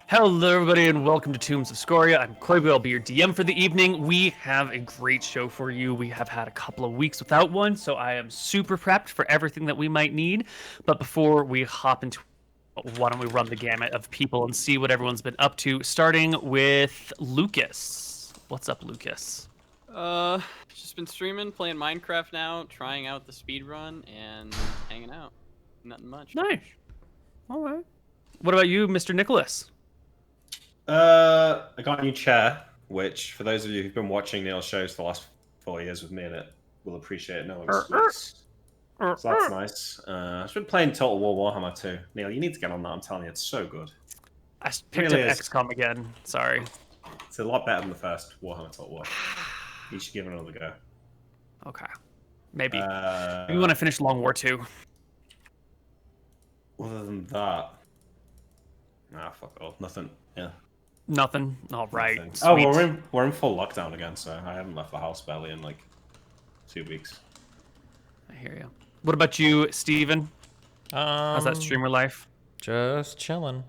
Hello, everybody, and welcome to Tombs of Scoria. I'm Koibu. I'll be your DM for the evening. We have a great show for you. We have had a couple of weeks without one, so I am super prepped for everything that we might need. But before we hop into why don't we run the gamut of people and see what everyone's been up to, starting with Lucas. What's up, Lucas? Just been streaming, playing Minecraft now, trying out the speed run, and hanging out. Nothing much. Nice. All right. What about you, Mr. Nicholas? I got a new chair, which, for those of you who've been watching Neil's shows for the last 4 years with me in it, will appreciate no excuse. So that's nice. I've been playing Total War Warhammer 2. Neil, you need to get on that. I'm telling you, it's so good. I picked really up is. XCOM again. Sorry. It's a lot better than the first Warhammer Total War. You should give it another go. Okay. Maybe. Maybe when I finish Long War 2. Other than that, fuck all. Nothing. Yeah. Nothing. All right. Nothing. Oh, well, we're in full lockdown again, so I haven't left the house barely in like 2 weeks. I hear you. What about you, Steven? How's that streamer life? Just chilling.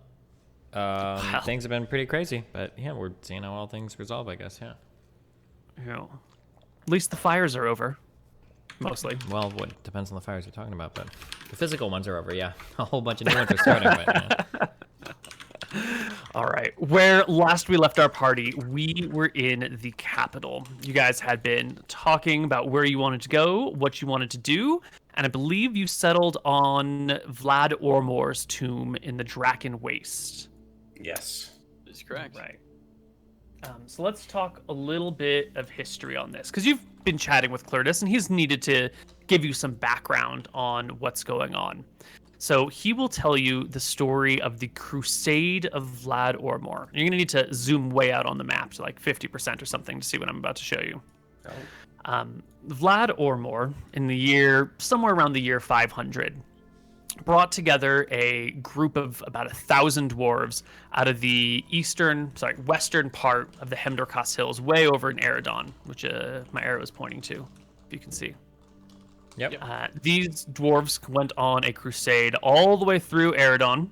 Things have been pretty crazy, but yeah, we're seeing how all things resolve, I guess. Yeah. Yeah. At least the fires are over. Mostly. Well, what depends on the fires you're talking about, but the physical ones are over. Yeah, a whole bunch of new ones are starting. But, yeah. All right. Where last we left our party, we were in the capital. You guys had been talking about where you wanted to go, what you wanted to do, and I believe you settled on Vlad Ormor's tomb in the Draken Waste. Yes. That's correct. Right. So let's talk a little bit of history on this, because you've been chatting with Clurtus, and he's needed to give you some background on what's going on. So he will tell you the story of the Crusade of Vlad Ormor. You're going to need to zoom way out on the map to like 50% or something to see what I'm about to show you. Oh. Vlad Ormor, in the year, somewhere around the year 500, brought together a group of about 1,000 dwarves out of the western part of the Hemdorkas Hills, way over in Eridon, which my arrow is pointing to, if you can see. Yep. These dwarves went on a crusade all the way through Eridon,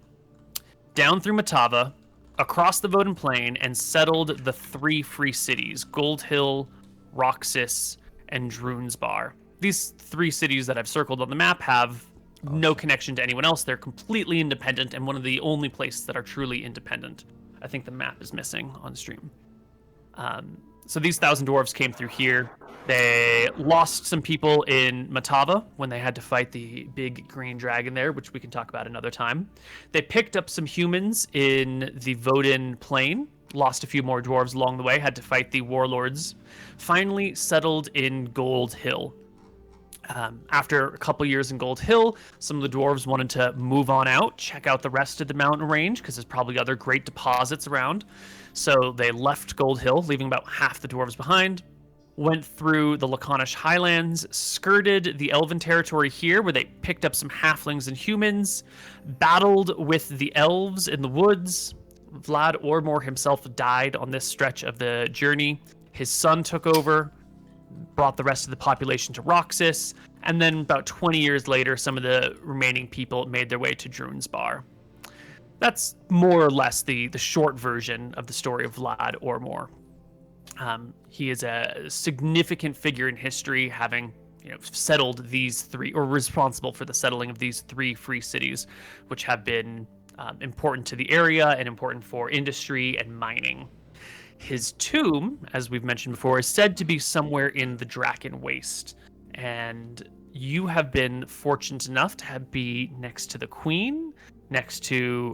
down through Matava, across the Voden Plain, and settled the 3 free cities, Gold Hill, Roxas, and Drunsbar. These 3 cities that I've circled on the map have no connection to anyone else. They're completely independent, and one of the only places that are truly independent. I think the map is missing on stream. So these 1,000 dwarves came through here. They lost some people in Matava when they had to fight the big green dragon there, which we can talk about another time. They picked up some humans in the Voden Plain, lost a few more dwarves along the way, had to fight the warlords. Finally settled in Gold Hill. After a couple years in Gold Hill, some of the dwarves wanted to move on out, check out the rest of the mountain range, because there's probably other great deposits around. So they left Gold Hill, leaving about half the dwarves behind, went through the Laconish Highlands, skirted the Elven territory here, where they picked up some halflings and humans, battled with the elves in the woods. Vlad Ormor himself died on this stretch of the journey. His son took over, brought the rest of the population to Roxas, and then about 20 years later, some of the remaining people made their way to Drunsbar. That's more or less the short version of the story of Vlad Ormor. He is a significant figure in history, having settled these 3, or responsible for the settling of these 3 free cities, which have been important to the area and important for industry and mining. His tomb, as we've mentioned before, is said to be somewhere in the Draken Waste, and you have been fortunate enough to be next to the Queen, next to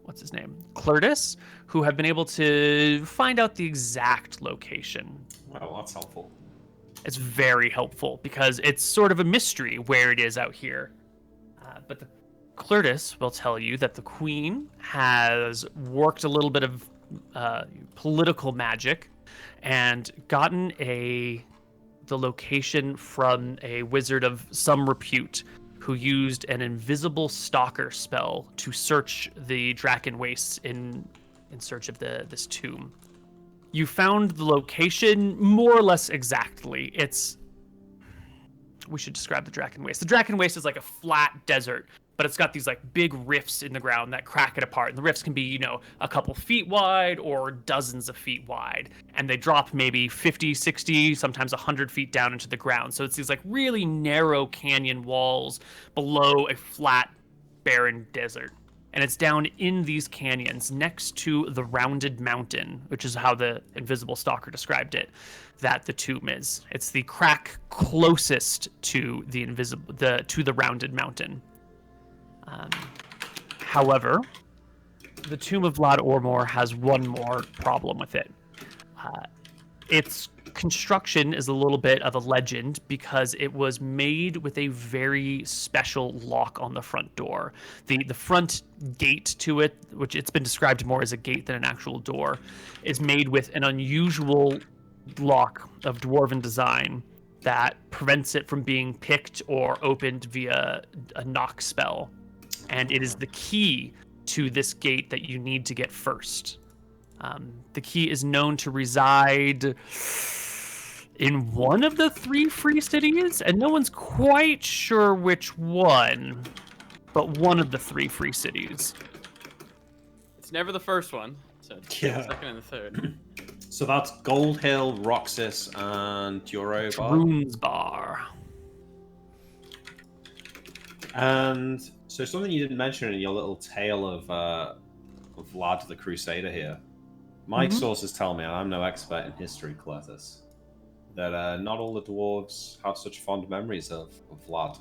what's his name, Clurtus, who have been able to find out the exact location. Well, that's helpful. It's very helpful because it's sort of a mystery where it is out here. But the Clurtus will tell you that the Queen has worked a little bit of political magic and gotten the location from a wizard of some repute who used an invisible stalker spell to search the Draken Wastes in search of this tomb. You found the location more or less exactly. We should describe the Draken Waste. The Draken Waste is like a flat desert but it's got these like big rifts in the ground that crack it apart. And the rifts can be, you know, a couple feet wide or dozens of feet wide. And they drop maybe 50, 60, sometimes 100 feet down into the ground. So it's these like really narrow canyon walls below a flat, barren desert. And it's down in these canyons next to the rounded mountain, which is how the Invisible Stalker described it, that the tomb is. It's the crack closest to the rounded mountain. However, the tomb of Vlad Ormor has one more problem with it. Its construction is a little bit of a legend because it was made with a very special lock on the front door. The front gate to it, which it's been described more as a gate than an actual door, is made with an unusual lock of dwarven design that prevents it from being picked or opened via a knock spell. And it is the key to this gate that you need to get first. The key is known to reside in one of the 3 free cities, and no one's quite sure which one, but one of the 3 free cities. It's never the first one, so it's the second and the third. So that's Gold Hill, Roxas, and Duro Bar. Runes Bar. And so something you didn't mention in your little tale of Vlad the Crusader here. My sources tell me, and I'm no expert in history, Cletus, that not all the dwarves have such fond memories of Vlad,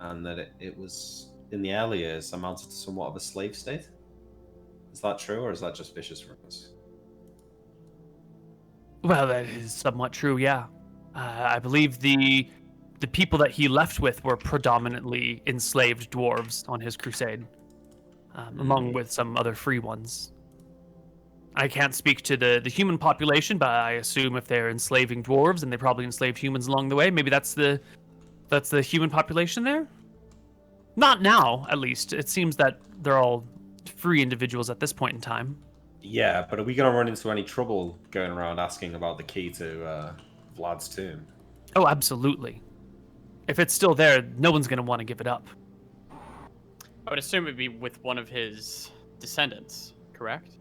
and that it was, in the early years, amounted to somewhat of a slave state. Is that true, or is that just vicious rumors? Well, that is somewhat true, yeah. I believe the people that he left with were predominantly enslaved dwarves on his crusade, along with some other free ones. I can't speak to the human population, but I assume if they're enslaving dwarves, and they probably enslaved humans along the way, maybe that's the human population there? Not now, at least. It seems that they're all free individuals at this point in time. Yeah, but are we going to run into any trouble going around asking about the key to Vlad's tomb? Oh, absolutely. If it's still there, no one's going to want to give it up. I would assume it'd be with one of his descendants, correct?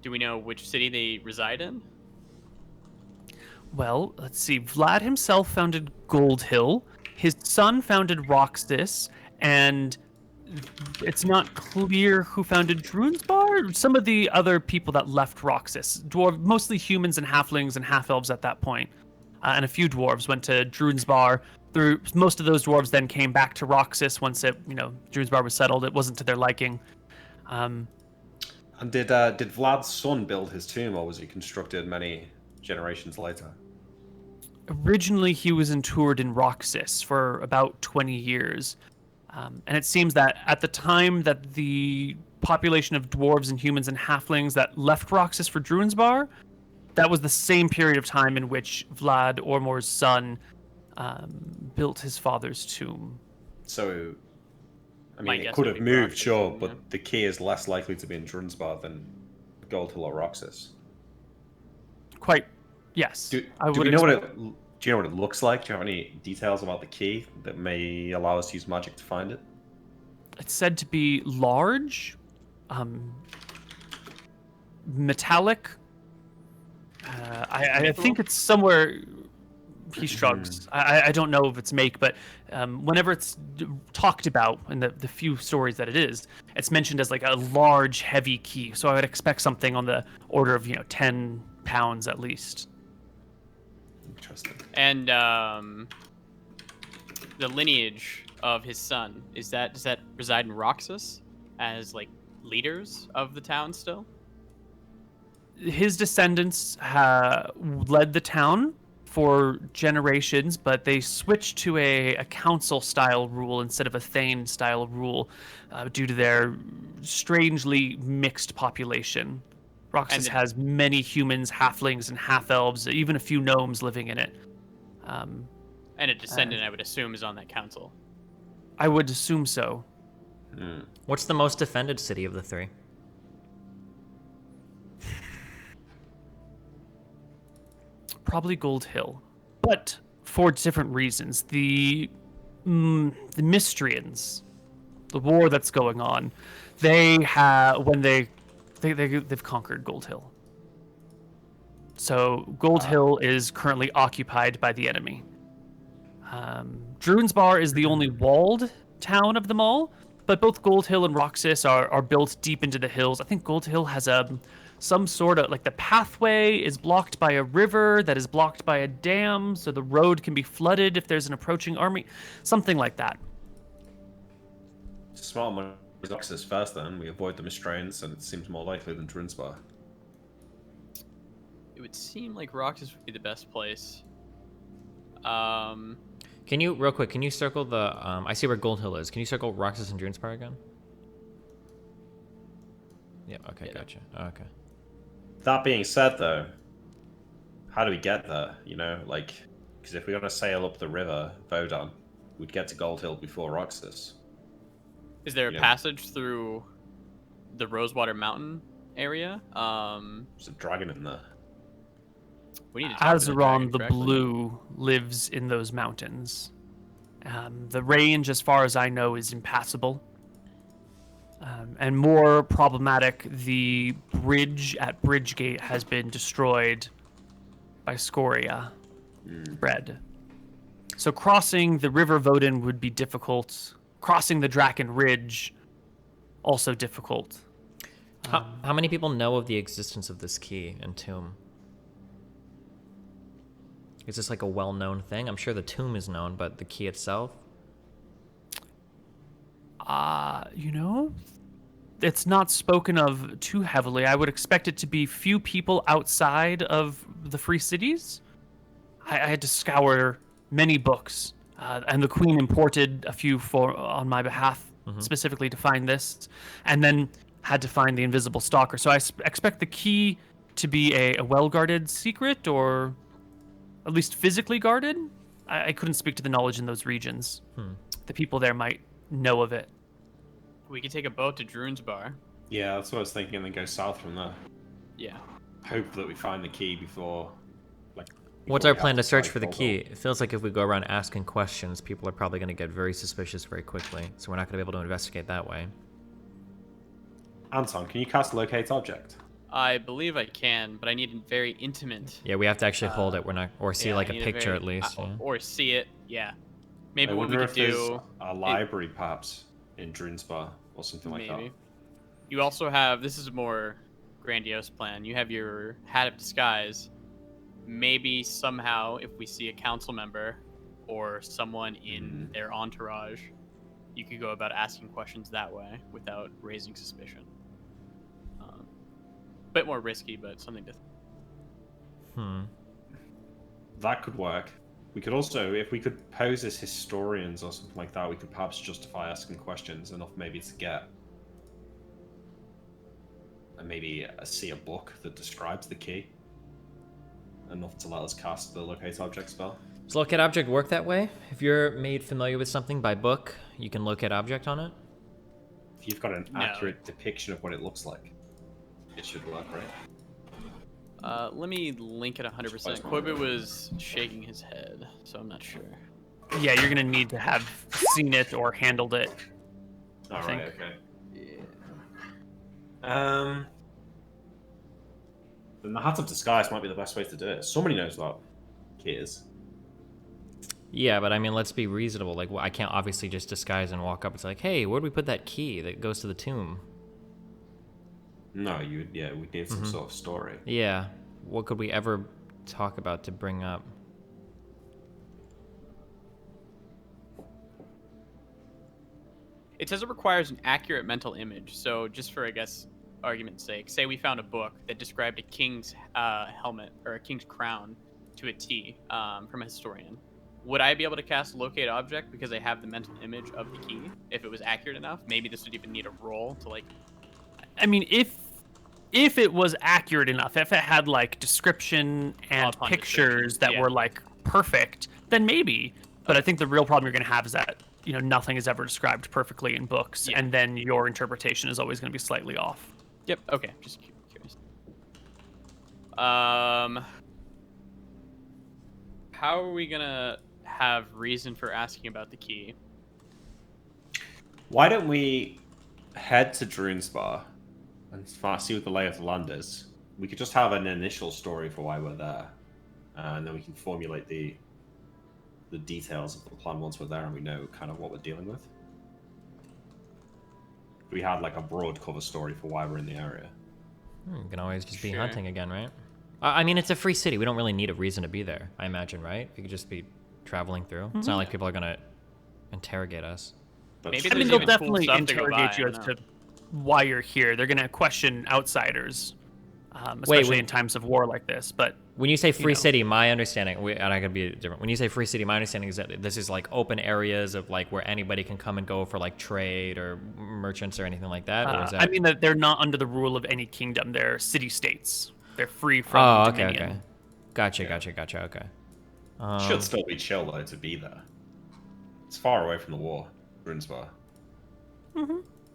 Do we know which city they reside in? Well, let's see. Vlad himself founded Gold Hill. His son founded Roxas, and it's not clear who founded Drunsbar. Some of the other people that left Roxas, mostly humans and halflings and half-elves at that point, and a few dwarves went to Drunsbar. Most of those dwarves then came back to Roxas once Drunsbar was settled. It wasn't to their liking. And did Vlad's son build his tomb, or was he constructed many generations later? Originally, he was interred in Roxas for about 20 years. And it seems that at the time that the population of dwarves and humans and halflings that left Roxas for Drunsbar, that was the same period of time in which Vlad Ormor's son built his father's tomb. So, I mean, it could have moved, sure, but the key is less likely to be in Drunsbar than Gold Hill or Roxas. Quite, yes. Do you know what it looks like? Do you have any details about the key that may allow us to use magic to find it? It's said to be large, metallic. I think it's somewhere. He shrugs. I don't know if it's make, but whenever it's talked about in the few stories that it is, it's mentioned as like a large, heavy key. So I would expect something on the order of 10 pounds at least. Interesting. And the lineage of his son, does that reside in Roxas as like leaders of the town still? His descendants led the town for generations, but they switched to a council style rule instead of a thane style rule due to their strangely mixed population. Roxas has many humans, halflings, and half-elves, even a few gnomes living in it. And a descendant, I would assume, is on that council. I would assume so. What's the most defended city of the 3? Probably Gold Hill, but for different reasons. The Mystrians the war that's going on, they have they've conquered Gold Hill. So Gold Hill is currently occupied by the enemy. Druinsbar is the only walled town of them all, but both Gold Hill and Roxas are built deep into the hills. I think Gold Hill has some sort of, like, the pathway is blocked by a river that is blocked by a dam, so the road can be flooded if there's an approaching army, something like that. Smart money Roxas first, then we avoid the Mistrains, and it seems more likely than Druinsbar. It would seem like Roxas would be the best place. Can you, real quick, can you circle the, I see where Gold Hill is. Can you circle Roxas and Druinsbar again? Yeah, okay, Yeah. gotcha. Okay. That being said, though, how do we get there? You know, like, because if we're going to sail up the river, Vodan, we'd get to Gold Hill before Roxas. Is there a Yeah. passage through the Rosewater Mountain area? There's a dragon in there. We need to talk to the dragon Azeron the directly. Blue lives in those mountains. The range, as far as I know, is impassable. And more problematic, the bridge at Bridgegate has been destroyed by Scoria bread. So crossing the River Voden would be difficult. Crossing the Draken Ridge, also difficult. How many people know of the existence of this key and tomb? Is this like a well-known thing? I'm sure the tomb is known, but the key itself? You know, it's not spoken of too heavily. I would expect it to be few people outside of the Free Cities. I had to scour many books, and the Queen imported a few on my behalf, specifically to find this, and then had to find the Invisible Stalker. So I expect the key to be a well-guarded secret, or at least physically guarded. I couldn't speak to the knowledge in those regions. The people there might know of it. We could take a boat to Druinsbar. Yeah, that's what I was thinking, and then go south from there. Yeah. Hope that we find the key before, like... What's before our we plan have to search fight for the Gold key? Hill. It feels like if we go around asking questions, people are probably going to get very suspicious very quickly, so we're not going to be able to investigate that way. Anton, can you cast Locate Object? I believe I can, but I need a very intimate. Yeah, we have to actually hold it. We're not, or see yeah, like I a need picture very- at least. Yeah. Or see it. Yeah. Maybe I what we wonder could if there's do. a library, perhaps, in Druinsbar, or something like Maybe. that. You also have. This is a more grandiose plan. You have your Hat of Disguise. Maybe somehow, if we see a council member or someone in their entourage, you could go about asking questions that way without raising suspicion. Bit more risky, but something to. That could work. We could also, if we could pose as historians or something like that, we could perhaps justify asking questions enough maybe to get... and maybe see a book that describes the key. Enough to let us cast the Locate Object spell. Does Locate Object work that way? If you're made familiar with something by book, you can locate object on it? If you've got an No. accurate depiction of what it looks like, it should work, right? Let me link it 100%. Koibu was shaking his head, so I'm not sure. Yeah, you're gonna need to have seen it or handled it. All think. right, okay. Yeah. Then the Hat of Disguise might be the best way to do it. Somebody knows what key is. Yeah, but I mean, let's be reasonable. Like, I can't obviously just disguise and walk up and say, like, hey, where'd we put that key that goes to the tomb? No, we'd need some sort of story. Yeah. What could we ever talk about to bring up? It says it requires an accurate mental image. So just for, I guess, argument's sake, say we found a book that described a king's helmet or a king's crown to a T from a historian. Would I be able to cast Locate Object because I have the mental image of the key? If it was accurate enough, maybe this would even need a roll to like. I mean, if it was accurate enough, if it had like description and Upon pictures description, that yeah. were like perfect, then maybe. But I think the real problem you're going to have is that, you know, nothing is ever described perfectly in books, Yeah. and then your interpretation is always going to be slightly off. Yep. Okay. Just curious. How are we gonna have reason for asking about the key? Why don't we head to Drune's-Bar and see what the lay of the land is? We could just have an initial story for why we're there, and then we can formulate the details of the plan once we're there and we know kind of what we're dealing with. We had like a broad cover story for why we're in the area. You can always just be Sure. hunting again, right? I mean, it's a free city. We don't really need a reason to be there, I imagine, right? We could just be traveling through. It's not like people are going to interrogate us. Maybe I there's mean, they'll even cool definitely stuff to go interrogate by, you I as don't to know. why you're here. They're going to question outsiders, especially wait. in times of war like this. But When you say free know. city, my understanding, and I could be different. When you say free city, my understanding is that this is like open areas of like where anybody can come and go for like trade or merchants or anything like that. Or is that... I mean that they're not under the rule of any kingdom. They're city-states. They're free from Oh, okay, dominion. okay. Gotcha. Okay. Should still be chill though to be there. It's far away from the war, Drune's-Bar.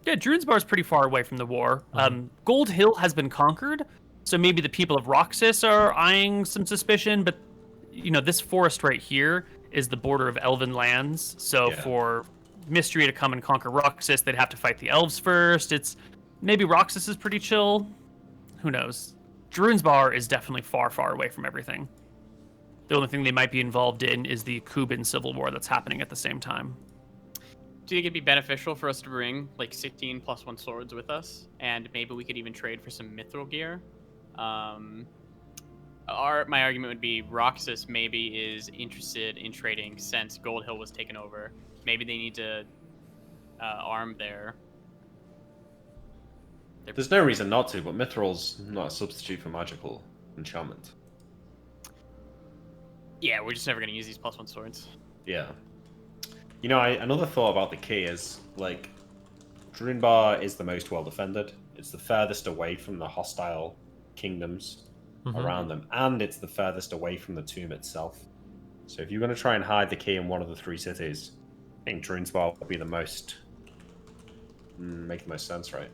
Yeah, Drune's-Bar is pretty far away from the war. Gold Hill has been conquered, so maybe the people of Roxas are eyeing some suspicion, but, you know, this forest right here is the border of elven lands, so Yeah. for Mystery to come and conquer Roxas, they'd have to fight the elves first. Maybe Roxas is pretty chill. Who knows? Drune's-Bar is definitely far, far away from everything. The only thing they might be involved in is the Kuban civil war that's happening at the same time. Do you think it'd be beneficial for us to bring like 16 +1 swords with us, and maybe we could even trade for some mithril gear? My argument would be Roxas maybe is interested in trading since Gold Hill was taken over. Maybe they need to arm their. There's no reason not to, but Mithril's not a substitute for magical enchantment. Yeah, we're just never gonna use these +1 swords. Yeah. You know, another thought about the key is, like, Drune's-Bar is the most well defended. It's the furthest away from the hostile kingdoms around them, and it's the furthest away from the tomb itself. So if you're going to try and hide the key in one of the three cities, I think Drune's-Bar would be the most... make the most sense, right?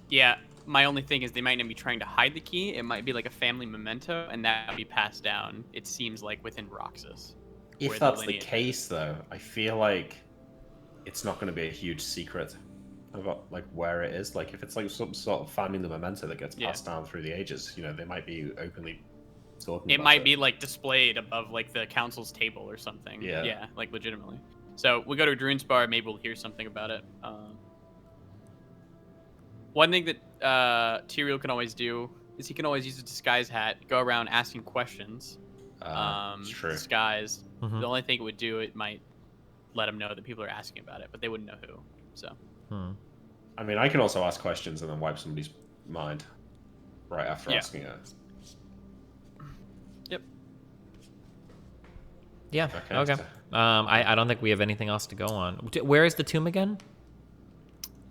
Yeah, my only thing is they might not be trying to hide the key. It might be like a family memento, and that would be passed down, it seems like, within Roxas. If where that's the lineage- case, though, I feel like it's not going to be a huge secret about like where it is. Like if it's like some sort of family memento that gets passed down through the ages, you know, they might be openly talking. It about might be like displayed above like the council's table or something. Yeah. Like legitimately. So we go to Drune's-Bar, maybe we'll hear something about it. One thing that Tyrael can always do is he can always use a disguise hat, go around asking questions. It's true. Disguise. The only thing it would do, it might let them know that people are asking about it, but they wouldn't know who. So. I mean, I can also ask questions and then wipe somebody's mind right after asking it. Yep. Yeah. Okay. I don't think we have anything else to go on. Where is the tomb again?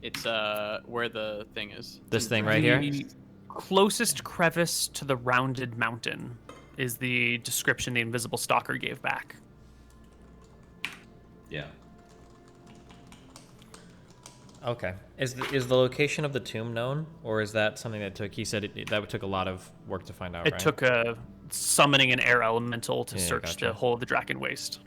It's where the thing is. This thing right here? The closest crevice to the rounded mountain is the description the invisible stalker gave back. Yeah. Okay. Is the location of the tomb known, or is that something that took? He said that took a lot of work to find out. It right? took summoning an air elemental to Yeah, search gotcha. the whole of the Draken Waste.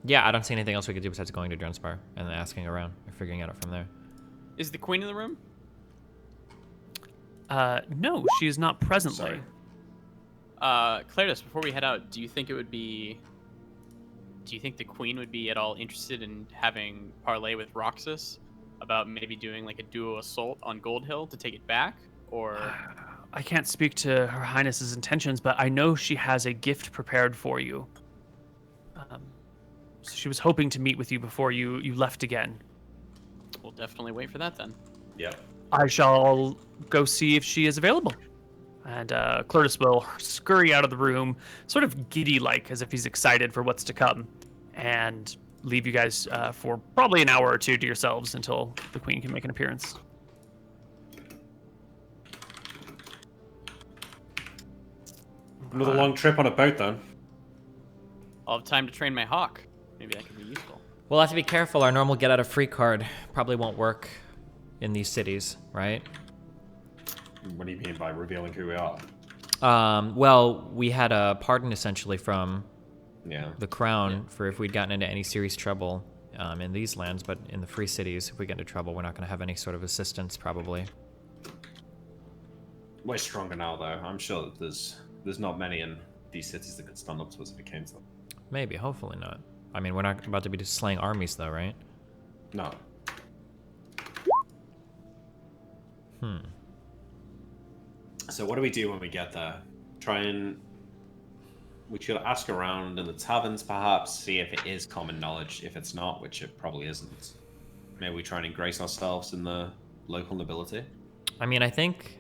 Yeah, I don't see anything else we could do besides going to Drune's-Bar and then asking around or figuring it out from there. Is the queen in the room? No, she is not presently. Sorry. Claritas, before we head out, do you think the queen would be at all interested in having parley with Roxas about maybe doing like a duo assault on Gold Hill to take it back? Or I can't speak to Her Highness's intentions, but I know she has a gift prepared for you. So she was hoping to meet with you before you left again. we'll definitely wait for that then. Yeah. I shall go see if she is available. And Claritas will scurry out of the room, sort of giddy-like, as if he's excited for what's to come, and leave you guys for probably an hour or two to yourselves until the queen can make an appearance. Another long trip on a boat, then. I'll have time to train my hawk. Maybe that could be useful. We'll have to be careful. Our normal get out of free card probably won't work in these cities, right? What do you mean by revealing who we are? Well, we had a pardon essentially from Yeah. the crown for if we'd gotten into any serious trouble in these lands, but in the free cities, if we get into trouble, we're not going to have any sort of assistance, probably. We're stronger now, though. I'm sure that there's not many in these cities that could stand up to us if it came to them. Maybe, hopefully not. I mean, we're not about to be just slaying armies, though, right? No. So what do we do when we get there? We should ask around in the taverns, perhaps, see if it is common knowledge. If it's not, which it probably isn't, maybe we try and ingrace ourselves in the local nobility. I mean, I think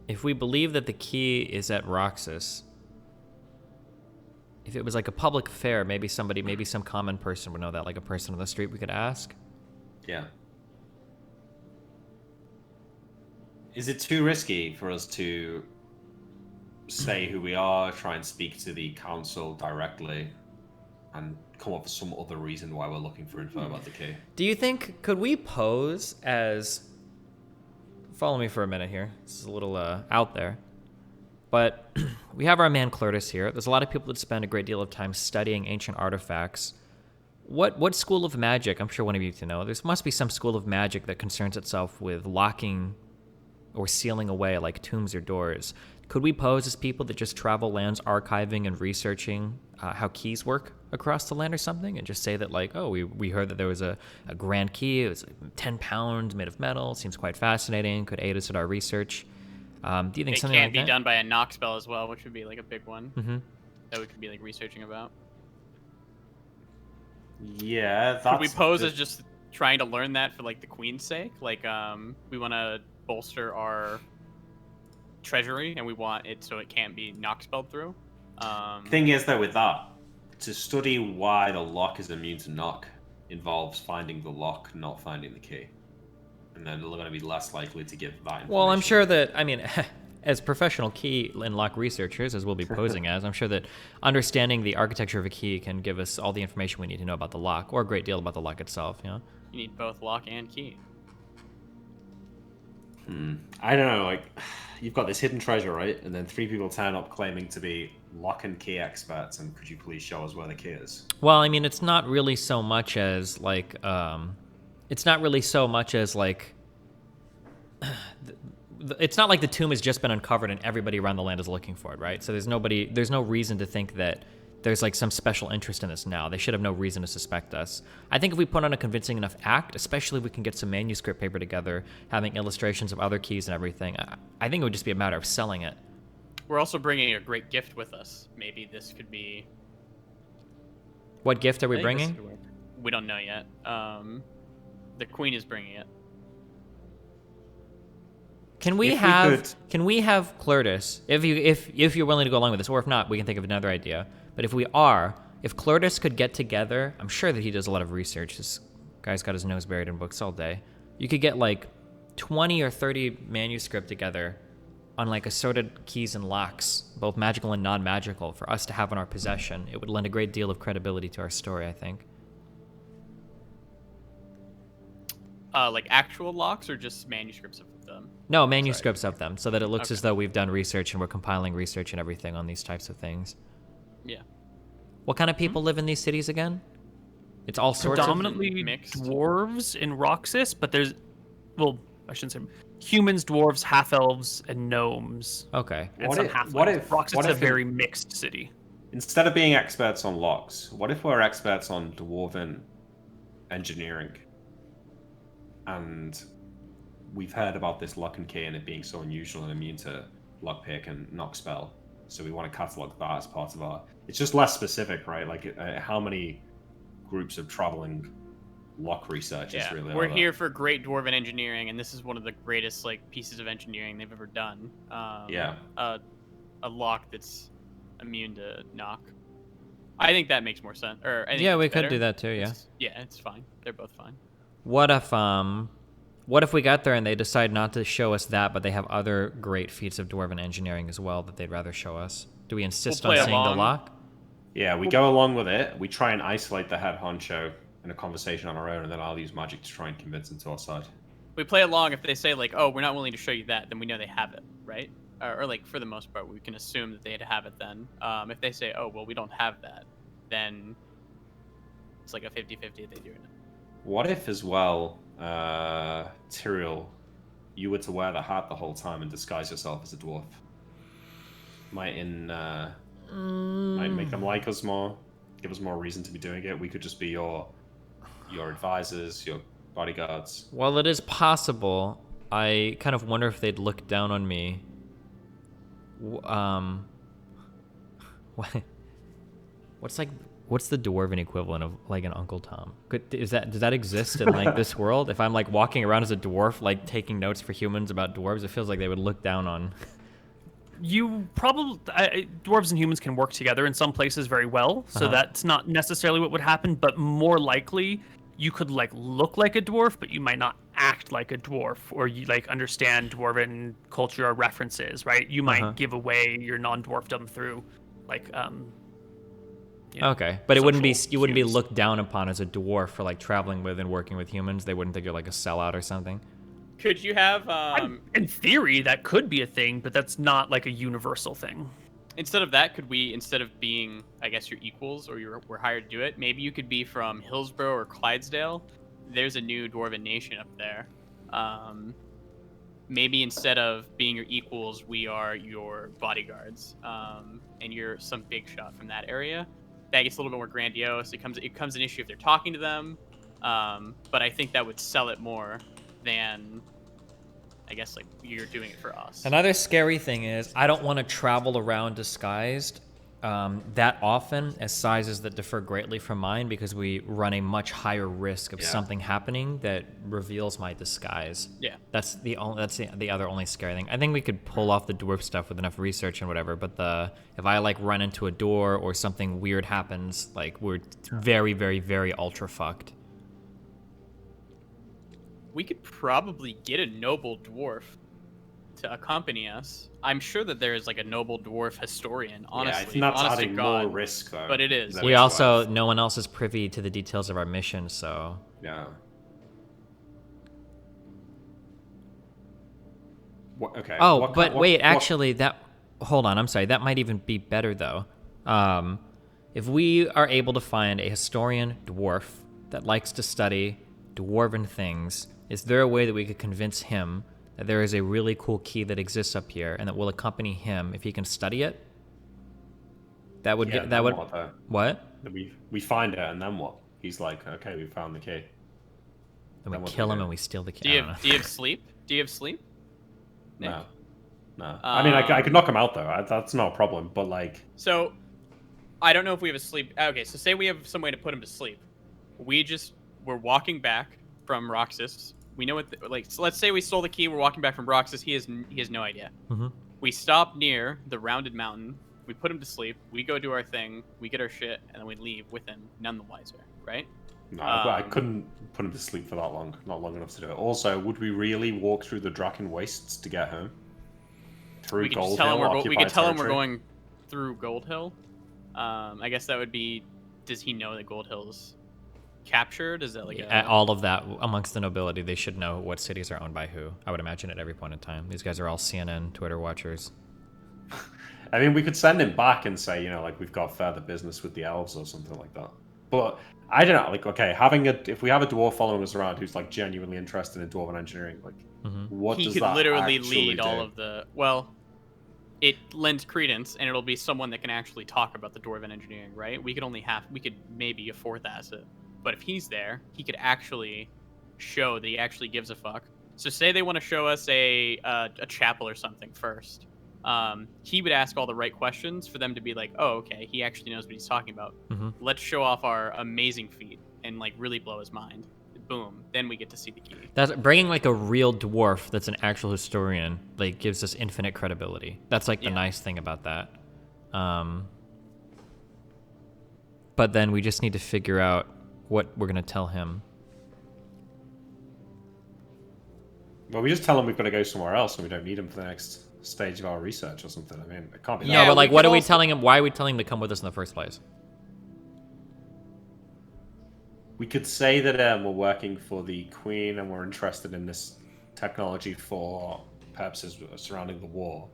if we believe that the key is at Roxas, if it was like a public affair, maybe some common person would know that, like a person on the street we could ask. Yeah. Is it too risky for us to say who we are, try and speak to the council directly, and come up with some other reason why we're looking for info about the key? Do you think, could we pose as... Follow me for a minute here. This is a little out there. But we have our man Clortis here. There's a lot of people that spend a great deal of time studying ancient artifacts. What school of magic, I'm sure one of you to know, there must be some school of magic that concerns itself with locking or sealing away like tombs or doors. Could we pose as people that just travel lands archiving and researching how keys work across the land or something, and just say that, like, oh, we heard that there was a grand key, it was 10 pounds made of metal, seems quite fascinating, could aid us in our research. Do you think It something can like be that? done by a knock spell as well, which would be like a big one Mm-hmm. that we could be like researching about. Yeah, that's... Could we pose as just trying to learn that for like the queen's sake? Like, we want to bolster our treasury, and we want it so it can't be knock spelled through. Thing is, though, with that, to study why the lock is immune to knock involves finding the lock, not finding the key. And then they're going to be less likely to give that information. Well, I'm sure that, I mean, as professional key and lock researchers, as we'll be posing as, I'm sure that understanding the architecture of a key can give us all the information we need to know about the lock, or a great deal about the lock itself, you know? You need both lock and key. I don't know, like, you've got this hidden treasure, right? And then 3 people turn up claiming to be lock and key experts, and could you please show us where the key is? Well, I mean, it's not really so much as, like, it's not like the tomb has just been uncovered and everybody around the land is looking for it, right? So there's no reason to think that there's like some special interest in this now. They should have no reason to suspect us. I think if we put on a convincing enough act, especially if we can get some manuscript paper together, having illustrations of other keys and everything, I think it would just be a matter of selling it. We're also bringing a great gift with us. Maybe this could be... What gift are we I think this bringing? could work. We don't know yet. The queen is bringing it. Can we have Clortis, if you're willing to go along with this, or if not, we can think of another idea. But if Clortis could get together, I'm sure that he does a lot of research. This guy's got his nose buried in books all day. You could get like 20 or 30 manuscript together on like assorted keys and locks, both magical and non-magical, for us to have in our possession. It would lend a great deal of credibility to our story, I think. Like actual locks or just manuscripts of them? No, manuscripts of them, so that it looks as though we've done research and we're compiling research and everything on these types of things. Yeah. What kind of people live in these cities again? It's all sorts Predominantly of... mixed. dwarves in Roxas, but there's, well, I shouldn't say humans, dwarves, half-elves, and gnomes. Okay. And What some if- halflings. what if- Roxas what is a if very mixed city. Instead of being experts on locks, what if we're experts on dwarven engineering? And we've heard about this lock and key and it being so unusual and immune to lockpick and knock spell. So we want to catalog that as part of our... It's just less specific, right? Like, how many groups of traveling lock researchers Yeah, really we're are there? here for great dwarven engineering, and this is one of the greatest like pieces of engineering they've ever done. Yeah. A lock that's immune to knock. I think that makes more sense. Or I think Yeah, we it's could better. do that too, yeah. Yeah, it's fine. They're both fine. What if we got there and they decide not to show us that, but they have other great feats of dwarven engineering as well that they'd rather show us? Do we insist We'll on play seeing the along. lock? Yeah, we go along with it. We try and isolate the head honcho in a conversation on our own, and then I'll use magic to try and convince them to our side. We play along. If they say like, "Oh, we're not willing to show you that," then we know they have it, right? Or like for the most part, we can assume that they'd have it. Then, if they say, "Oh, well, we don't have that," then it's like a 50-50 they do it. What if, as well, Tyrael, you were to wear the hat the whole time and disguise yourself as a dwarf? Might make them like us more, give us more reason to be doing it. We could just be your advisors, your bodyguards. Well, it is possible. I kind of wonder if they'd look down on me. What's the dwarven equivalent of like an Uncle Tom? Does that exist in like this world? If I'm like walking around as a dwarf, like taking notes for humans about dwarves, it feels like they would look down on. You probably dwarves and humans can work together in some places very well, so that's not necessarily what would happen. But more likely, you could like look like a dwarf, but you might not act like a dwarf, or you like understand dwarven culture or references, right? You might give away your non-dwarfdom through like Okay, but you wouldn't be cues. looked down upon as a dwarf for like traveling with and working with humans. They wouldn't think you're like a sellout or something. Could you have in theory that could be a thing, but that's not like a universal thing. instead of that, could we, instead of being, I guess, your equals or we're hired to do it, maybe you could be from Hillsborough or Clydesdale. There's a new dwarven nation up there. Maybe instead of being your equals, we are your bodyguards, and you're some big shot from that area. That gets a little bit more grandiose. It becomes an issue if they're talking to them, but I think that would sell it more than, I guess, like you're doing it for us. Another scary thing is I don't want to travel around disguised that often as sizes that differ greatly from mine, because we run a much higher risk of something happening that reveals my disguise. Yeah. That's the other only scary thing. I think we could pull off the dwarf stuff with enough research and whatever, but if I like run into a door or something weird happens, like we're very, very, very ultra fucked. We could probably get a noble dwarf to accompany us. I'm sure that there is like a noble dwarf historian, honestly. Yeah, I think that's honest to adding God, more risk, though. but it is. than We it's also, worth. no one else is privy to the details of our mission, so... Yeah. Okay. Oh, but wait, actually, hold on, I'm sorry. That might even be better, though. If we are able to find a historian dwarf that likes to study dwarven things, is there a way that we could convince him that there is a really cool key that exists up here and that will accompany him if he can study it? That would get... That would... What, though? What? We find it, and then what? He's like, okay, we found the key. Then Then we what kill do we him do? and we steal the key. Do you have sleep? Do you have sleep? Nick? No. I mean, I could knock him out, though. That's not a problem, but like... So, I don't know if we have a sleep. Okay, so say we have some way to put him to sleep. We're walking back from Roxas. We know what, so let's say we stole the key. We're walking back from Roxas. He has no idea. Mhm. We stop near the rounded mountain. We put him to sleep. We go do our thing. We get our shit, and then we leave with him, none the wiser, right? No, I couldn't put him to sleep for that long. Not long enough to do it. Also, would we really walk through the Draken Wastes to get home? Through We could Gold just tell Hill, him we could tell him we're territory? going through Gold Hill. I guess that would be. Does he know that Gold Hill's captured? Is that like All of that amongst the nobility, they should know what cities are owned by who. I would imagine at every point in time. These guys are all CNN, Twitter watchers. I mean, we could send him back and say, like we've got further business with the elves or something like that. But I don't know. Like, okay, if we have a dwarf following us around who's like genuinely interested in dwarven engineering, like, what he does could that literally actually lead do? all of the it lends credence, and it'll be someone that can actually talk about the dwarven engineering, right? We could maybe a fourth asset, but if he's there, he could actually show that he actually gives a fuck. So say they want to show us a chapel or something first. He would ask all the right questions for them to be like, oh, okay, he actually knows what he's talking about. Let's show off our amazing feat and like really blow his mind. Boom, then we get to see the key. That's bringing like a real dwarf that's an actual historian, like gives us infinite credibility. That's like the nice thing about that. But then we just need to figure out what we're gonna tell him. Well, we just tell him we've got to go somewhere else and we don't need him for the next stage of our research or something. I mean, it can't be that. No, but like, we what could are we also- telling him? Why are we telling him to come with us in the first place? We could say that we're working for the Queen and we're interested in this technology for purposes surrounding the war,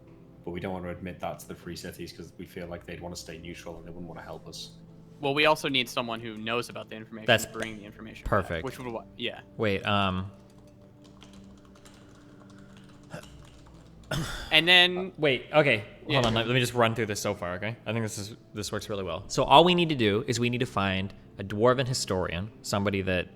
but we don't want to admit that to the Free Cities because we feel like they'd want to stay neutral and they wouldn't want to help us. Well, we also need someone who knows about the information. That's to bring the information. perfect. Back, which would, yeah. Wait, And then Wait, okay. Yeah. Hold on, let me just run through this so far, okay? I think this works really well. So all we need to do is we need to find a dwarven historian, somebody that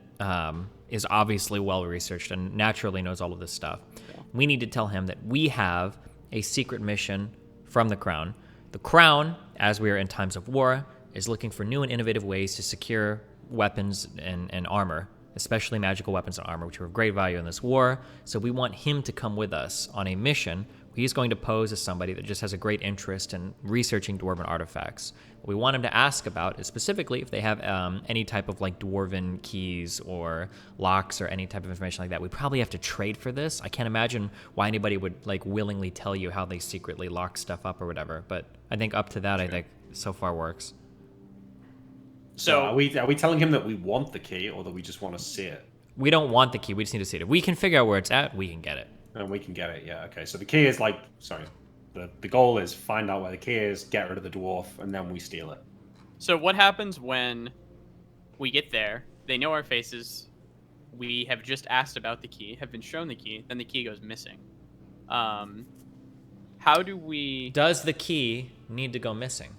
is obviously well researched and naturally knows all of this stuff. Yeah. We need to tell him that we have a secret mission from the Crown. The Crown, as we are in times of war, is looking for new and innovative ways to secure weapons and armor, especially magical weapons and armor, which are of great value in this war. So we want him to come with us on a mission. He's going to pose as somebody that just has a great interest in researching dwarven artifacts. What we want him to ask about is specifically if they have any type of like dwarven keys or locks or any type of information like that. We probably have to trade for this. I can't imagine why anybody would like willingly tell you how they secretly lock stuff up or whatever. But I think up to that, I think so far works. So are we telling him that we want the key or that we just want to see it? We don't want the key. We just need to see it. If we can figure out where it's at, we can get it. And we can get it, yeah. Okay, so the key is like, sorry, the goal is find out where the key is, get rid of the dwarf, and then we steal it. So what happens when we get there? They know our faces. We have just asked about the key, have been shown the key, then the key goes missing. How do we... Does the key need to go missing?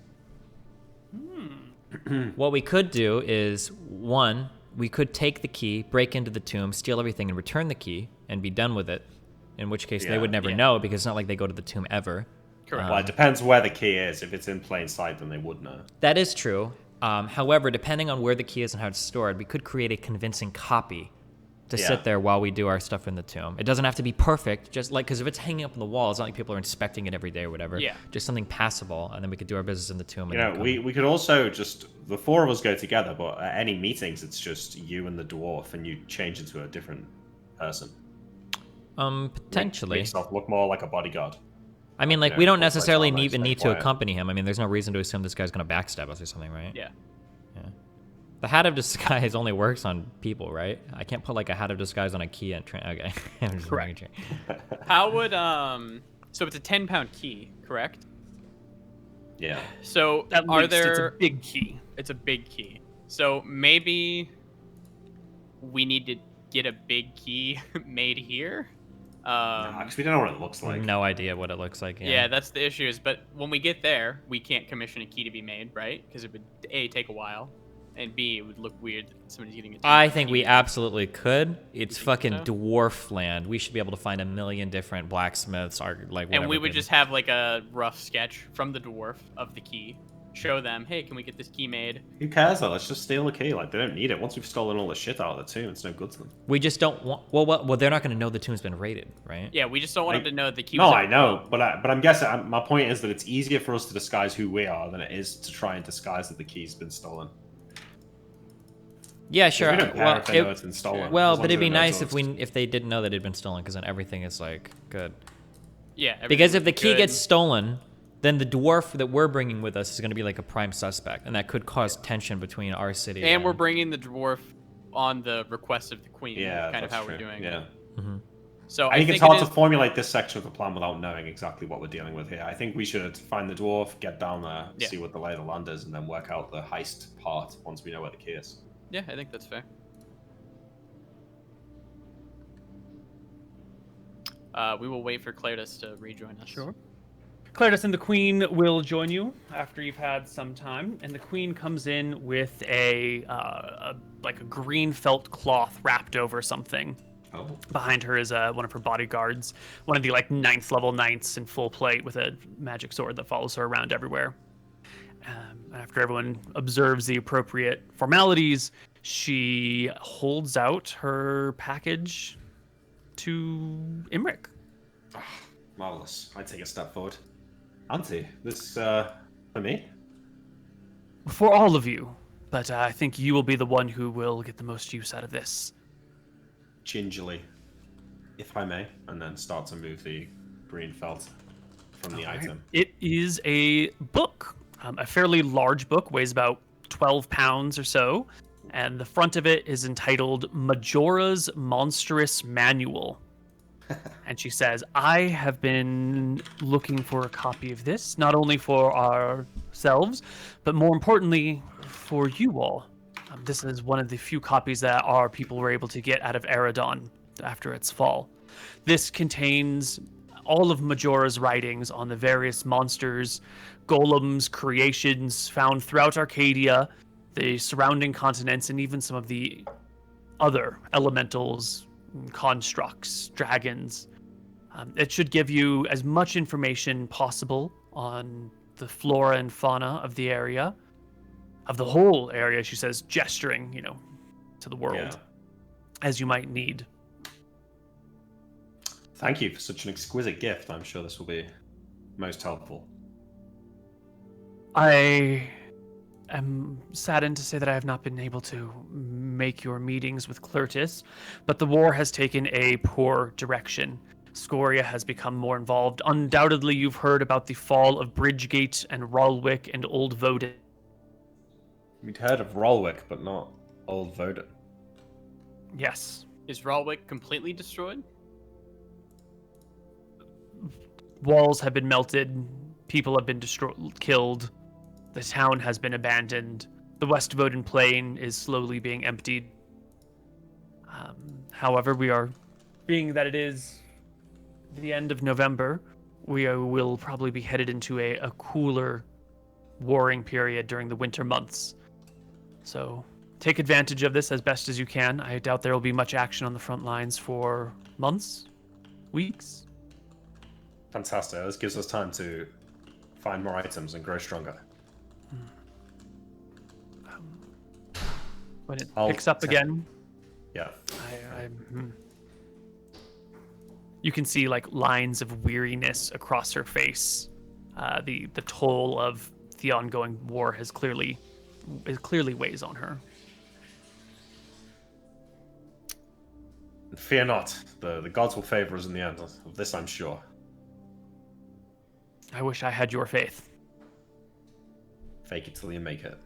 What we could do is, one, we could take the key, break into the tomb, steal everything, and return the key, and be done with it. In which case, they would never know, because it's not like they go to the tomb ever. Correct. Well, it depends where the key is. If it's in plain sight, then they would know. That is true. However, depending on where the key is and how it's stored, we could create a convincing copy to sit there while we do our stuff in the tomb. It doesn't have to be perfect, just like, because if it's hanging up on the wall, it's not like people are inspecting it every day or whatever. Yeah. Just something passable, and then we could do our business in the tomb. You know, we could also just, the four of us go together, but at any meetings, it's just you and the dwarf, and you change into a different person. Potentially. Make yourself look more like a bodyguard. I mean, like, Yeah, we don't full place necessarily armor, even stay need to quiet. accompany him. I mean, there's no reason to assume this guy's going to backstab us or something, right? Yeah. The hat of disguise only works on people, right? I can't put, like, a hat of disguise on a key and... Okay. I'm just Correct. making sure. How would... So it's a 10-pound key, correct? Yeah. So At are least it's a there... big key. It's a big key. So maybe we need to get a big key made here? Because we don't know what it looks like. No idea what it looks like. Yeah, that's the issue. Is but when we get there, we can't commission a key to be made, right? Because it would A, take a while, and B, it would look weird that somebody's getting a I think we absolutely could. It's think fucking so? dwarf land. We should be able to find a million different blacksmiths, or like whatever. And we would could- just have like a rough sketch from the dwarf of the key. Show them, hey, can we get this key made? Who cares though? Let's just steal the key. Like, they don't need it. Once we've stolen all the shit out of the tomb, it's no good to them. We just don't want. Well, they're not going to know the tomb's been raided, right? Yeah, we just don't want them to know the key. No, was I know, but I'm guessing. My point is that it's easier for us to disguise who we are than it is to try and disguise that the key's been stolen. Yeah, sure. We don't care Well, if they know it's been stolen. well, as long but as it'd they be know nice it's if they didn't know that it had been stolen, because then everything is like good. Yeah. Because if the everything's key good. gets stolen, then the dwarf that we're bringing with us is going to be like a prime suspect, and that could cause tension between our city. And we're bringing the dwarf on the request of the queen. Yeah, kind of that's how we're true. doing Yeah. it. So I think it's it hard is- to formulate this section of the plan without knowing exactly what we're dealing with here. I think we should find the dwarf, get down there, Yeah. see what the lay of the land is, and then work out the heist part once we know where the key is. Yeah, I think that's fair. We will wait for Claritas to rejoin us. Sure. Claritas and the Queen will join you after you've had some time, and the Queen comes in with a green felt cloth wrapped over something. Oh. Behind her is one of her bodyguards, one of the like 9th level knights in full plate with a magic sword that follows her around everywhere. After everyone observes the appropriate formalities, she holds out her package to Imric. Marvelous. I take a step forward. Auntie, this for me? For all of you, but I think you will be the one who will get the most use out of this. Gingerly, if I may, and then start to move the green felt from the item. It is a book, a fairly large book, weighs about 12 pounds or so, and the front of it is entitled Majora's Monstrous Manual. And she says, I have been looking for a copy of this, not only for ourselves, but more importantly, for you all. This is one of the few copies that our people were able to get out of Eridon after its fall. This contains all of Majora's writings on the various monsters, golems, creations found throughout Arcadia, the surrounding continents, and even some of the other elementals, constructs, dragons. It should give you as much information possible on the flora and fauna of the area, of the whole area, she says, gesturing, to the world, Yeah. as you might need. Thank you for such an exquisite gift. I'm sure this will be most helpful. I am saddened to say that I have not been able to make your meetings with Clertis, but the war has taken a poor direction. Scoria has become more involved. Undoubtedly, you've heard about the fall of Bridgegate and Ralwick and Old Voden. We'd heard of Rolwick, but not Old Voden. Yes. Is Ralwick completely destroyed? Walls have been melted. People have been killed. The town has been abandoned. The West Voden Plain is slowly being emptied. However, we are, being that it is the end of November, we will probably be headed into a cooler warring period during the winter months. So take advantage of this as best as you can. I doubt there will be much action on the front lines for months, weeks. Fantastic. This gives us time to find more items and grow stronger. When it I'll picks up again, Yeah. you can see like lines of weariness across her face. The toll of the ongoing war has clearly weighs on her. Fear not. The gods will favor us in the end. Of this, I'm sure. I wish I had your faith. Fake it till you make it.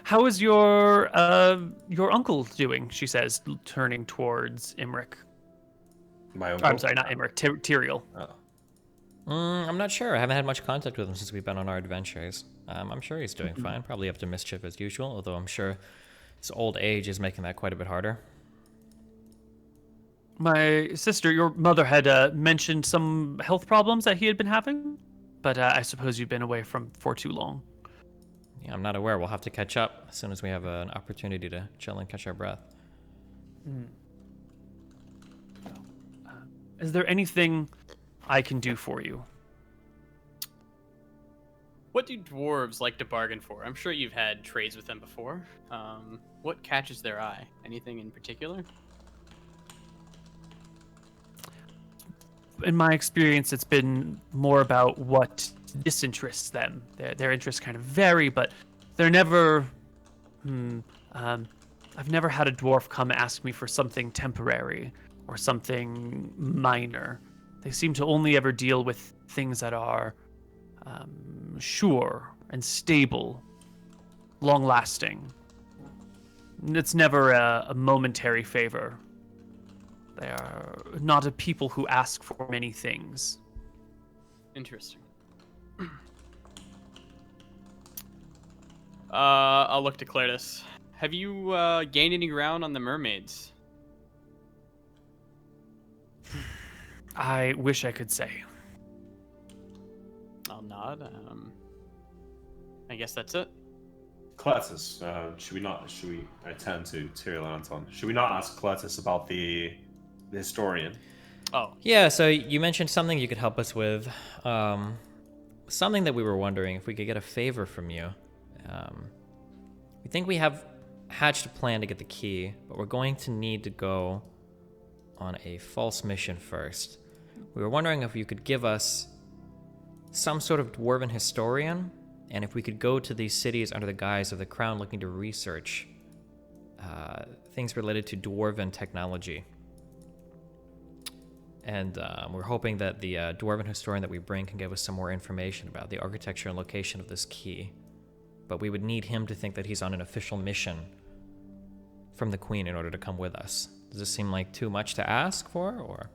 How is your uncle doing? She says, turning towards Imric. My own. I'm sorry, not Imric. Tyrael. Oh. I'm not sure. I haven't had much contact with him since we've been on our adventures. I'm sure he's doing fine. Probably up to mischief as usual, although I'm sure his old age is making that quite a bit harder. My sister, your mother, had mentioned some health problems that he had been having, but I suppose you've been away for too long. Yeah, I'm not aware. We'll have to catch up as soon as we have an opportunity to chill and catch our breath. Is there anything I can do for you? What do dwarves like to bargain for? I'm sure you've had trades with them before. What catches their eye? Anything in particular? In my experience, it's been more about what disinterests them. Their interests kind of vary, but they're never... I've never had a dwarf come ask me for something temporary or something minor. They seem to only ever deal with things that are sure and stable, long-lasting. It's never a momentary favor. They are not a people who ask for many things. Interesting. I'll look to Clertis. Have you gained any ground on the mermaids? I wish I could say. I'll nod. I guess that's it. Clertis, should I turn to Tyrael and Anton. Should we not ask Clertis about the historian? Oh, Yeah, so you mentioned something you could help us with. Something that we were wondering if we could get a favor from you. We think we have hatched a plan to get the key, but we're going to need to go on a false mission first. We were wondering if you could give us some sort of dwarven historian, and if we could go to these cities under the guise of the crown looking to research things related to dwarven technology. And we're hoping that the dwarven historian that we bring can give us some more information about the architecture and location of this key. But we would need him to think that he's on an official mission from the queen in order to come with us. Does this seem like too much to ask for, or?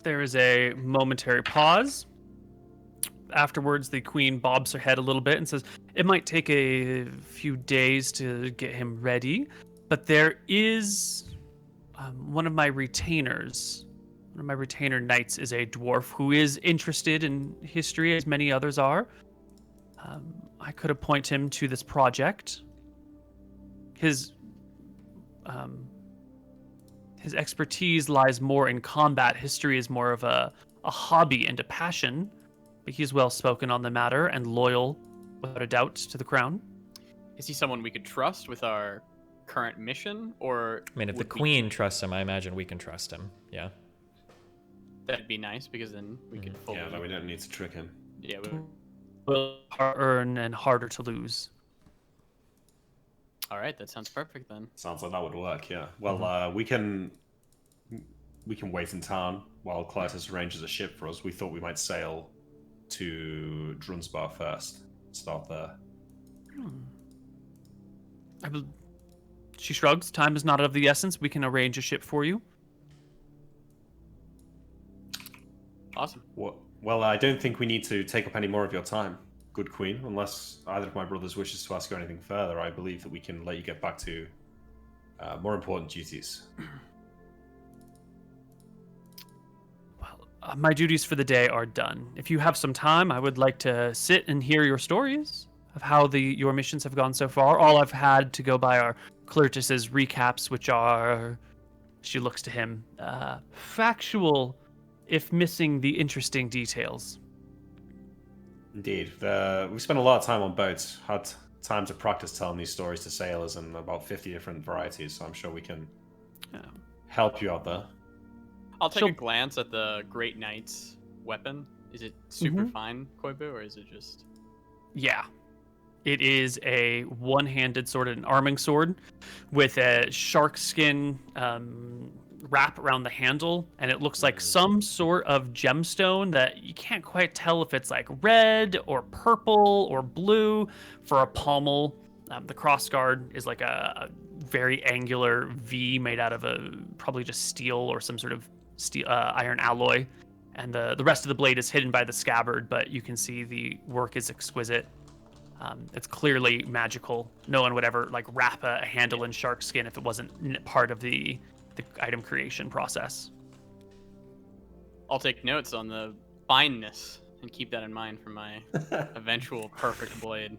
There is a momentary pause. afterwards, the queen bobs her head a little bit and says, "It might take a few days to get him ready, but there is one of my retainers. One of my retainer knights is a dwarf who is interested in history, as many others are. I could appoint him to this project. His expertise lies more in combat. History is more of a hobby and a passion, but he's well spoken on the matter and loyal, without a doubt, to the crown." Is he someone we could trust with our current mission, or? I mean, if the would we- queen trusts him, I imagine we can trust him. Yeah. That'd be nice because then we could fully. Yeah, no, we don't need to trick him. Yeah. Will earn and harder to lose. All right, that sounds perfect then. Sounds like that would work. Yeah. Well, we can wait in town while Clytus arranges a ship for us. We thought we might sail to Drunsbar first. Start there. She shrugs. "Time is not of the essence. We can arrange a ship for you." Awesome. Well, I don't think we need to take up any more of your time, good queen, unless either of my brothers wishes to ask you anything further. I believe that we can let you get back to more important duties. Well, my duties for the day are done. If you have some time, I would like to sit and hear your stories of how your missions have gone so far. All I've had to go by are Clertus's recaps, which are, she looks to him, factual, if missing the interesting details. Indeed. We spent a lot of time on boats. Had time to practice telling these stories to sailors in about 50 different varieties, so I'm sure we can help you out there. I'll take a glance at the Great Knight's weapon. Is it super fine, Koibu, or is it just... Yeah. It is a one-handed sword, an arming sword, with a shark skin wrap around the handle, and it looks like some sort of gemstone that you can't quite tell if it's like red or purple or blue for a pommel. The crossguard is like a very angular V made out of probably just steel or some sort of steel, iron alloy, and the rest of the blade is hidden by the scabbard, but you can see the work is exquisite. It's clearly magical. No one would ever like wrap a handle in shark skin if it wasn't part of the item creation process. I'll take notes on the fineness and keep that in mind for my eventual perfect blade.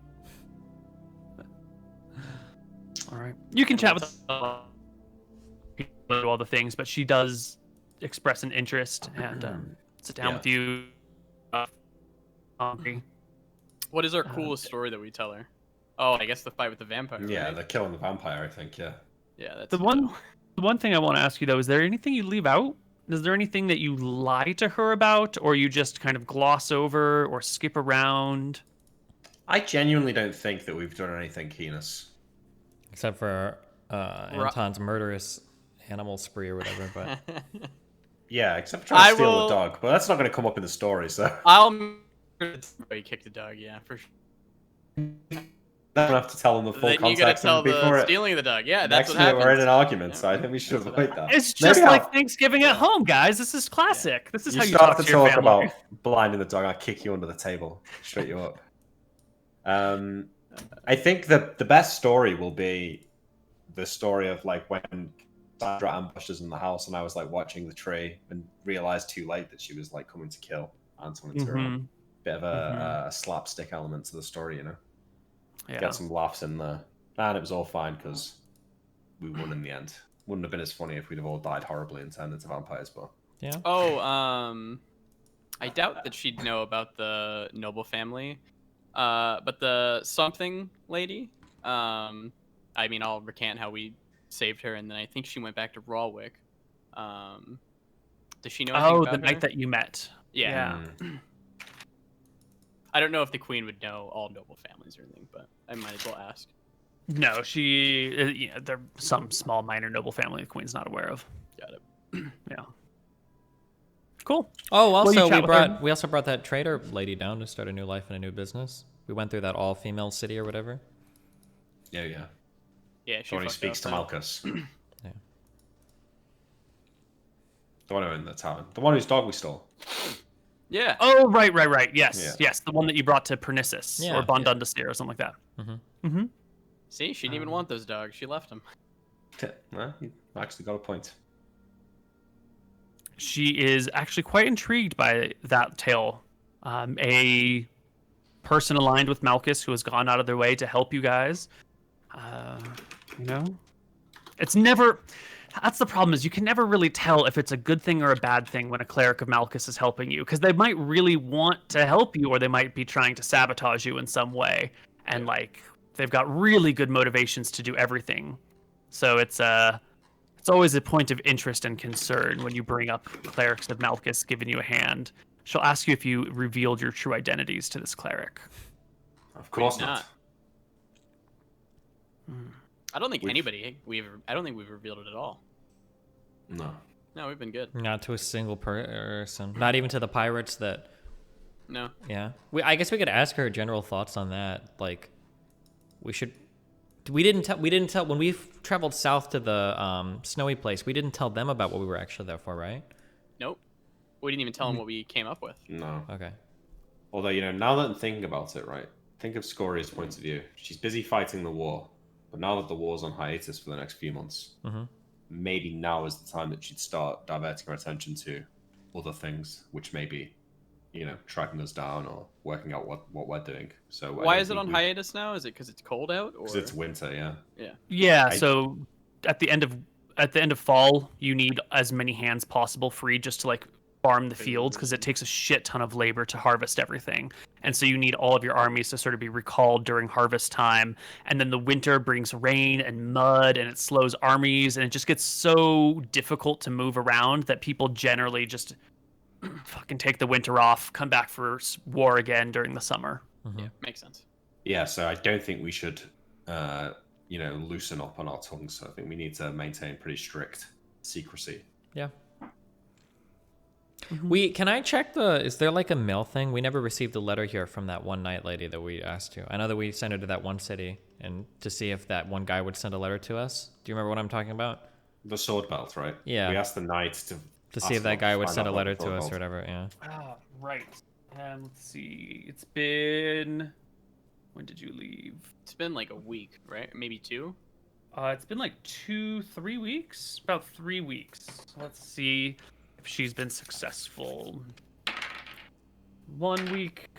All right. You can chat with all the things, but she does express an interest and sit down with you. What is our coolest story that we tell her? Oh, I guess the fight with the vampire. Yeah, right? they're killing the vampire, I think, yeah. Yeah, that's The one thing I want to ask you though, is there anything you leave out? Is there anything that you lie to her about, or you just kind of gloss over or skip around? I genuinely don't think that we've done anything heinous. Except for Anton's murderous animal spree or whatever, but... Yeah, except for trying to steal the dog. But that's not going to come up in the story, so... I'll kick the dog, yeah, for sure. I don't have to tell them the full Then context. you gotta tell before the stealing the dog. Yeah, that's next what minute happens. we're in an argument, so I think we should avoid that. It's just Maybe like Thanksgiving at home, guys. This is classic. This is how you start talk to to your talk family. about blinding the dog. I'll kick you under the table, straight you up. I think the best story will be the story of like when Sandra ambushed us in the house, and I was like watching the tree and realized too late that she was like coming to kill Anton and Tyrone. Bit of a slapstick element to the story, you know. Yeah. Get some laughs in there, and it was all fine because we won in the end. Wouldn't have been as funny if we'd have all died horribly and turned into vampires, but yeah. Oh, I doubt that she'd know about the noble family, but the something lady. I mean, I'll recant how we saved her, and then I think she went back to Rawwick. Does she know anything about the her? night that you met. Yeah. I don't know if the queen would know all noble families or anything, but I might as well ask. No, they're some small minor noble family the queen's not aware of. Got it. Yeah. Cool. Oh, also chat with her? we also brought that trader lady down to start a new life and a new business. We went through that all-female city or whatever. yeah. Yeah, The one who speaks to Malchus. Yeah. The one who in the tavern. The one whose dog we stole. Yeah. Oh, right. Yes, Yeah. yes, the one that you brought to Pernissus Yeah. or Bondundastir or something like that. Mm-hmm. See, she didn't even want those dogs. She left them. Well, you actually got a point. She is actually quite intrigued by that tale. A person aligned with Malchus who has gone out of their way to help you guys. You know, it's never. That's the problem, is you can never really tell if it's a good thing or a bad thing when a cleric of Malchus is helping you, because they might really want to help you, or they might be trying to sabotage you in some way, and like they've got really good motivations to do everything. So it's always a point of interest and concern when you bring up clerics of Malchus giving you a hand. She'll ask you if you revealed your true identities to this cleric. Of course not. not. I don't think I don't think we've revealed it at all. No. No, we've been good. Not to a single person. Not even to the pirates that. No. Yeah. I guess we could ask her general thoughts on that. Like, we should. We didn't tell when we traveled south to the snowy place. We didn't tell them about what we were actually there for, right? Nope. We didn't even tell them what we came up with. No. Okay. Although, now that I'm thinking about it, right? Think of Scoria's point of view. She's busy fighting the war, but now that the war's on hiatus for the next few months, maybe now is the time that she'd start diverting her attention to other things, which may be, tracking us down or working out what we're doing. So why is it on hiatus now? Is it because it's cold out? Because it's winter, yeah. Yeah. Yeah. So at the end of fall, you need as many hands possible free just to like farm the fields, because it takes a shit ton of labor to harvest everything. And so you need all of your armies to sort of be recalled during harvest time. And then the winter brings rain and mud, and it slows armies, and it just gets so difficult to move around that people generally just fucking take the winter off, come back for war again during the summer. Yeah, makes sense. Yeah, so I don't think we should, loosen up on our tongues. So I think we need to maintain pretty strict secrecy. Yeah. Can I check is there like a mail thing? We never received a letter here from that one night lady that we asked to. I know that we sent her to that one city and to see if that one guy would send a letter to us. Do you remember what I'm talking about? The sword belt, right? Yeah. We asked the knight to see if that guy would send a letter to us or whatever, yeah. Ah, right. Let's see. It's been... When did you leave? It's been like a week, right? Maybe 2? It's been like 2-3 weeks. About 3 weeks. Let's see if she's been successful. 1 week.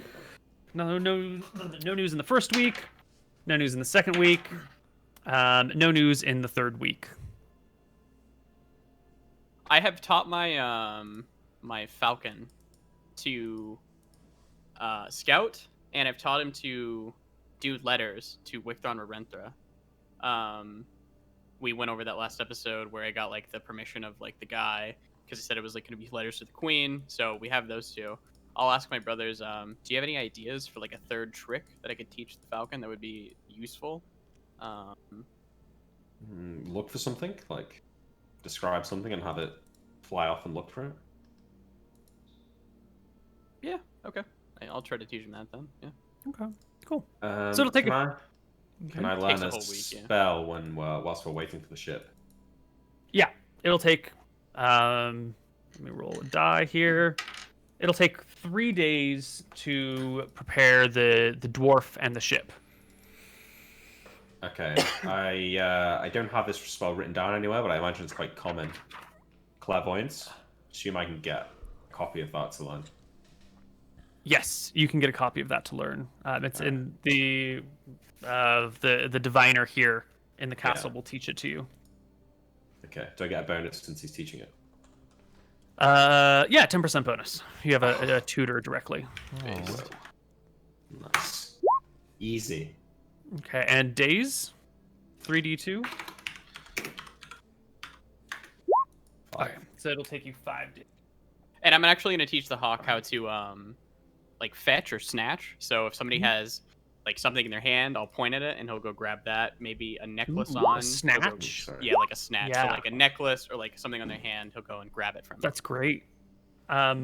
No news in the first week. No news in the second week. No news in the third week. I have taught my my falcon to scout, and I've taught him to do letters to Wicthron or Renthra. We went over that last episode where I got like the permission of like the guy, because he said it was like going to be letters to the queen. So we have those two. I'll ask my brothers. Do you have any ideas for like a third trick that I could teach the falcon that would be useful? Look for something, like describe something and have it fly off and look for it. Yeah. Okay. I'll try to teach him that then. Yeah. Okay. Cool. So it'll take Can I learn Takes a a whole week, yeah. spell whilst we're waiting for the ship? Yeah, it'll take. Let me roll a die here. It'll take 3 days to prepare the dwarf and the ship. Okay, I don't have this spell written down anywhere, but I imagine it's quite common. Clairvoyance. Assume I can get a copy of that to learn. Yes, you can get a copy of that to learn. It's in the diviner here in the castle will teach it to you. Okay, do I get a bonus since he's teaching it? Yeah, 10% bonus. You have a tutor directly. Based. Nice. Easy. Okay, and days? 3d2? Okay, so it'll take you 5 days. And I'm actually going to teach the hawk how to like fetch or snatch. So if somebody has like something in their hand, I'll point at it and he'll go grab that. Maybe a necklace on. A snatch? Yeah, like a snatch. Yeah. So like a necklace or like something on their hand, he'll go and grab it from them. That's great. How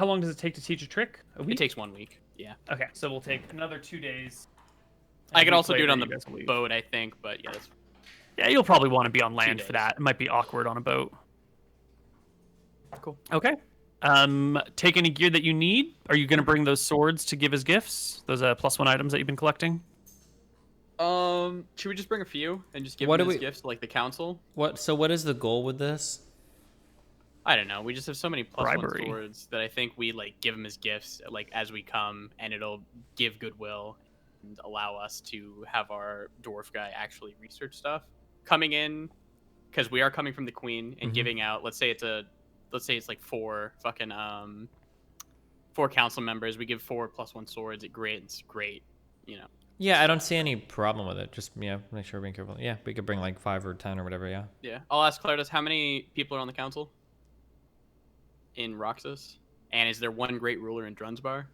long does it take to teach a trick? A week? It takes 1 week. Yeah. Okay, so we'll take another 2 days. I And could a week also do it later, on you the guys will leave. boat, I think, but yeah, that's Yeah, you'll probably want to be on land for days. that. It might be awkward on a boat. cool. Okay. Take any gear that you need. Are you going to bring those swords to give as gifts? Those +1 items that you've been collecting? Should we just bring a few and just give What them do as we- gifts to, like, the council? So what is the goal with this? I don't know. We just have so many +1 Bribery. swords that I think we like give them as gifts, like as we come, and it'll give goodwill and allow us to have our dwarf guy actually research stuff coming in, because we are coming from the queen and Mhm. giving out. Let's say it's like 4 fucking 4 council members. We give 4 +1 swords. It's great, you know. Yeah, I don't see any problem with it. Just make sure we're being careful. Yeah, we could bring like 5 or 10 or whatever. Yeah. Yeah, I'll ask Claritas, how many people are on the council in Roxas, and is there one great ruler in Drunsbar?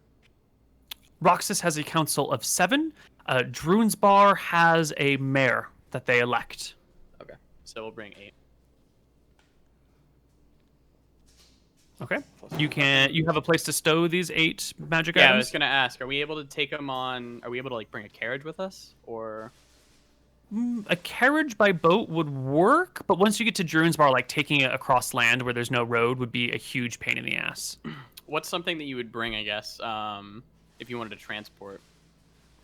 Roxas has a council of 7. Drunsbar has a mayor that they elect. Okay, so we'll bring 8. Okay. You have a place to stow these 8 magic Yeah, I items? was gonna ask, are we able to take them on? Are we able to like bring a carriage with us, or? A carriage by boat would work, but once you get to Drunsbar, like taking it across land where there's no road would be a huge pain in the ass. What's something that you would bring, I guess, if you wanted to transport?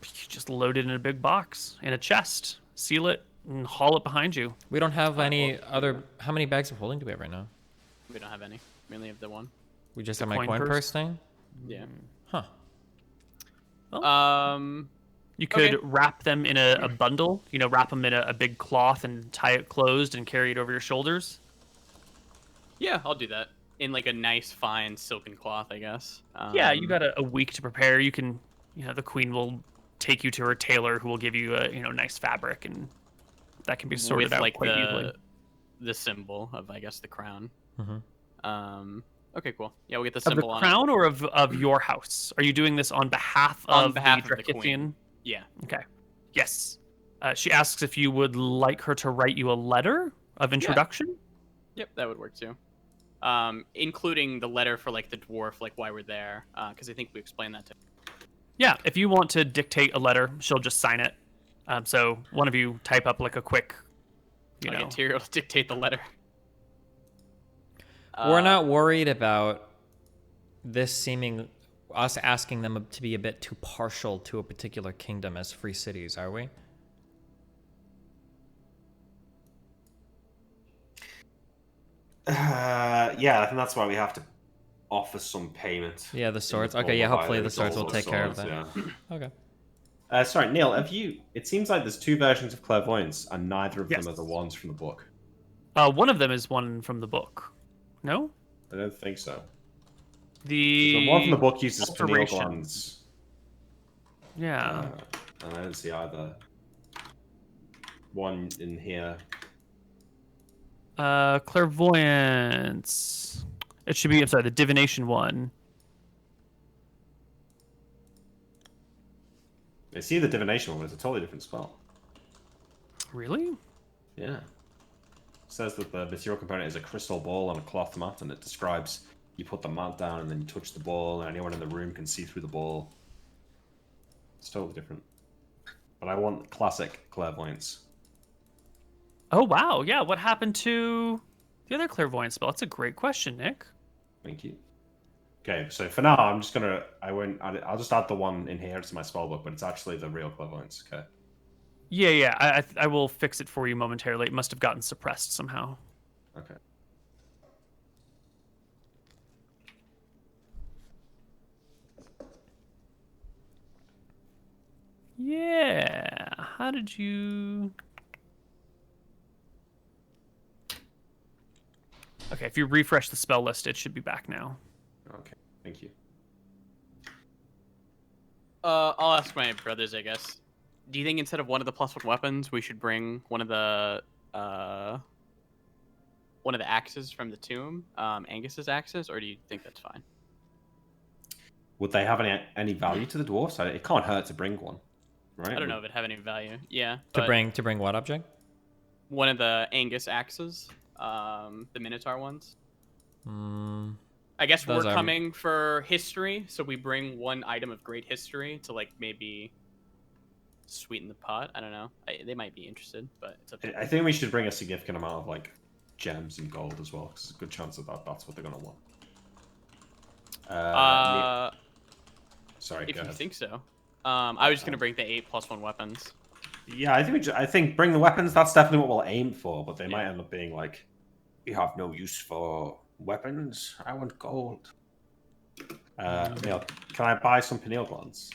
You just load it in a big box, in a chest, seal it, and haul it behind you. We don't have any other. How many bags of holding do we have right now? We don't have any. We only have the one. We just The have my coin coin purse? purse thing. Yeah. Huh. You could Okay. wrap them in a bundle, wrap them in a big cloth and tie it closed and carry it over your shoulders. Yeah, I'll do that in like a nice, fine silken cloth, I guess. Yeah, you got a week to prepare. You can, the queen will take you to her tailor who will give you a, nice fabric, and that can be sorted with out like quite easily. the symbol of, I guess, the crown. Mm-hmm. Okay, cool. Yeah, we'll get the Of the symbol on crown or of your house? Are you doing this on behalf On of behalf the of the queen. Drakithian? Yeah. Okay. Yes. She asks if you would like her to write you a letter of introduction. Yep, that would work too. Including the letter for like the dwarf, like why we're there, because I think we explained that to. Yeah, if you want to dictate a letter, she'll just sign it. So one of you type up like a quick, Like Interior will dictate the letter. We're not worried about this seeming us asking them to be a bit too partial to a particular kingdom as free cities, are we? Yeah, I think that's why we have to offer some payment. Yeah, the swords. in the Okay, yeah, form of hopefully either the swords will gold or take care of that. swords, yeah. Okay. Sorry, Neil, it seems like there's 2 versions of clairvoyance, and neither of Yes. them are the ones from the book. One of them is one from the book. No? I don't think so. The one from the book uses pineal alteration. glands. Yeah. And I don't see either one in here. Clairvoyance. It should be, I'm sorry, the divination one. I see the divination one, but it's a totally different spell. Really? Yeah. It says that the material component is a crystal ball on a cloth mat, and it describes you put the mat down and then you touch the ball, and anyone in the room can see through the ball. It's totally different. But I want classic clairvoyance. Oh, wow. Yeah, what happened to the other clairvoyance spell? That's a great question, Nick. Thank you. Okay, so for now, I'm just gonna. I'll just add the one in here to my spellbook, but it's actually the real clairvoyance. Okay. Yeah. I will fix it for you momentarily. It must have gotten suppressed somehow. Okay. Yeah. How did you... Okay, if you refresh the spell list, it should be back now. Okay. Thank you. I'll ask my brothers, I guess. Do you think instead of one of the +1 weapons, we should bring one of the axes from the tomb, Angus's axes, or do you think that's fine? Would they have any value to the dwarfs? It can't hurt to bring one, right? I don't know if it have any value. Yeah. To but bring what object? one of the Angus axes, the Minotaur ones. I guess Those we're are- coming for history, so we bring one item of great history to like maybe sweeten the pot. I don't know. They might be interested, but it's up to I think we should bring a significant amount of like gems and gold as well, because there's a good chance that that's what they're gonna want. Sorry, If go you ahead. think so. I was just gonna bring the 8+1 weapons. Yeah, I think bring the weapons. That's definitely what we'll aim for. But they might Yeah. end up being like, we have no use for weapons. I want gold. Neil, can I buy some pineal glands?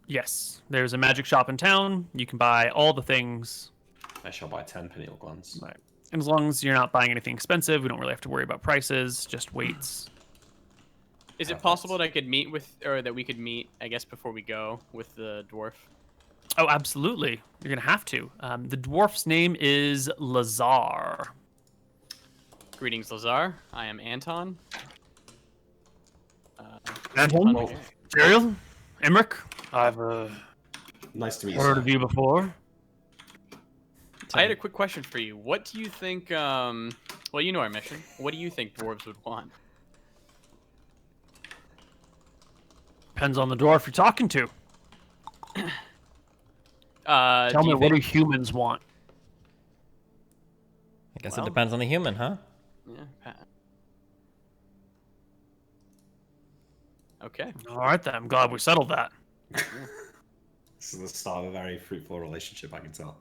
Yes, there's a magic shop in town. You can buy all the things. I shall buy 10 pineal glands. Right. And as long as you're not buying anything expensive, we don't really have to worry about prices. Just weights. Is it Perfect. possible that I could meet with, or that we could meet, I guess, before we go with the dwarf? Oh, absolutely. You're gonna have to. The dwarf's name is Lazar. Greetings, Lazar. I am Anton. Anton? McGarry. Serial? Emmerich? I've Nice to meet you. heard sir. of you before. I had a quick question for you. What do you think? Well, you know our mission. What do you think dwarves would want? Depends on the dwarf you're talking to. Tell Do me, you what do think... humans want? I guess Well- it depends on the human, huh? Yeah. Okay. All right, then. I'm glad we settled that. This is the start of a very fruitful relationship, I can tell.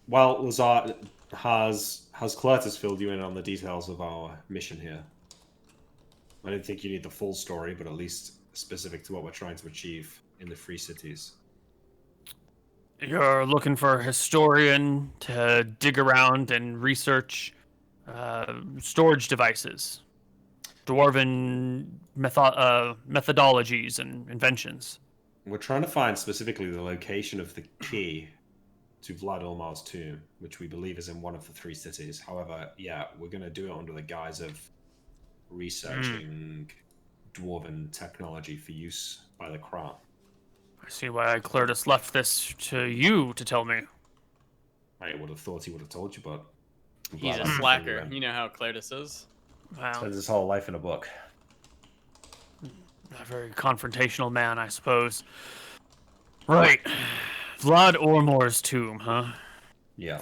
Well, Lazar, has Clertus filled you in on the details of our mission here? I don't think you need the full story, but at least specific to what we're trying to achieve in the Free Cities. You're looking for a historian to dig around and research storage devices, dwarven methodologies and inventions. We're trying to find specifically the location of the key to Vlad Ulmar's tomb, which we believe is in one of the 3 cities. However, yeah, we're going to do it under the guise of researching dwarven technology for use by the crown. I see why Clertus left this to you to tell me. I would have thought he would have told you, but I'm He's glad a I can fill you slacker. in. You know how Clertus is. Wow, Spends his whole life in a book. a very confrontational man, I suppose. Right. Vlad Ormor's tomb, huh? Yeah.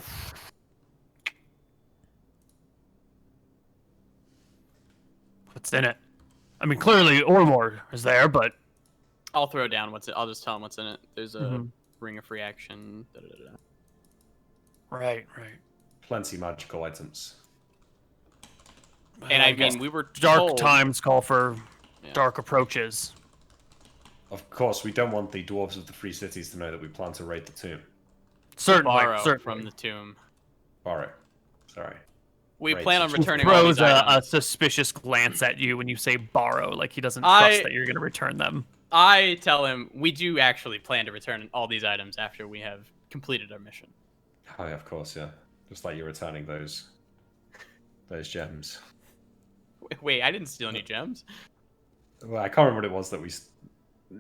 What's in it? I mean, clearly Ormor is there, but I'll throw down what's it. I'll just tell him what's in it. There's a Mhm. ring of reaction. Da, da, da, da. right. Plenty magical items. And I guess mean, we were dark told... times call for Yeah. dark approaches. Of course, we don't want the dwarves of the 3 cities to know that we plan to raid the tomb. Certainly, borrow certainly. from the tomb. Borrow. Sorry. We Right, plan on so He returning all throws these a items. suspicious glance at you when you say borrow, like he doesn't I- trust that you're going to return them. I tell him we do actually plan to return all these items after we have completed our mission. Oh, yeah, of course, yeah. Just like you're returning those gems. Wait, I didn't steal any gems. Well, I can't remember what it was that we...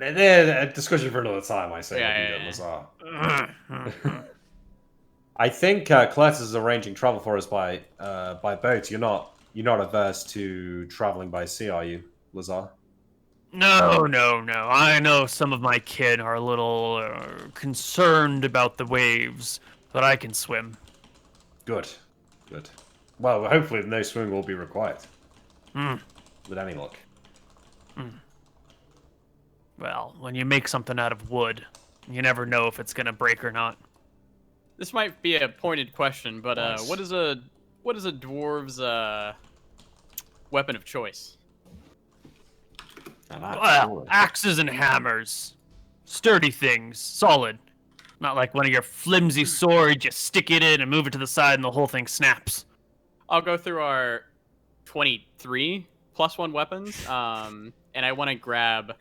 A discussion for another time, I say. Yeah, looking yeah, at Lazar. I think Clertus is arranging travel for us by boat. You're not averse to traveling by sea, are you, Lazar? No. I know some of my kin are a little concerned about the waves, but I can swim. Good. Well, hopefully no swimming will be required. Mm. With any luck. Well, when you make something out of wood, you never know if it's going to break or not. This might be a pointed question, but Nice. what is a dwarves weapon of choice? And that's Well, all. axes and hammers. Sturdy things. Solid. Not like one of your flimsy swords, you stick it in and move it to the side and the whole thing snaps. I'll go through our 23 +1 weapons, and I want to grab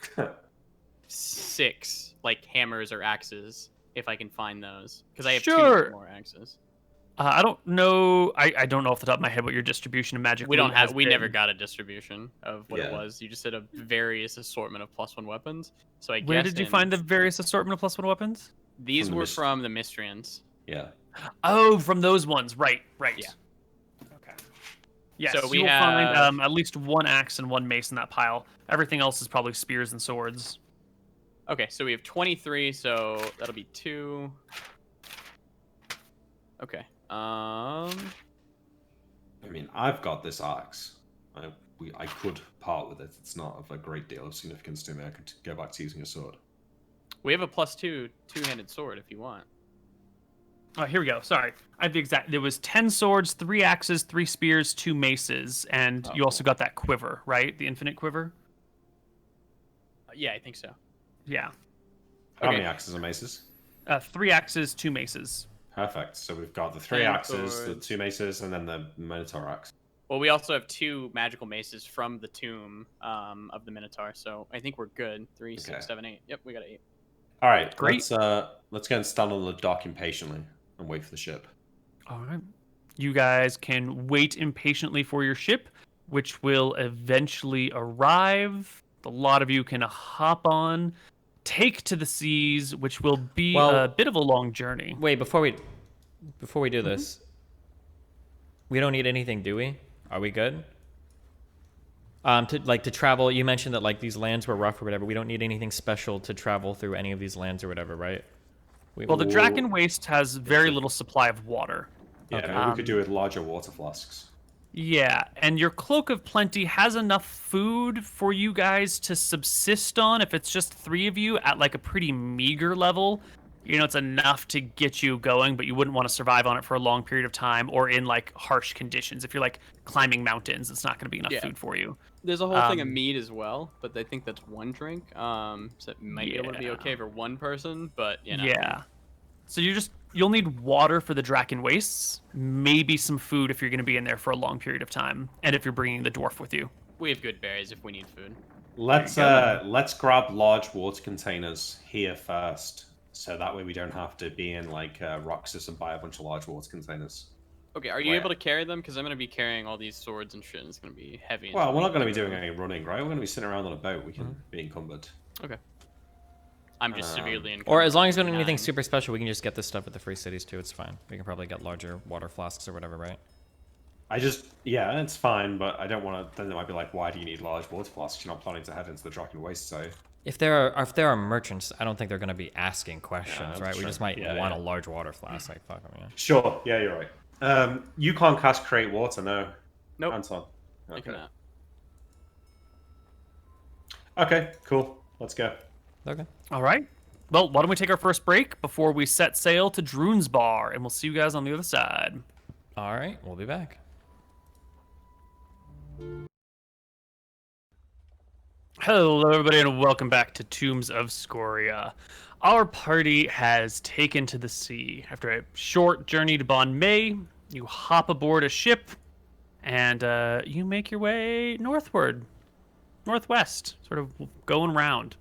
6 like hammers or axes if I can find those, because I have Sure. 2 more axes. I don't know. I don't know off the top of my head what your distribution of magic. We don't loot have. has We been. never got a distribution of what it Yeah. was. You just said a various assortment of +1 weapons. So I Where guessed did you in- find the various assortment of +1 weapons? These From the were Mist- from the Mystrians. Yeah. Oh, from those ones. Right. Yeah. Okay. Yes, So we you will find have- at least 1 axe and 1 mace in that pile. Everything else is probably spears and swords. Okay, so we have 23, so that'll be 2. Okay. I mean, I've got this axe. I could part with it. It's not of a great deal of significance to me. I could go back to using a sword. We have a +2 two-handed sword if you want. Oh, here we go. Sorry. I have the exact. There was 10 swords, 3 axes, 3 spears, 2 maces, and you also got that quiver, right? The infinite quiver? Yeah, I think so. Yeah. How many axes and maces? 3 axes, 2 maces. Perfect. So we've got the 3 And axes, the swords. 2 maces, and then the Minotaur axe. Well, we also have 2 magical maces from the tomb of the Minotaur, so I think we're good. 3, Okay. 6, 7, 8. Yep, we got 8. All right, Great. let's go and stand on the dock impatiently and wait for the ship. All right. You guys can wait impatiently for your ship, which will eventually arrive. A lot of you can hop on, take to the seas, which will be Well- a bit of a long journey. Wait, before we do this, we don't need anything, do we? Are we good? To travel, you mentioned that like these lands were rough or whatever. We don't need anything special to travel through any of these lands or whatever, right? Well, the Draken Waste has very little supply of water. Yeah, Okay. maybe we could do with larger water flasks. Yeah, and your Cloak of Plenty has enough food for you guys to subsist on if it's just 3 of you at like a pretty meager level. You know, it's enough to get you going, but you wouldn't want to survive on it for a long period of time or in like harsh conditions. If you're like climbing mountains, it's not going to be enough Yeah. food for you. There's a whole thing of mead as well, but I think that's 1 drink. So it might be able to be Yeah. okay for 1 person, but you know. Yeah. So you'll need water for the Draken Wastes, maybe some food if you're going to be in there for a long period of time, and if you're bringing the dwarf with you. We have good berries if we need food. Let's grab large water containers here first, so that way we don't have to be in like Roxas and buy a bunch of large water containers. Okay, are you Where? able to carry them? Because I'm going to be carrying all these swords and shit, and it's going to be heavy. Well, we're not going to be doing any running, right? We're going to be sitting around on a boat. We can be encumbered. Okay. I'm just severely encumbered. Or as long as we don't need anything 9. super special, we can just get this stuff at the free cities too. It's fine. We can probably get larger water flasks or whatever, right? Yeah, it's fine, but I don't want to. Then they might be like, why do you need large water flasks? You're not planning to head into the Draken Waste, so. If there are merchants, I don't think they're going to be asking questions, that's right? We true. just might Yeah, want yeah. a large water flask. Like, fuck them, yeah. Sure. Yeah, you're right. You can't cast Create Water, no. Nope. Anton. I Okay. cannot. Okay. Cool. Let's go. Okay. All right. Well, why don't we take our first break before we set sail to Droon's Bar, and we'll see you guys on the other side. All right, we'll be back. Hello, everybody, and welcome back to Tombs of Scoria. Our party has taken to the sea. After a short journey to Bon May, you hop aboard a ship, and you make your way northward, northwest, sort of going round.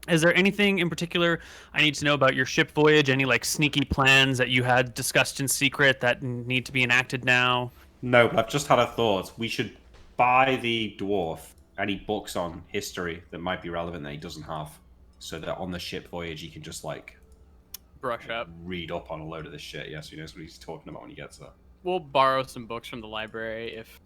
Is there anything in particular I need to know about your ship voyage? Any like sneaky plans that you had discussed in secret that need to be enacted now? No, but I've just had a thought. We should buy the dwarf any books on history that might be relevant that he doesn't have, so that on the ship voyage he can just like Brush up. read up on a load of this shit. Yes, he knows what he's talking about when he gets there. We'll borrow some books from the library if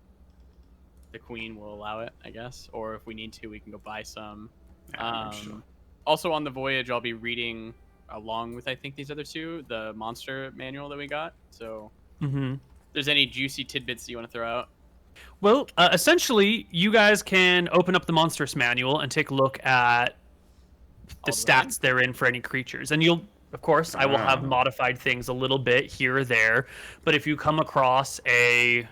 the queen will allow it, I guess. Or if we need to, we can go buy some. Yeah, I'm sure. Also on the voyage, I'll be reading along with, I think, these other 2, the monster manual that we got. So Mm-hmm. if there's any juicy tidbits you want to throw out. Well, essentially, you guys can open up the Monstrous Manual and take a look at the All the stats therein for any creatures. And you'll, of course, I will have modified things a little bit here or there. But if you come across a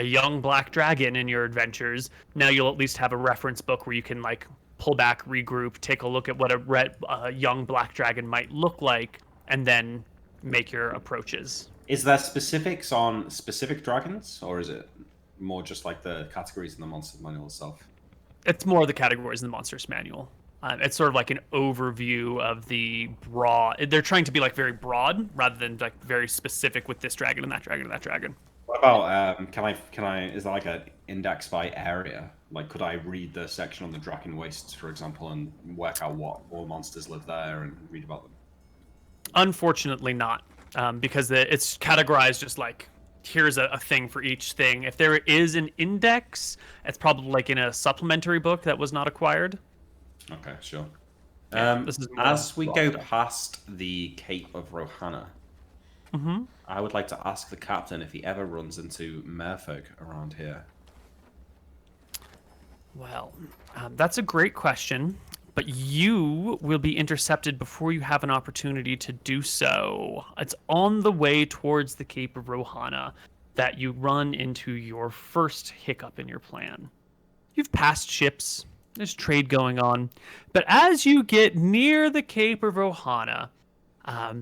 young black dragon in your adventures, now you'll at least have a reference book where you can, like, pull back, regroup, take a look at what a young black dragon might look like, and then make your approaches. Is there specifics on specific dragons, or is it more just like the categories in the monster manual itself? It's more of the categories in the Monsters Manual. It's sort of like an overview of the broad. They're trying to be like very broad rather than like very specific with this dragon and that dragon and that dragon. What about can I? Is there like an index by area? Like, could I read the section on the Draken Wastes, for example, and work out what all monsters live there and read about them? Unfortunately, not, because it's categorized just like here's a thing for each thing. If there is an index, it's probably like in a supplementary book that was not acquired. Okay, sure. Yeah, this is more As we raw go stuff. past the Cape of Rohanna, Mm-hmm. I would like to ask the captain if he ever runs into merfolk around here. Well, that's a great question, but you will be intercepted before you have an opportunity to do so. It's on the way towards the Cape of Rohana that you run into your first hiccup in your plan. You've passed ships, there's trade going on, but as you get near the Cape of Rohana,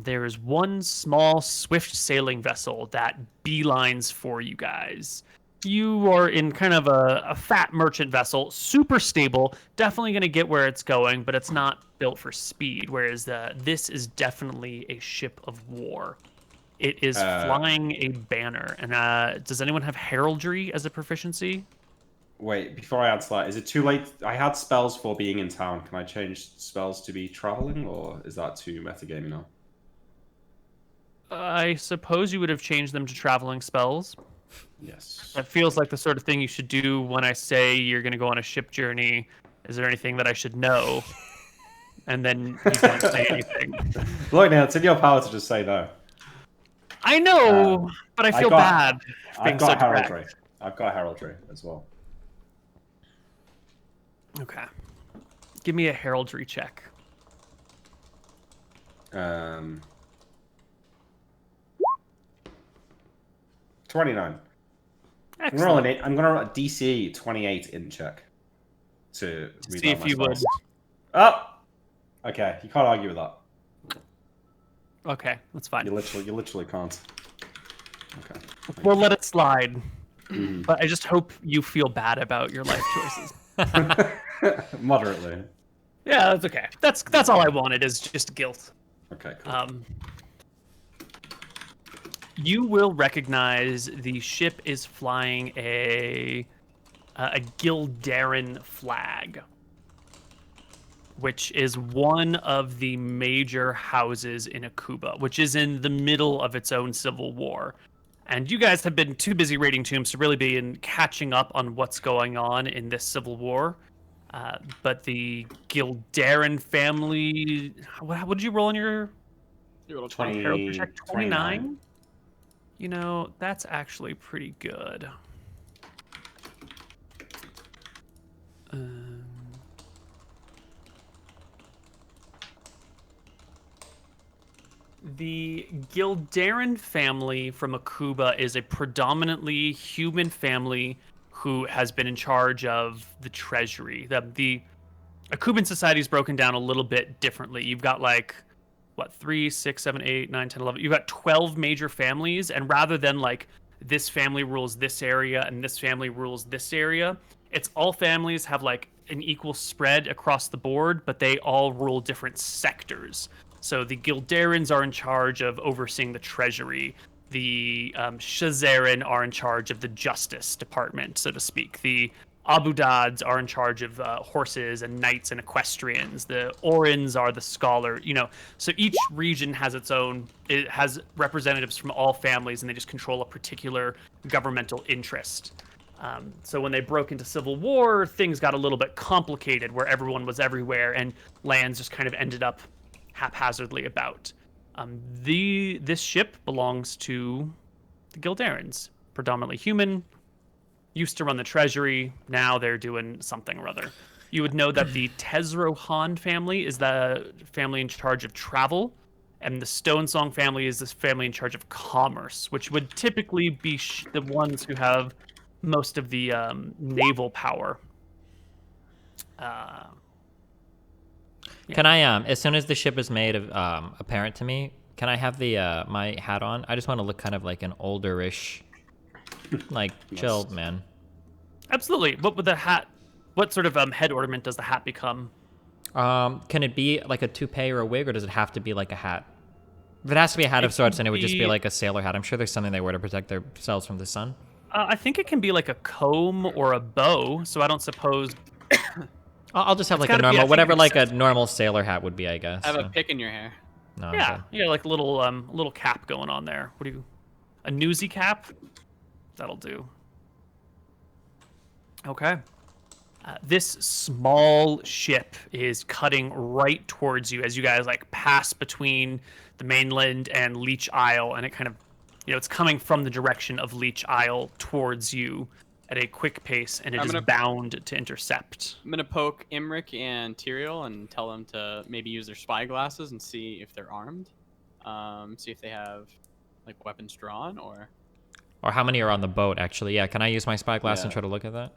there is one small, swift sailing vessel that beelines for you guys. You are in kind of a fat merchant vessel, super stable, definitely going to get where it's going, but it's not built for speed, whereas this is definitely a ship of war. It is flying a banner. And does anyone have heraldry as a proficiency? Wait, before I answer that, is it too late? I had spells for being in town. Can I change spells to be traveling, or is that too metagaming now? I suppose you would have changed them to traveling spells. Yes. That feels like the sort of thing you should do when I say you're going to go on a ship journey. Is there anything that I should know? And then you don't say anything. Look, now it's in your power to just say no. I know, but I feel bad for being I've so got direct. heraldry. I've got heraldry as well. Okay. Give me a heraldry check. 29. Excellent. I'm gonna roll a DC 28 in check to read See out if my you would. spells. Oh! Okay, you can't argue with that. Okay, that's fine. You literally can't. Okay. We'll let it slide. But I just hope you feel bad about your life choices. Moderately. Yeah, that's okay. That's all I wanted is just guilt. Okay, cool. You will recognize the ship is flying a Gildaran flag, which is one of the major houses in Akuba, which is in the middle of its own civil war. And you guys have been too busy raiding tombs to really be in catching up on what's going on in this civil war. But the Gildaran family, what did you roll on your 20, check? 29? You know, that's actually pretty good. The Gildaran family from Akuba is a predominantly human family who has been in charge of the treasury. The Akuban society is broken down a little bit differently. You've got like, what, 3, 6, 7, 8, 9, 10, 11. You've got 12 major families, and rather than like this family rules this area and this family rules this area, it's all families have like an equal spread across the board, but they all rule different sectors. So the Gildarans are in charge of overseeing the treasury. The Shazaran are in charge of the justice department, so to speak. The Abudads are in charge of horses and knights and equestrians. The Orans are the scholar. You know, so each region has its own. It has representatives from all families, and they just control a particular governmental interest. So when they broke into civil war, things got a little bit complicated, where everyone was everywhere, and lands just kind of ended up haphazardly about. This ship belongs to the Gildarans, predominantly human, used to run the treasury. Now they're doing something or other. You would know that the Tesrohan family is the family in charge of travel, and the Stonesong family is this family in charge of commerce, which would typically be the ones who have most of the naval power. Can I, as soon as the ship is made apparent to me, can I have the my hat on? I just want to look kind of like an older-ish, like chilled man. Absolutely. What would the hat? What sort of head ornament does the hat become? Can it be like a toupee or a wig, or does it have to be like a hat? If it has to be a hat of sorts, then it would just be like a sailor hat. I'm sure there's something they wear to protect themselves from the sun. I think it can be like a comb or a bow. So I don't suppose. I'll just have like a normal, whatever like a normal sailor hat would be, I guess. Have a pick in your hair. No, Yeah, okay. yeah, like a little cap going on there. What do you? A newsy cap? That'll do. Okay. This small ship is cutting right towards you as you guys like pass between the mainland and Leech Isle, and it kind of, it's coming from the direction of Leech Isle towards you at a quick pace, and it is gonna- bound to intercept. I'm gonna poke Imric and Tyrael and tell them to maybe use their spy glasses and see if they're armed. See if they have like weapons drawn or. Or how many are on the boat, actually? Yeah, can I use my spyglass and Yeah. try to look at that?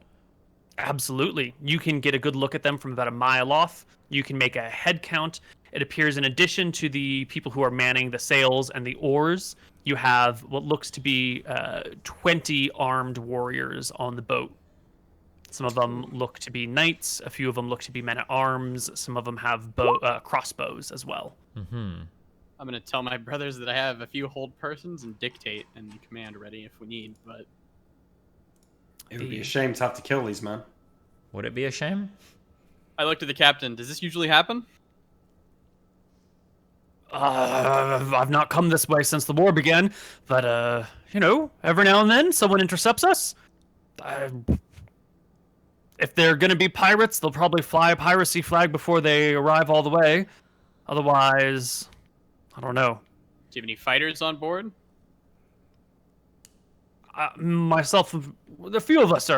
Absolutely. You can get a good look at them from about a mile off. You can make a head count. It appears in addition to the people who are manning the sails and the oars, you have what looks to be 20 armed warriors on the boat. Some of them look to be knights. A few of them look to be men-at-arms. Some of them have crossbows as well. Mm-hmm. I'm gonna tell my brothers that I have a few hold persons and dictate and command ready if we need, but It would be a shame to have to kill these men. Would it be a shame? I looked at the captain. Does this usually happen? I've not come this way since the war began, but every now and then someone intercepts us. If they're gonna be pirates, they'll probably fly a piracy flag before they arrive all the way. Otherwise, I don't know. Do you have any fighters on board? Myself, a few of us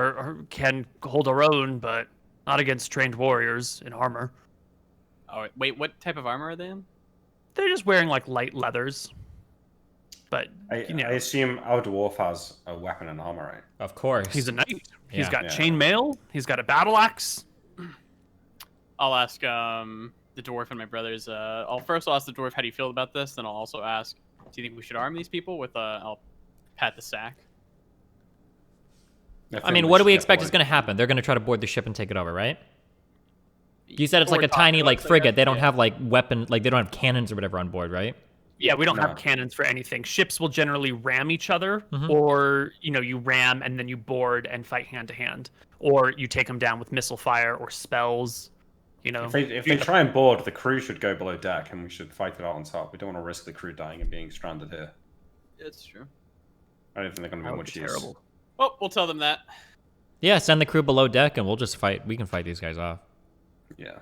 can hold our own, but not against trained warriors in armor. Oh wait, what type of armor are they in? They're just wearing like light leathers. But I assume our dwarf has a weapon and armor, right? Of course. he's a knight. He's Yeah. got Yeah. chainmail. He's got a battle axe. I'll ask the dwarf and my brothers. I'll ask the dwarf, how do you feel about this? Then I'll also ask, do you think we should arm these people with? I'll pat the sack. I mean, what do we expect is going to happen? They're going to try to board the ship and take it over, right? You said it's like a tiny like frigate. They don't have like weapon, like they don't have cannons or whatever on board, right? Yeah, we don't No. have cannons for anything. Ships will generally ram each other, or you ram and then you board and fight hand to hand, or you take them down with missile fire or spells. If they try and board, the crew should go below deck, and we should fight it out on top. We don't want to risk the crew dying and being stranded here. It's true. I don't think they're going to That be would much be use. terrible. Oh, we'll tell them that. Yeah, send the crew below deck and we'll just fight. We can fight these guys off. Yeah.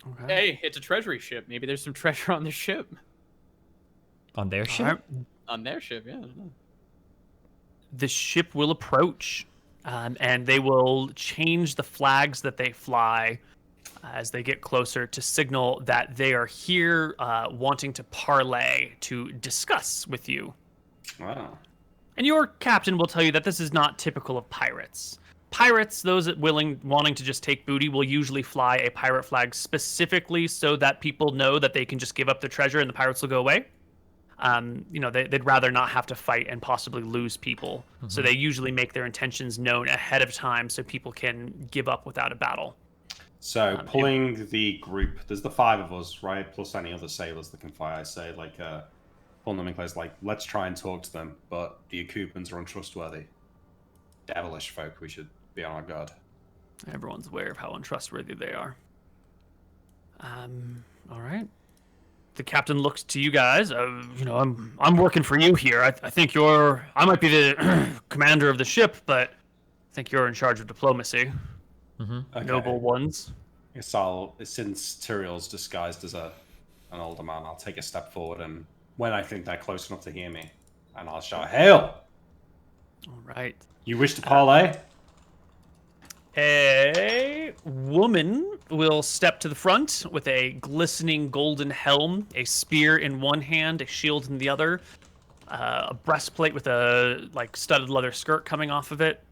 Okay. Hey, it's a treasury ship. Maybe there's some treasure on their ship. On their ship? Alright. On their ship, yeah. I don't know. The ship will approach, and they will change the flags that they fly as they get closer to signal that they are here wanting to parley, to discuss with you. Wow. And your captain will tell you that this is not typical of pirates. Pirates, those wanting to just take booty, will usually fly a pirate flag specifically so that people know that they can just give up their treasure and the pirates will go away. They'd rather not have to fight and possibly lose people. So they usually make their intentions known ahead of time so people can give up without a battle. So pulling the group, there's the 5 of us, right? Plus any other sailors that can fly. I say, pulling them in place, let's try and talk to them, but the Akubans are untrustworthy. Devilish folk, we should be on our guard. Everyone's aware of how untrustworthy they are. All right. The captain looks to you guys. I'm working for you here. I think I might be the commander of the ship, but I think you're in charge of diplomacy. Okay. Noble ones. Since Tyrael's disguised as an older man, I'll take a step forward, and when I think they're close enough to hear me, and I'll shout, "Hail! All right. You wish to parley?" A woman will step to the front with a glistening golden helm, a spear in one hand, a shield in the other, a breastplate with a studded leather skirt coming off of it.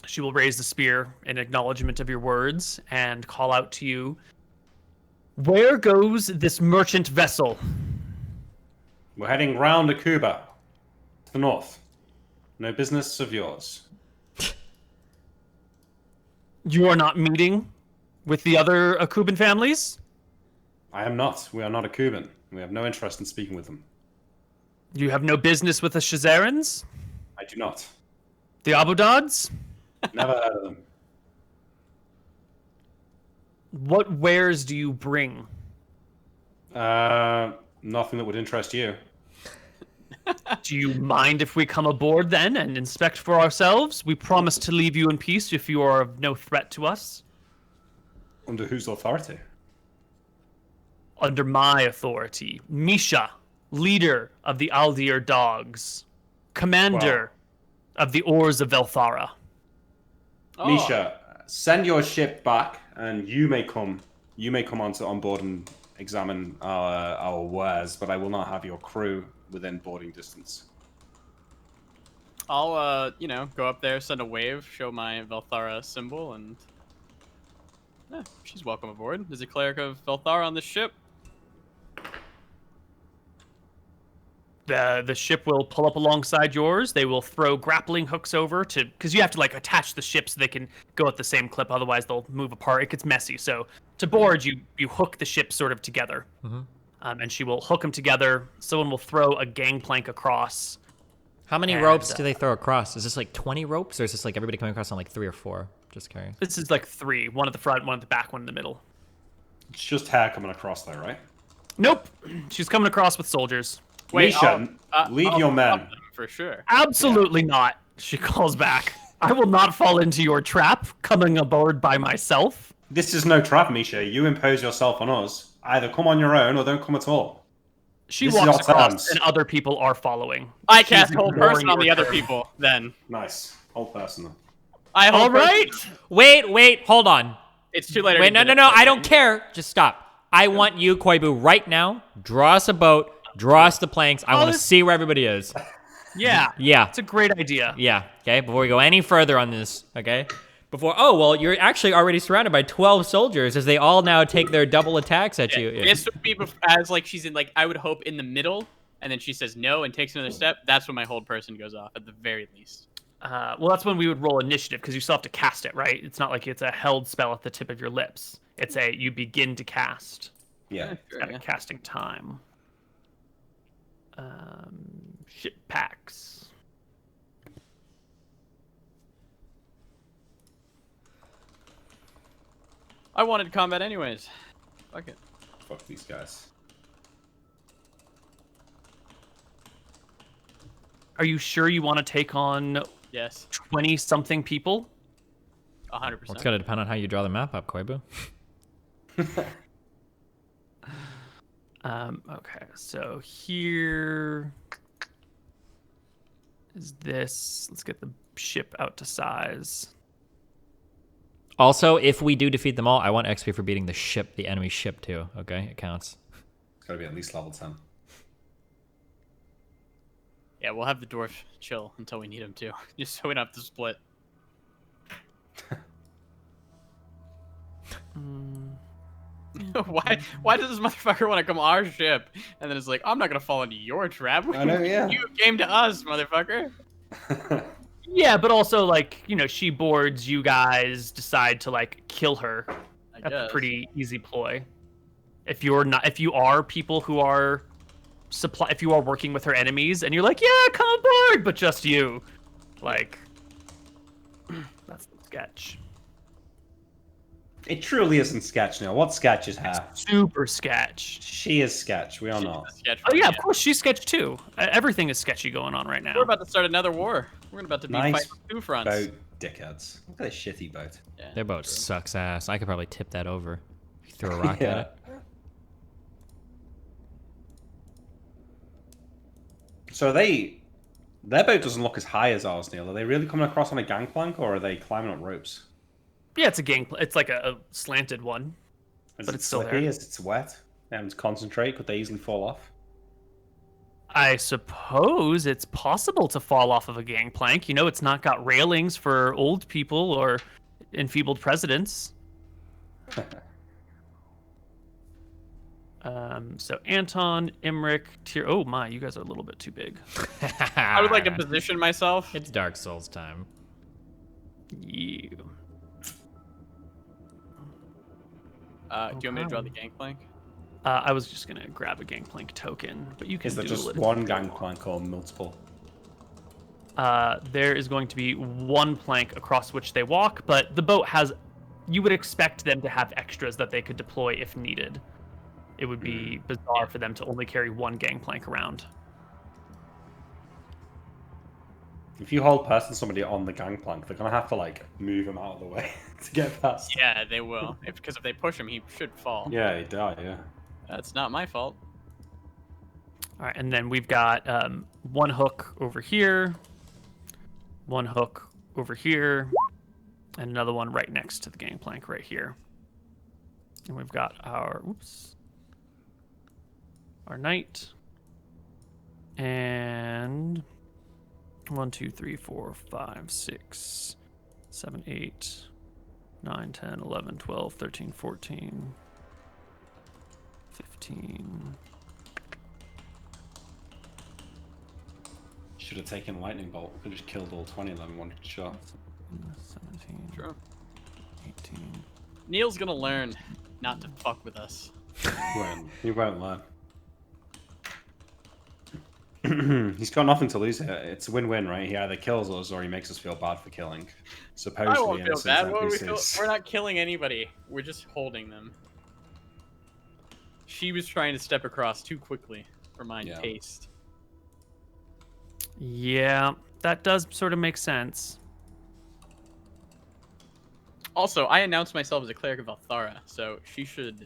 She will raise the spear in acknowledgement of your words and call out to you, "Where goes this merchant vessel?" We're heading round Akuba, to the north. No business of yours. You are not meeting with the other Akuban families? I am not. We are not Akuban. We have no interest in speaking with them. You have no business with the Shazarans? I do not. The Abudads? Never heard of them. What wares do you bring? Nothing that would interest you. Do you mind if we come aboard then and inspect for ourselves? We promise to leave you in peace if you are of no threat to us. Under whose authority? Under my authority. Misha, leader of the Aldir Dogs. Commander of the Oars of Velthara. Oh, Misha, send your ship back, and you may come. You may come on board and examine our wares, but I will not have your crew within boarding distance. I'll go up there, send a wave, show my Velthara symbol, and she's welcome aboard. There's a cleric of Velthara on this ship. The ship will pull up alongside yours. They will throw grappling hooks over to, because you have to like attach the ship so they can go at the same clip. Otherwise, they'll move apart. It gets messy. So to board, you hook the ship sort of together, and she will hook them together. Someone will throw a gangplank across. How many ropes do they throw across? Is this like 20 ropes, or is this like everybody coming across on like 3 or 4? Just curious. This is like 3. One at the front, one at the back, one in the middle. It's just her coming across there, right? Nope. She's coming across with soldiers. Wait, Misha, lead your men. stop them for sure. Absolutely not. She calls back. I will not fall into your trap coming aboard by myself. This is no trap, Misha. You impose yourself on us. Either come on your own or don't come at all. She This is walks our across terms. and other people are following. I She's cast hold ignoring person on the your other term. people. Then Nice. Whole person. I hold All right. person. Wait, hold on. It's too late. I Wait, already no, did it. I don't care. Just stop. I want you, Koibu, right now. Draw us a boat. Draw us the planks. I want to this- see where everybody is. Yeah. Yeah. It's a great idea. Yeah. Okay. Before we go any further on this, okay. Oh well, you're actually already surrounded by 12 soldiers as they all now take their double attacks at you. Yeah. This would be as like she's in like I would hope in the middle, and then she says no and takes another step. That's when my hold person goes off at the very least. Well, that's when we would roll initiative because you still have to cast it, right? It's not like it's a held spell at the tip of your lips. It's a you begin to cast. Yeah. It's got a casting time. Ship packs. I wanted combat anyways. Fuck it. Fuck these guys. Are you sure you want to take on Yes, 20-something people? 100%. Well, it's gonna depend on how you draw the map up, Koibu. Okay, so here is this. Let's get the ship out to size. Also, if we do defeat them all, I want XP for beating the enemy ship too. Okay, it counts. It's gotta be at least level 10. Yeah, we'll have the dwarf chill until we need him to, just so we don't have to split. Why does this motherfucker want to come our ship? And then it's like, I'm not gonna fall into your trap. I know, yeah. You came to us, motherfucker. Yeah, but also like, she boards, you guys decide to like kill her. I That's a guess. pretty easy ploy. If you are people who are if you are working with her enemies and you're like, yeah, come aboard, but just you. Like that's the sketch. It truly isn't sketch now. What sketch is her? Super sketch. She is sketch. We are She's not. a sketch Oh from yeah, the of course she's sketch too. Everything is sketchy going on right now. We're about to start another war. We're about to be Nice fighting two fronts. Boat dickheads. Look at this shitty boat. Yeah, Their boat true. sucks ass. I could probably tip that over. If you throw a rock Yeah. at it. So their boat doesn't look as high as ours, Neil. Are they really coming across on a gangplank, or are they climbing up ropes? Yeah, it's a it's like a slanted one. Is But it it's still slippy? there. Is it wet? They having to concentrate? Could they easily fall off? I suppose it's possible to fall off of a gangplank. It's not got railings for old people or enfeebled presidents. So Anton, Imric, Tyr. Oh my, you guys are a little bit too big. I would like to position myself. It's Dark Souls time. You. Do you want me to draw the gangplank? I was just gonna grab a gangplank token, but you can Is there doodle just it. one gangplank or multiple? There is going to be one plank across which they walk, but the boat has. You would expect them to have extras that they could deploy if needed. It would be bizarre for them to only carry one gangplank around. If you hold person somebody on the gangplank, they're gonna have to like move him out of the way to get past. Yeah, they will. Because if they push him, he should fall. Yeah, he died. Yeah. That's not my fault. All right, and then we've got one hook over here, one hook over here, and another one right next to the gangplank right here. And we've got our knight. And 1, 2, 3, 4, 5, 6, 7, 8, 9, 10, 11, 12, 13, 14, 15. Should have taken lightning bolt. Could have just killed all 20 of them in one shot. 17, Sure. 18. Neil's gonna learn not to fuck with us. You won't learn. He's got nothing to lose here. It's a win-win, right? He either kills us or he makes us feel bad for killing. Supposedly, I won't feel innocent bad. What NPCs. we're not killing anybody. We're just holding them. She was trying to step across too quickly for my taste. Yeah, that does sort of make sense. Also, I announced myself as a cleric of Althara, so she should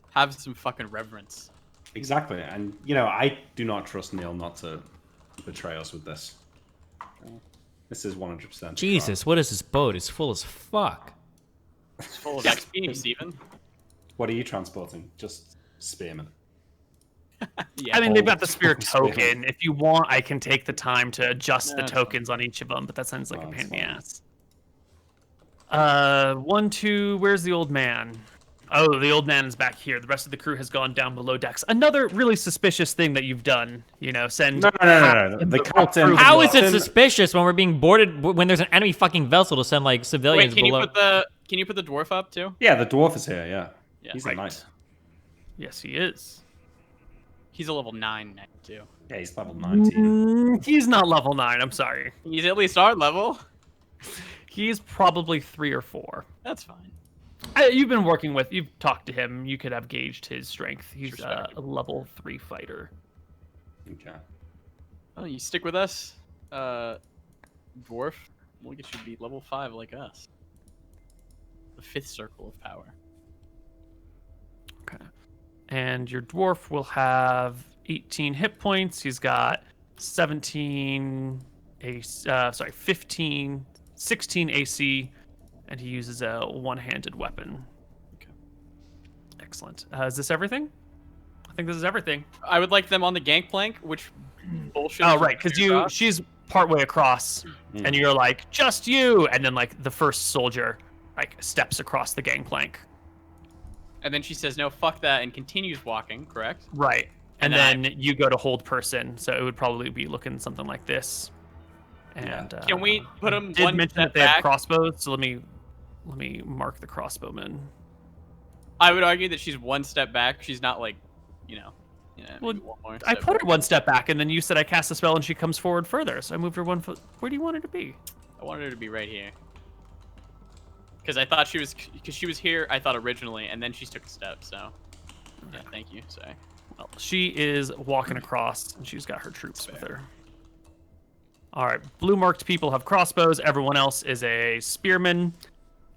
have some fucking reverence. Exactly, and I do not trust Neil not to betray us with this. This is 100%. Jesus, what is this boat? It's full as fuck. It's full of XP, Steven. What are you transporting? Just spearmen. Yeah. I mean, they've got the spear Spear. token. If you want, I can take the time to adjust the tokens on each of them, but that sounds like a pain in the that's ass. 1, 2, where's the old man? Oh, the old man is back here. The rest of the crew has gone down below decks. Another really suspicious thing that you've done, send... No. The captain... How is it suspicious when we're being boarded, when there's an enemy fucking vessel to send, like, civilians Wait, below? Can you put the dwarf up, too? Yeah, the dwarf is here, yeah. Yeah. He's Right. a knight. Yes, he is. He's a level 9 knight, too. Yeah, he's level 19. He's not level 9, I'm sorry. He's at least our level. He's probably 3 or 4. That's fine. You've talked to him. You could have gauged his strength. He's a Respectable. level 3 fighter. Okay. Oh, you stick with us, dwarf. We'll get you to be level 5 like us. The 5th circle of power. Okay. And your dwarf will have 18 hit points. He's got 16 AC, and he uses a one-handed weapon. Okay. Excellent. Is this everything? I think this is everything. I would like them on the gangplank, which bullshit. Oh, right, because she's partway across, and you're like, just you, and then like the first soldier steps across the gangplank. And then she says, no, fuck that, and continues walking, correct? Right. And And then you go to hold person, so it would probably be looking something like this. And Can we put them did one mention step that they have back? crossbows, so let me mark the crossbowmen. I would argue that she's one step back. She's not like, Well, maybe one more I step put her back. one step back, and then you said I cast a spell and she comes forward further, so I moved her 1 foot. Where do you want her to be? I wanted her to be right here. Because I thought she was here, I thought originally, and then she took a step, so. Yeah, thank you, sorry. Well, she is walking across, and she's got her troops with her. All right, blue marked people have crossbows. Everyone else is a spearman.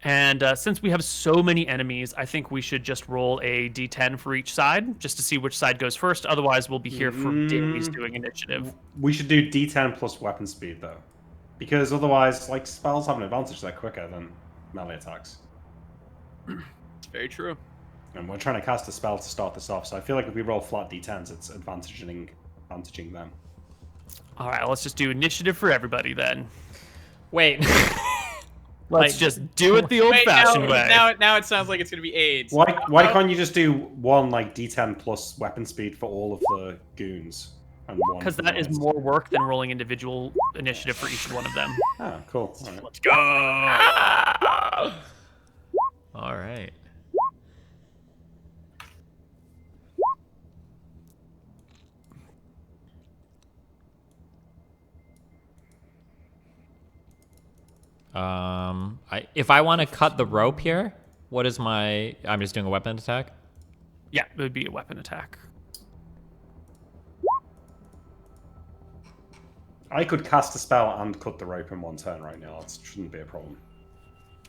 And since we have so many enemies, I think we should just roll a d10 for each side, just to see which side goes first. Otherwise, we'll be here for days doing initiative. We should do D10 plus weapon speed, though. Because otherwise, spells have an advantage. They're quicker than melee attacks. It's very true. And we're trying to cast a spell to start this off, so I feel like if we roll flat D10s, it's advantaging them. All right, let's just do initiative for everybody then. Wait. Let's just do it the old-fashioned way. Now it sounds like it's going to be AIDS. Why can't you just do one D10 plus weapon speed for all of the goons? Because that is more work than rolling individual initiative for each one of them. Ah, cool. All right. Let's go! All right. If I want to cut the rope here, what is my? I'm just doing a weapon attack. Yeah, it would be a weapon attack. I could cast a spell and cut the rope in one turn right now. It shouldn't be a problem.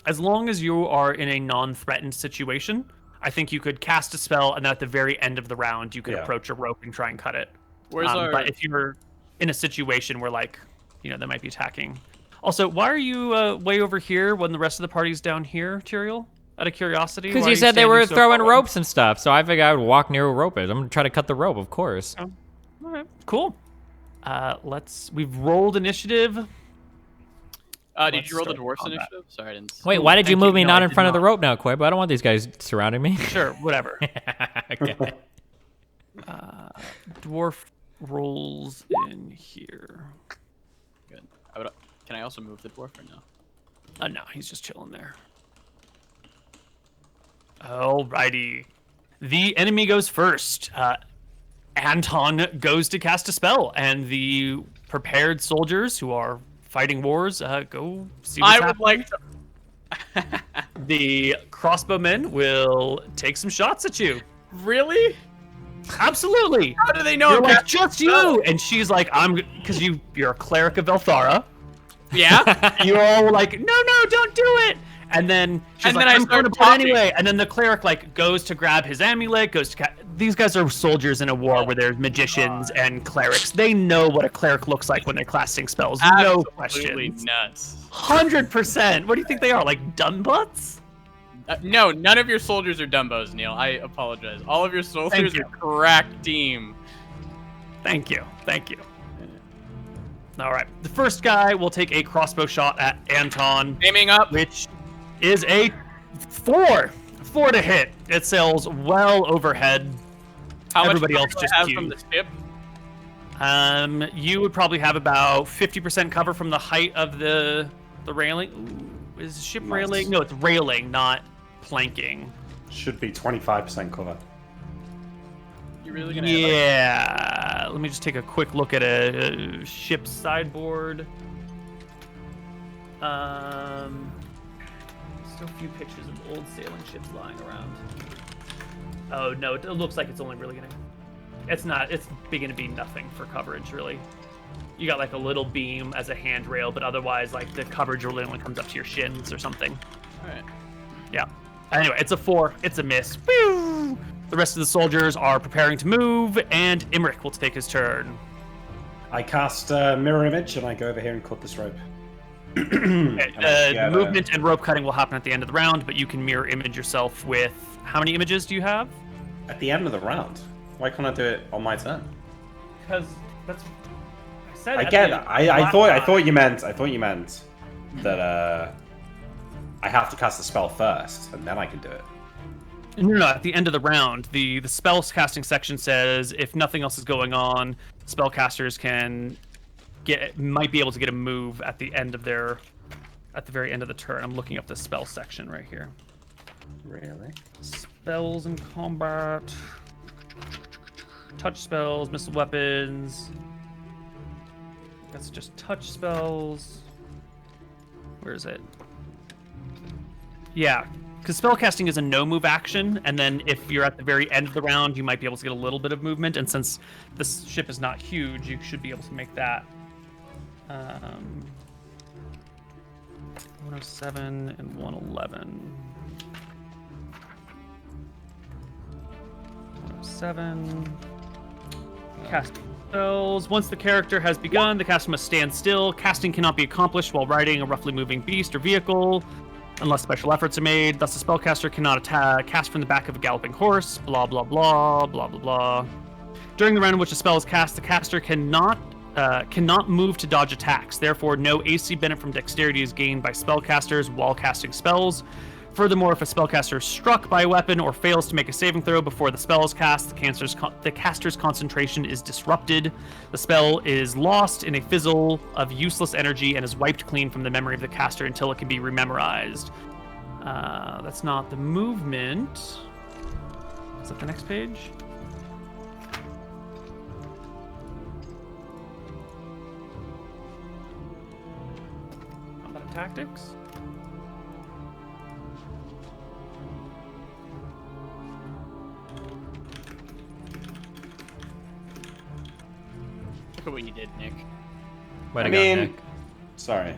As long as you are in a non-threatened situation, I think you could cast a spell, and at the very end of the round, you could approach a rope and try and cut it. Where's our... But if you're in a situation where, they might be attacking, Also, why are you way over here when the rest of the party's down here, Tyrael? Out of curiosity. Because why you are said they standing were so throwing far away? ropes and stuff, so I figured I would walk near where a rope is. I'm gonna try to cut the rope, of course. Oh, all right, cool. We've rolled initiative. Did Let's you roll the start dwarf's combat. initiative? Sorry, I didn't. Wait, why did you Thank move you. me No, not I in did front of the not. rope now, Koibu? I don't want these guys surrounding me. Sure, whatever. Okay. Dwarf rolls in here. Good. Can I also move the dwarf or no? No, he's just chilling there. Alrighty. The enemy goes first. Anton goes to cast a spell, and the prepared soldiers who are fighting wars go see what's I would happening. like to. The crossbowmen will take some shots at you. Really? Absolutely. How do they know? You're I'm like, casting just spell? you. And she's like, because you're a cleric of Velthara. Yeah. You're all like, no, don't do it. And then she's And like, then I I'm start going to talking. anyway. And then the cleric like goes to grab his amulet, these guys are soldiers in a war where there's magicians and clerics. They know what a cleric looks like when they're casting spells. No Absolutely questions. nuts. 100%. What do you think they are? Like dumb butts? No, none of your soldiers are dumbos, Neil. I apologize. All of your soldiers you. are crack team. Thank you. All right. The first guy will take a crossbow shot at Anton, Aiming up. which is a 4 to hit. It sails well overhead. How Everybody much else cover do just I have queued. from the ship? You would probably have about 50% cover from the height of the railing. Ooh, is the ship Nice. railing? No, it's railing, not planking. Should be 25% cover. You really gonna? Yeah. Let me just take a quick look at a ship's sideboard. Still a few pictures of old sailing ships lying around. Oh no, it looks like it's only really gonna. It's not. It's gonna be nothing for coverage, really. You got like a little beam as a handrail, but otherwise, like the coverage really only comes up to your shins or something. All right. Yeah. Anyway, it's a 4. It's a miss. Whew! The rest of the soldiers are preparing to move, and Imric will take his turn. I cast mirror image and I go over here and cut this rope. Okay, the movement and rope cutting will happen at the end of the round, but you can mirror image yourself with how many images do you have? At the end of the round. Why can't I do it on my turn? Because that's I said. I at get the it. I thought you meant that I have to cast the spell first and then I can do it. No, at the end of the round, the spell casting section says if nothing else is going on, spellcasters might be able to get a move at the very end of the turn. I'm looking up the spell section right here. Really? Spells and combat. Touch spells, missile weapons. That's just touch spells. Where is it? Yeah, because spellcasting is a no-move action, and then if you're at the very end of the round, you might be able to get a little bit of movement, and since this ship is not huge, you should be able to make that. 107 and 111. 107. Casting spells. Once the character has begun, the caster must stand still. Casting cannot be accomplished while riding a roughly moving beast or vehicle, unless special efforts are made. Thus, the spellcaster cannot cast from the back of a galloping horse. Blah blah blah blah blah blah. During the round in which a spell is cast, the caster cannot move to dodge attacks. Therefore, no AC benefit from dexterity is gained by spellcasters while casting spells. Furthermore, if a spellcaster is struck by a weapon or fails to make a saving throw before the spell is cast, the caster's concentration is disrupted. The spell is lost in a fizzle of useless energy and is wiped clean from the memory of the caster until it can be rememorized. That's not the movement. Is that the next page? Combat tactics. Look at what you did, Nick. Way to I go, mean, Nick. sorry.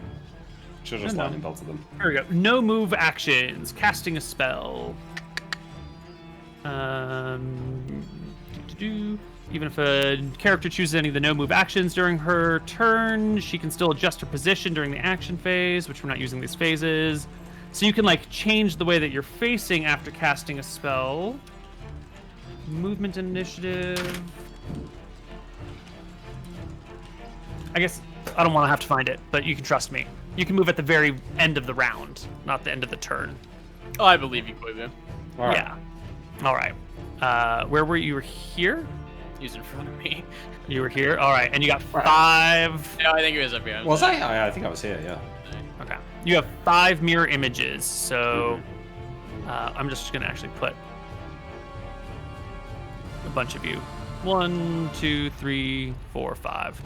Should have just No. lightning bolted them. There we go. No move actions. Casting a spell. Even if a character chooses any of the no-move actions during her turn, she can still adjust her position during the action phase, which we're not using these phases. So you can, like, change the way that you're facing after casting a spell. Movement initiative. I guess I don't want to have to find it, but you can trust me. You can move at the very end of the round, not the end of the turn. Oh, I believe you, Koibu. All right. Yeah. All right. Where were you? You were here? He was in front of me. You were here? All right. And you got 5... No, I think he was up here. Was I? I think I was here, yeah. Okay. You have 5 mirror images, so I'm just going to actually put a bunch of you. 1, 2, 3, 4, 5.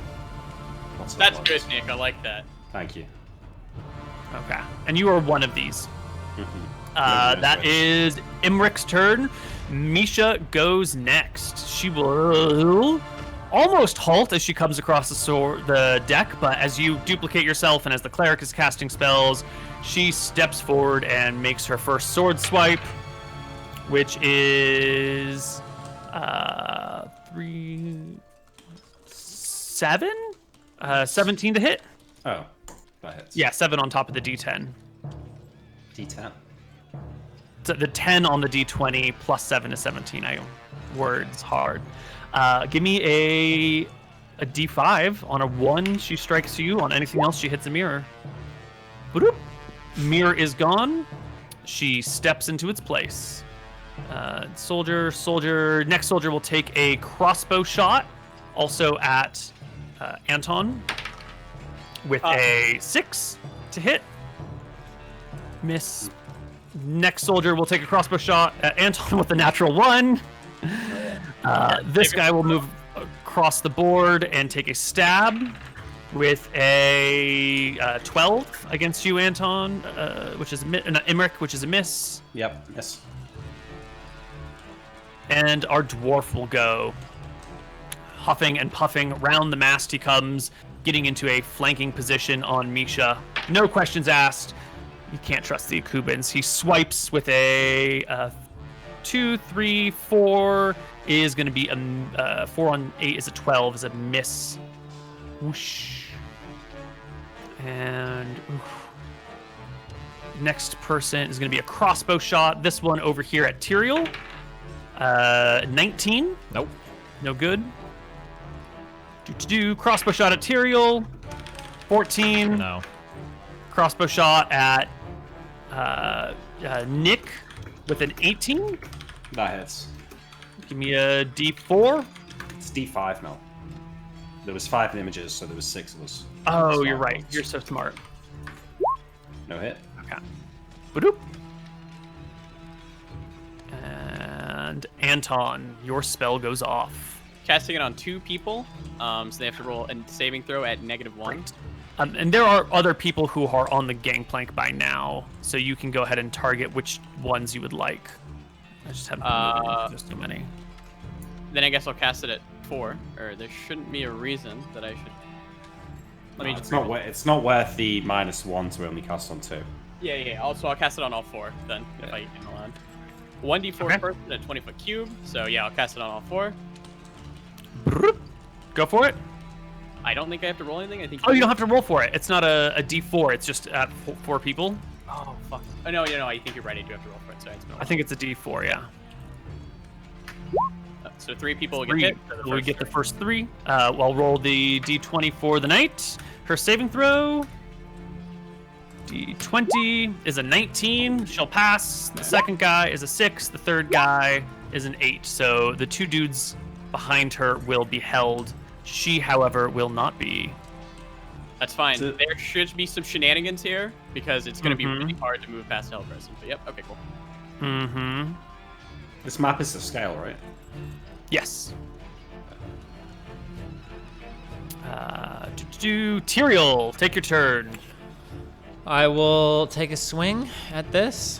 That's good, Nick. I like that. Thank you. Okay. And you are one of these. Mhm. That is Imric's turn. Misha goes next. She will almost halt as she comes across the deck, but as you duplicate yourself and as the cleric is casting spells, she steps forward and makes her first sword swipe, which is 17 to hit. Oh, that hits. Yeah, 7 on top of the D10. D10. So the 10 on the D20 plus 7 is 17. Words hard. Give me a D5. On a 1, she strikes you. On anything else, she hits a mirror. Boop. Mirror is gone. She steps into its place. Next soldier will take a crossbow shot, also at Anton, with a 6 to hit. Miss. Next soldier will take a crossbow shot at Anton with a natural 1. This guy will move across the board and take a stab with a 12 against you, Anton, which is Imric, which is a miss. Yep, yes. And our dwarf will go. Huffing and puffing round the mast he comes, getting into a flanking position on Misha. No questions asked. You can't trust the Akubans. He swipes with a 2, 3, 4 is going to be a 4 on 8 is a 12 is a miss. Whoosh. And next person is going to be a crossbow shot. This one over here at Tyrael. 19. Nope. No good. Crossbow shot at Tyrael. 14. No. Crossbow shot at Nick with an 18. That hits. Give me a D4. It's D5 now. There was 5 images, so there was 6 of us. Oh, you're right. You're so smart. No hit. Okay. Ba-doop. And Anton, your spell goes off. Casting it on 2 people, so they have to roll a saving throw at -1. Right. And there are other people who are on the gangplank by now, so you can go ahead and target which ones you would like. I just haven't been moving just so many. Then I guess I'll cast it at 4, or there shouldn't be a reason that I should. Let me just. It's not worth the -1 to only cast on 2. Yeah. Also, I'll cast it on all 4 then, if I am allowed. 1d4 Okay. person at 20-foot cube. So yeah, I'll cast it on all 4. Go for it. I don't think I have to roll anything. I think. Oh, you don't have to roll for it. It's not a D4. It's just at 4 people. Oh fuck. Oh no. I think you're right. I do have to roll for it. Sorry, it's been a I while. think it's a D4. Yeah. So 3 people will get 3. hit. We get the first 3. I'll roll the D20 for the knight. Her saving throw. D20 is a 19. She'll pass. The second guy is a 6. The third guy is an 8. So the 2 dudes behind her will be held. She, however, will not be. That's fine. So- There should be some shenanigans here because it's going to be really hard to move past held person. But yep. Okay. Cool. Mm-hmm. This map is to scale, right? Yes. Tyrael, take your turn. I will take a swing at this.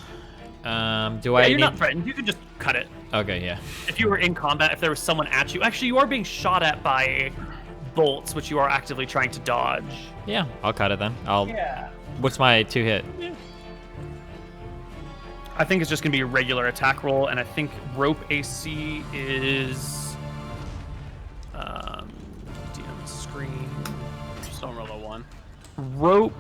Do I You're need... not threatened. You can just cut it. Okay, yeah. If you were in combat, if there was someone at you, actually, you are being shot at by bolts, which you are actively trying to dodge. Yeah, I'll cut it then. Yeah. What's my 2 hit? I think it's just going to be a regular attack roll, and I think rope AC is DM screen. Just don't roll a 1. Rope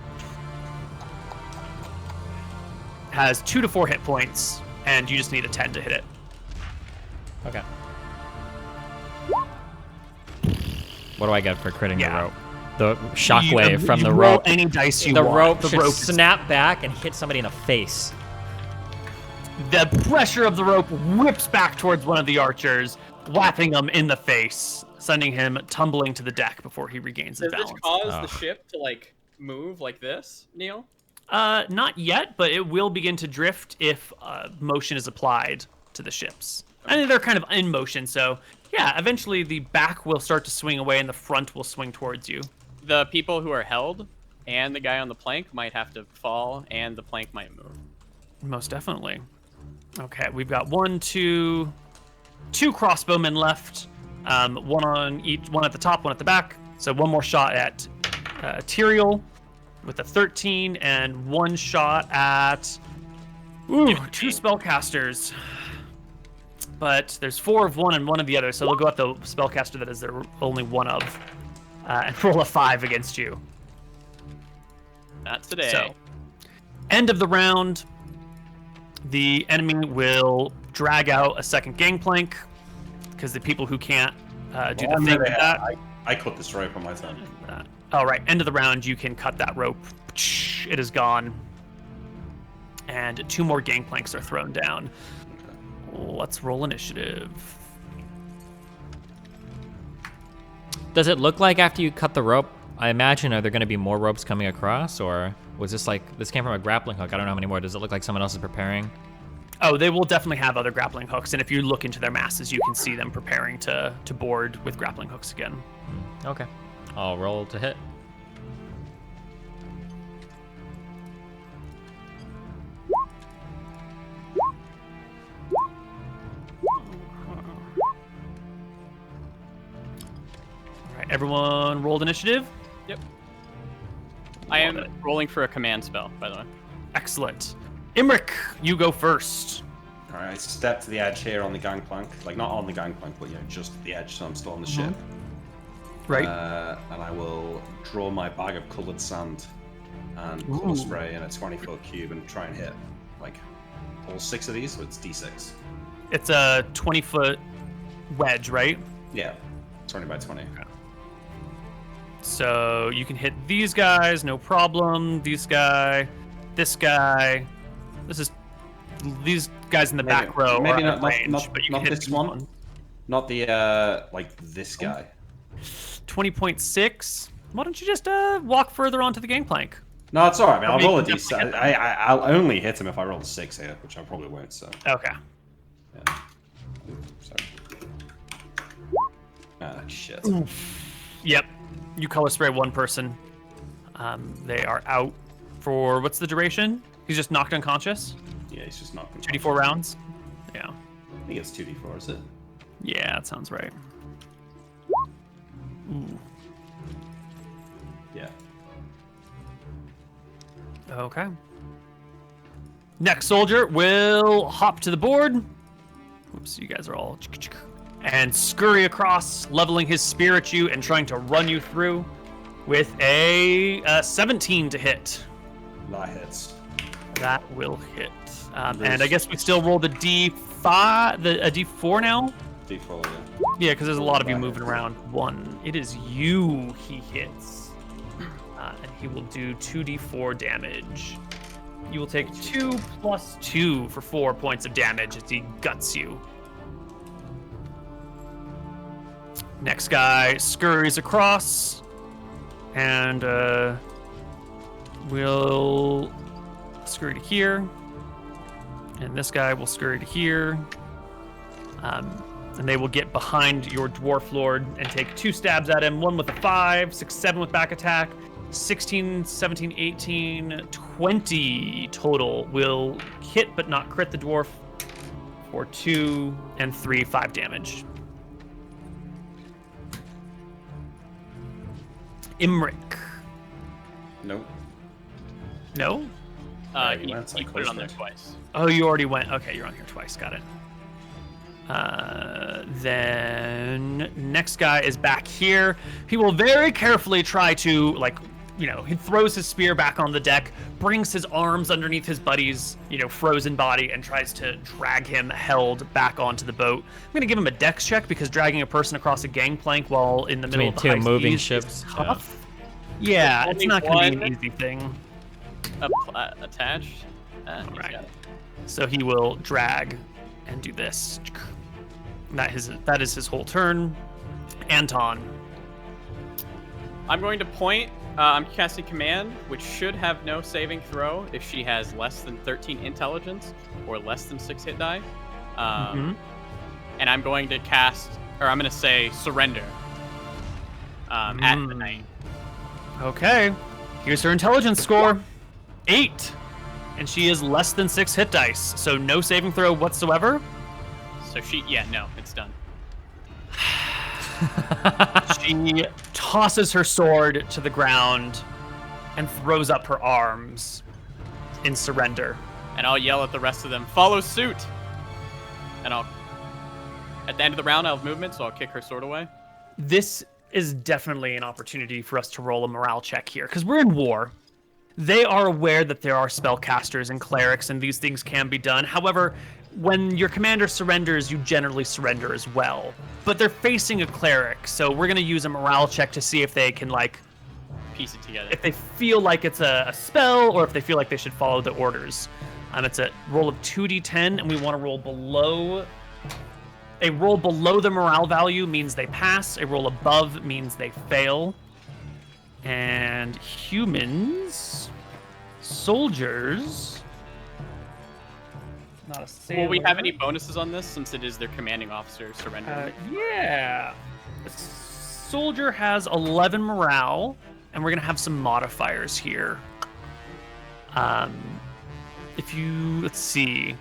has 2 to 4 hit points, and you just need a 10 to hit it. Okay. What do I get for critting the rope? The shockwave from the roll rope. any dice you The want. rope The should rope snap back and hit somebody in the face. The pressure of the rope whips back towards one of the archers, whapping him in the face, sending him tumbling to the deck before he regains his Does this balance. cause the ship to like move like this, Neil? Not yet, but it will begin to drift if motion is applied to the ships. I mean, they're kind of in motion, so yeah, eventually the back will start to swing away and the front will swing towards you. The people who are held and the guy on the plank might have to fall, and the plank might move. Most definitely. Okay, we've got two crossbowmen left. One on each, one at the top, one at the back. So one more shot at Tyrael with a 13, and one shot at 2 spellcasters. But there's 4 of one and 1 of the other, so they'll go at the spellcaster that is there only one of, and roll a 5 against you. Not today. So, end of the round, the enemy will drag out a second gangplank, because the people who can't do the thing with that. I cut this rope on my turn. All right, end of the round, you can cut that rope. It is gone. And 2 more gangplanks are thrown down. Let's roll initiative. Does it look like after you cut the rope, I imagine, are there going to be more ropes coming across, or was this like, this came from a grappling hook? I don't know how many more. Does it look like someone else is preparing? Oh, they will definitely have other grappling hooks, and if you look into their masses, you can see them preparing to board with grappling hooks again. Okay. I'll roll to hit. All right, everyone rolled initiative? Yep. I am rolling for a command spell, by the way. Excellent. Imric, you go first. All right, I step to the edge here on the gangplank, like not on the gangplank, but just at the edge, so I'm still on the ship. Right. And I will draw my bag of coloured sand and colour spray in a 20-foot cube and try and hit like all 6 of these. So it's D6. It's a 20-foot wedge, right? Yeah, 20 by 20. So you can hit these guys, no problem. This guy. These guys in the back row. Maybe are not, range, not, but you not can hit this one. Not the like this guy. 20.6. Why don't you just walk further onto the gangplank? No, it's alright, man. I'll I mean, roll a you can D6. definitely hit I'll only hit him if I roll a 6 here, which I probably won't. So. Okay. Yeah. Sorry. Ah, shit. Yep. You color spray one person. They are out for what's the duration? He's just knocked unconscious. Yeah, he's just not. 2d4 rounds. Yeah. I think it's 2d4, is it? Yeah, that sounds right. Ooh. Yeah. Okay. Next soldier will hop to the board. Oops, you guys are all... And scurry across, leveling his spear at you and trying to run you through with a 17 to hit. That hits. That will hit. And I guess we still roll the D5, a D4 now? D4, yeah. Yeah, because there's a lot of you moving around. 1. It is you he hits. And he will do 2d4 damage. You will take 2 plus 2 for 4 points of damage as he guts you. Next guy scurries across and will scurry to here. And this guy will scurry to here. And they will get behind your dwarf lord and take 2 stabs at him. 1 with a 5, 6, 7 with back attack. 16, 17, 18, 20 total will hit but not crit the dwarf for 2 and 3, 5 damage. Imric. Nope. No? Yeah, he He went so put it on there close twice. Oh, you already went. Okay, you're on here twice. Got it. Then next guy is back here. He will very carefully try to, like, he throws his spear back on the deck, brings his arms underneath his buddy's, frozen body, and tries to drag him held back onto the boat. I'm going to give him a dex check because dragging a person across a gangplank while in the middle of the Between two high moving seas ships. is tough. Yeah, it's not going to be an easy thing. Attached. All right. So he will drag and do this. That is his whole turn. Anton. I'm going to point. I'm casting command, which should have no saving throw if she has less than 13 intelligence or less than 6 hit die. And I'm going to I'm going to say surrender at the knight. Okay. Here's her intelligence score. 8. And she is less than 6 hit dice, so no saving throw whatsoever. So no, it's done. She tosses her sword to the ground and throws up her arms in surrender. And I'll yell at the rest of them, follow suit! And at the end of the round, I'll have movement, so I'll kick her sword away. This is definitely an opportunity for us to roll a morale check here, because we're in war. They are aware that there are spellcasters and clerics, and these things can be done. However, when your commander surrenders, you generally surrender as well. But they're facing a cleric, so we're going to use a morale check to see if they can, piece it together. If they feel like it's a spell, or if they feel like they should follow the orders. It's a roll of 2d10, and we want to roll below. A roll below the morale value means they pass. A roll above means they fail. And humans, soldiers, not a sailor. Will we have any bonuses on this since it is their commanding officer surrendering? Yeah. Soldier has 11 morale, and we're going to have some modifiers here. Let's see.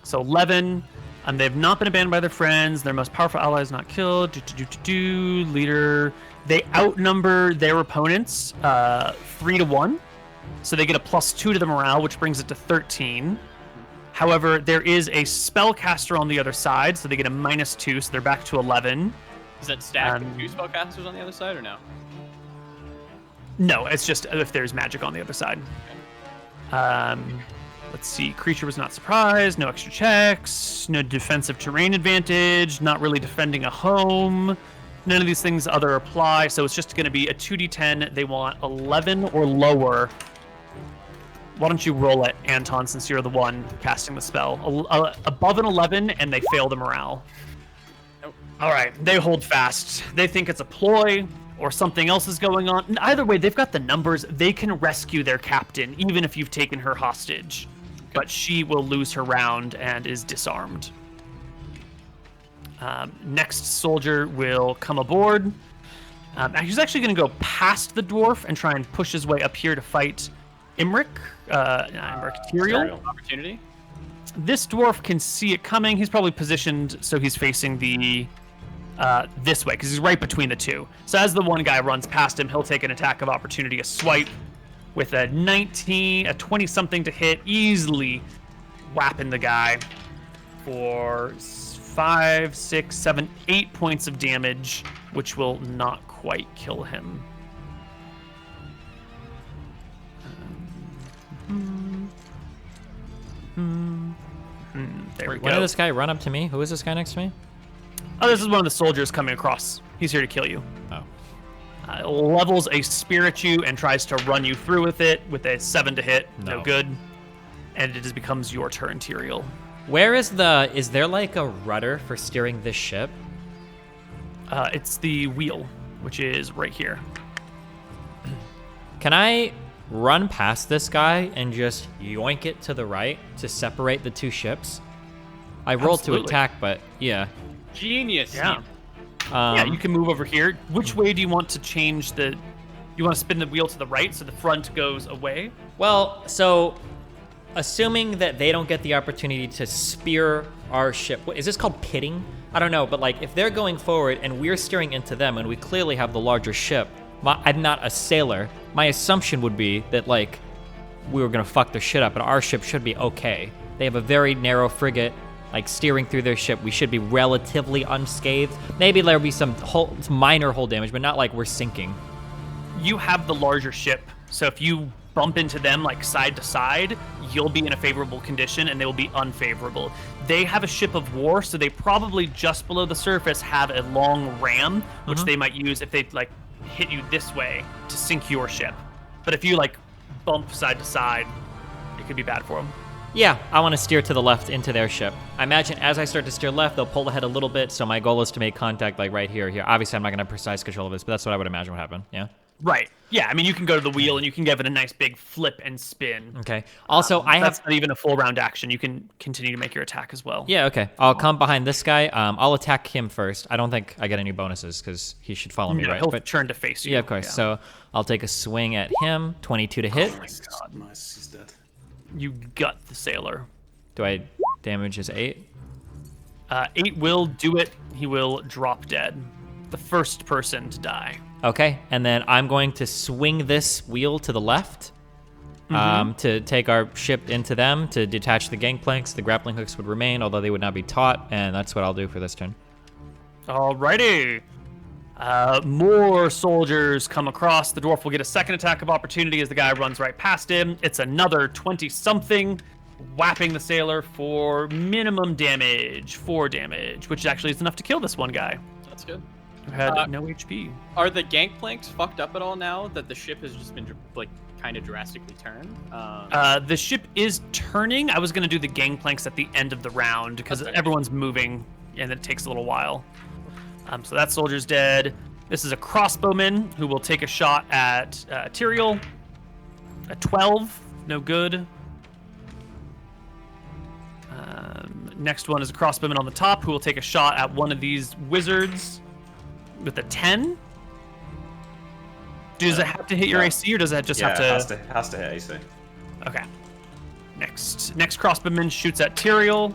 So 11, they've not been abandoned by their friends. Their most powerful ally is not killed. Leader. They outnumber their opponents 3-1. So they get a +2 to the morale, which brings it to 13. However, there is a spellcaster on the other side, so they get a -2, so they're back to 11. Is that stacked with 2 spellcasters on the other side, or no? No, it's just if there's magic on the other side. Let's see. Creature was not surprised. No extra checks. No defensive terrain advantage. Not really defending a home. None of these things other apply, so it's just going to be a 2d10. They want 11 or lower. Why don't you roll it, Anton, since you're the one casting the spell? Above an 11, and they fail the morale. Nope. All right, they hold fast. They think it's a ploy or something else is going on. Either way, they've got the numbers. They can rescue their captain, even if you've taken her hostage. But she will lose her round and is disarmed. Next soldier will come aboard. He's actually going to go past the dwarf and try and push his way up here to fight Imric. Tyrael. Opportunity. This dwarf can see it coming. He's probably positioned so he's facing the this way because he's right between the two. So as the one guy runs past him, he'll take an attack of opportunity, a swipe with a 20-something to hit, easily whapping the guy for 5, 6, 7, 8 points of damage, which will not quite kill him. There we go. When did this guy run up to me? Who is this guy next to me? Oh, this is one of the soldiers coming across. He's here to kill you. Oh. Levels a spear at you and tries to run you through with it with a 7 to hit. No good. And it just becomes your turn, Tyrael. Where is there like a rudder for steering this ship? It's the wheel, which is right here. Can I run past this guy and just yoink it to the right to separate the two ships? I rolled to attack, but yeah. Genius. Yeah. Yeah, you can move over here. Which way do you want to change the... You want to spin the wheel to the right so the front goes away? Well, so assuming that they don't get the opportunity to spear our ship, is this called pitting? I don't know, but like if they're going forward and we're steering into them and we clearly have the larger ship, I'm not a sailor. My assumption would be that like we were gonna fuck their shit up and our ship should be okay. They have a very narrow frigate like steering through their ship, we should be relatively unscathed. Maybe there'll be some minor hull damage, but not like we're sinking. You have the larger ship, so if you bump into them like side to side, you'll be in a favorable condition and they will be unfavorable. They have a ship of war, so they probably just below the surface have a long ram, which they might use if they like hit you this way to sink your ship. But if you like bump side to side, it could be bad for them. Yeah, I want to steer to the left into their ship. I imagine as I start to steer left, they'll pull ahead a little bit, so my goal is to make contact like right here. Obviously, I'm not going to have precise control of this, but that's what I would imagine would happen, yeah? Right. Yeah, I mean, you can go to the wheel and you can give it a nice big flip and spin. Okay. Also, That's not even a full round action. You can continue to make your attack as well. Yeah, okay. I'll come behind this guy. I'll attack him first. I don't think I get any bonuses because he should follow me, right? He'll But turn to face you. yeah, of course. Yeah. So I'll take a swing at him. 22 to hit. Oh my god, nice, he's dead. You gut the sailor. Do I damage his 8? 8 will do it. He will drop dead. The first person to die. Okay, and then I'm going to swing this wheel to the left to take our ship into them, to detach the gangplanks. The grappling hooks would remain, although they would not be taut, and that's what I'll do for this turn. Alrighty. More soldiers come across. The dwarf will get a second attack of opportunity as the guy runs right past him. It's another 20-something, whapping the sailor for minimum damage, 4 damage, which actually is enough to kill this one guy. That's good. Who had no HP. Are the gangplanks fucked up at all now that the ship has just been like kind of drastically turned? The ship is turning. I was going to do the gangplanks at the end of the round because everyone's moving and it takes a little while. So that soldier's dead. This is a crossbowman who will take a shot at Tyrael. A 12, no good. Next one is a crossbowman on the top who will take a shot at one of these wizards with a 10. Does it have to hit your AC, or does it just have to? It has to hit AC. Okay. Next crossbowman shoots at Tyrael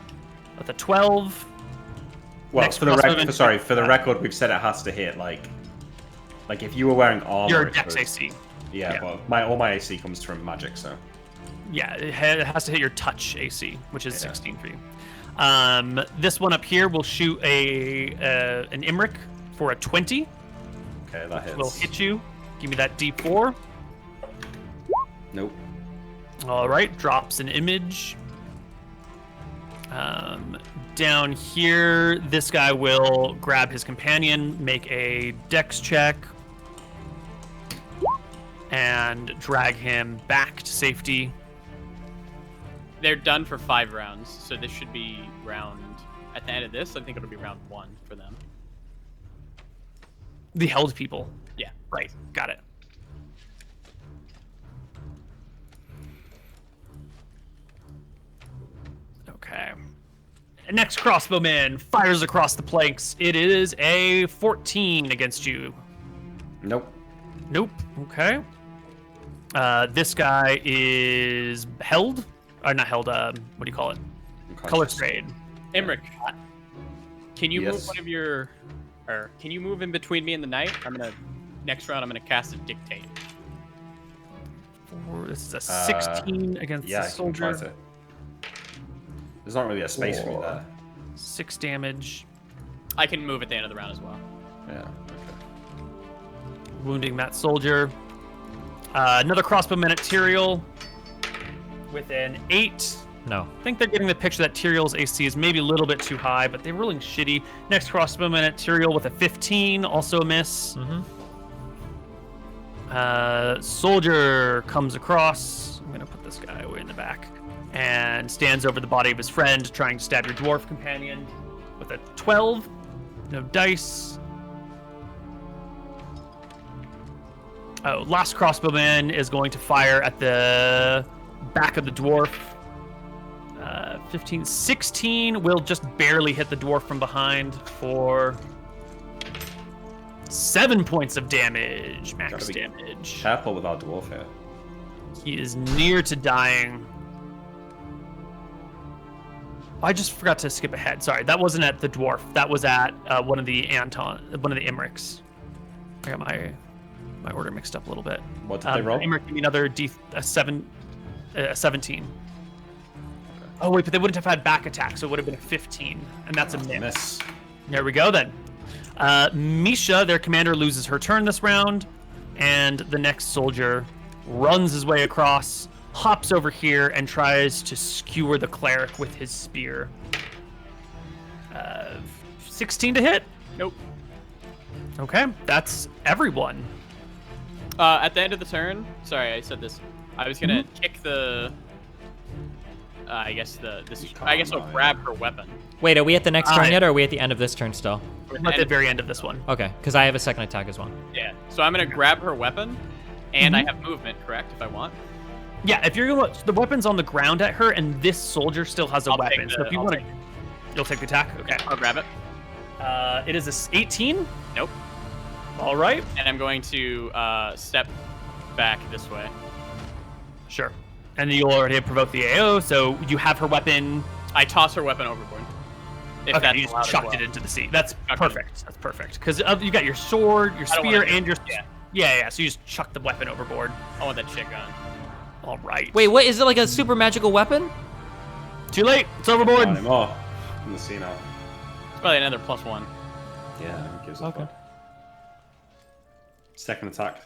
with a 12. Well, Next for the crossbowman- for the record, we've said it has to hit like if you were wearing armor. Your it dex was- AC. Yeah, Yeah. well, all my AC comes from magic, so. Yeah, it has to hit your touch AC, which is 16 for you. This one up here will shoot an Imric for a 20. Okay, that hits. Will hit you. Give me that D4. Nope. All right, drops an image. Down here, this guy will grab his companion, make a dex check, and drag him back to safety. They're done for 5 rounds, so this should be round. At the end of this, I think it'll be round 1 for them. The held people. Yeah. Right, got it. Okay. Next crossbowman fires across the planks. It is a 14 against you. Nope. Nope. Okay. This guy is held. Or not held, what do you call it? Color sprayed. Imric, can you move Yes. one of your, or can you move in between me and the knight? Next round, I'm gonna cast a dictate. This is a 16 against Yeah, the I can try soldier. to. There's not really a space for me there. 6 damage. I can move at the end of the round as well. Yeah. Okay. Wounding that soldier. Another crossbowman at Tyrael with an 8. No. I think they're getting the picture that Tyrael's AC is maybe a little bit too high, but they're rolling shitty. Next crossbowman at Tyrael with a 15, also a miss. Soldier comes across. I'm gonna put this guy way in the back, and stands over the body of his friend, trying to stab your dwarf companion with a 12. No dice. Oh, last crossbowman is going to fire at the back of the dwarf. 15, 16 will just barely hit the dwarf from behind for 7 points of damage, max Gotta be damage. Careful with our dwarf here. He is near to dying. I just forgot to skip ahead. Sorry, that wasn't at the dwarf. That was at one of the Imrics. I got my order mixed up a little bit. What did they roll? Imric, give me another 17. Oh wait, but they wouldn't have had back attack, so it would have been a 15, and that's a miss. Miss. There we go then. Misha, their commander, loses her turn this round, and the next soldier runs his way across, hops over here, and tries to skewer the cleric with his spear. 16 to hit. Nope. Okay, that's everyone. At the end of the turn, sorry, I said this. I was gonna kick the. I guess I'll grab her weapon. Wait, are we at the next turn yet, or are we at the end of this turn still? I'm at the very end of this one. Okay, because I have a second attack as well. Yeah. So I'm gonna grab her weapon, and I have movement, correct? If I want. Yeah, if you're gonna the weapon's on the ground at her, and this soldier still has a weapon. So if you want to, you'll take the attack. Okay. I'll grab it. It is a 18. Nope. All right. And I'm going to step back this way. Sure. And you'll already have provoked the AO, so you have her weapon. I toss her weapon overboard. If Okay, that's you just allowed as chucked well. it into the sea. That's Okay. perfect. That's perfect. Because you got your sword, your I don't spear, wanna do- and your... yeah. Yeah. So you just chuck the weapon overboard. I want that shit gun. All right. Wait, what is it, like a super magical weapon? Too late. It's overboard. Not anymore. In the sea now. It's probably another +1. Yeah, who gives a Okay. fuck? Second attack.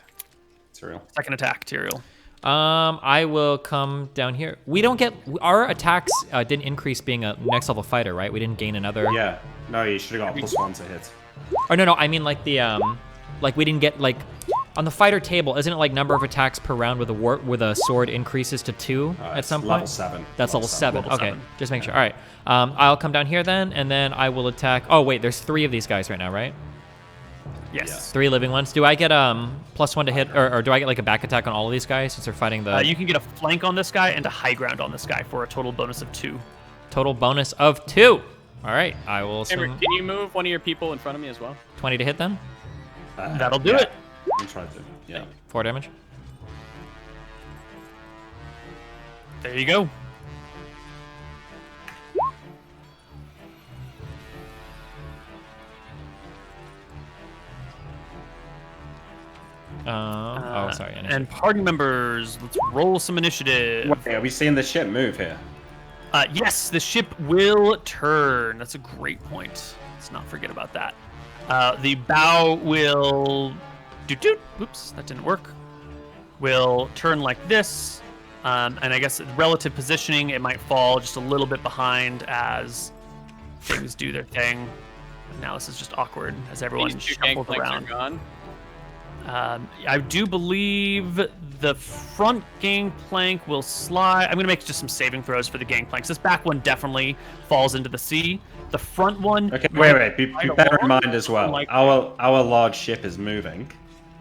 Tyrael. Second attack, Tyrael. I will come down here. We don't get our attacks didn't increase being a next level fighter, right? We didn't gain another. Yeah. No, you should have got a +1 to hit. Or no, I mean like the like we didn't get like on the fighter table. Isn't it like number of attacks per round with a sword increases to 2 at It's some point? level 7. That's level 7. Level Okay, 7. just make sure. All right. I'll come down here then, and then I will attack. Oh wait, there's 3 of these guys right now, right? Yes. 3 living ones. Do I get +1 to hit, or do I get like a back attack on all of these guys since they're fighting the You can get a flank on this guy and a high ground on this guy for a total bonus of 2. total bonus of 2? All right, I will Amber, assume can you move one of your people in front of me as well? 20 to hit then. That'll do it. I'm trying to. Yeah. 4 damage. There you go. Oh, sorry. initiative. And party members, let's roll some initiative. Wait, are we seeing the ship move here? Yes, the ship will turn. That's a great point. Let's not forget about that. The bow will... Oops, that didn't work. Will turn like this. And I guess relative positioning, it might fall just a little bit behind as things do their thing. Now this is just awkward as everyone These 2 shuffles gangplanks around. are gone. I do believe the front gangplank will slide. I'm going to make just some saving throws for the gangplanks. This back one definitely falls into the sea. The front one... Okay, wait. Be bear in mind as well. Like- Our large ship is moving.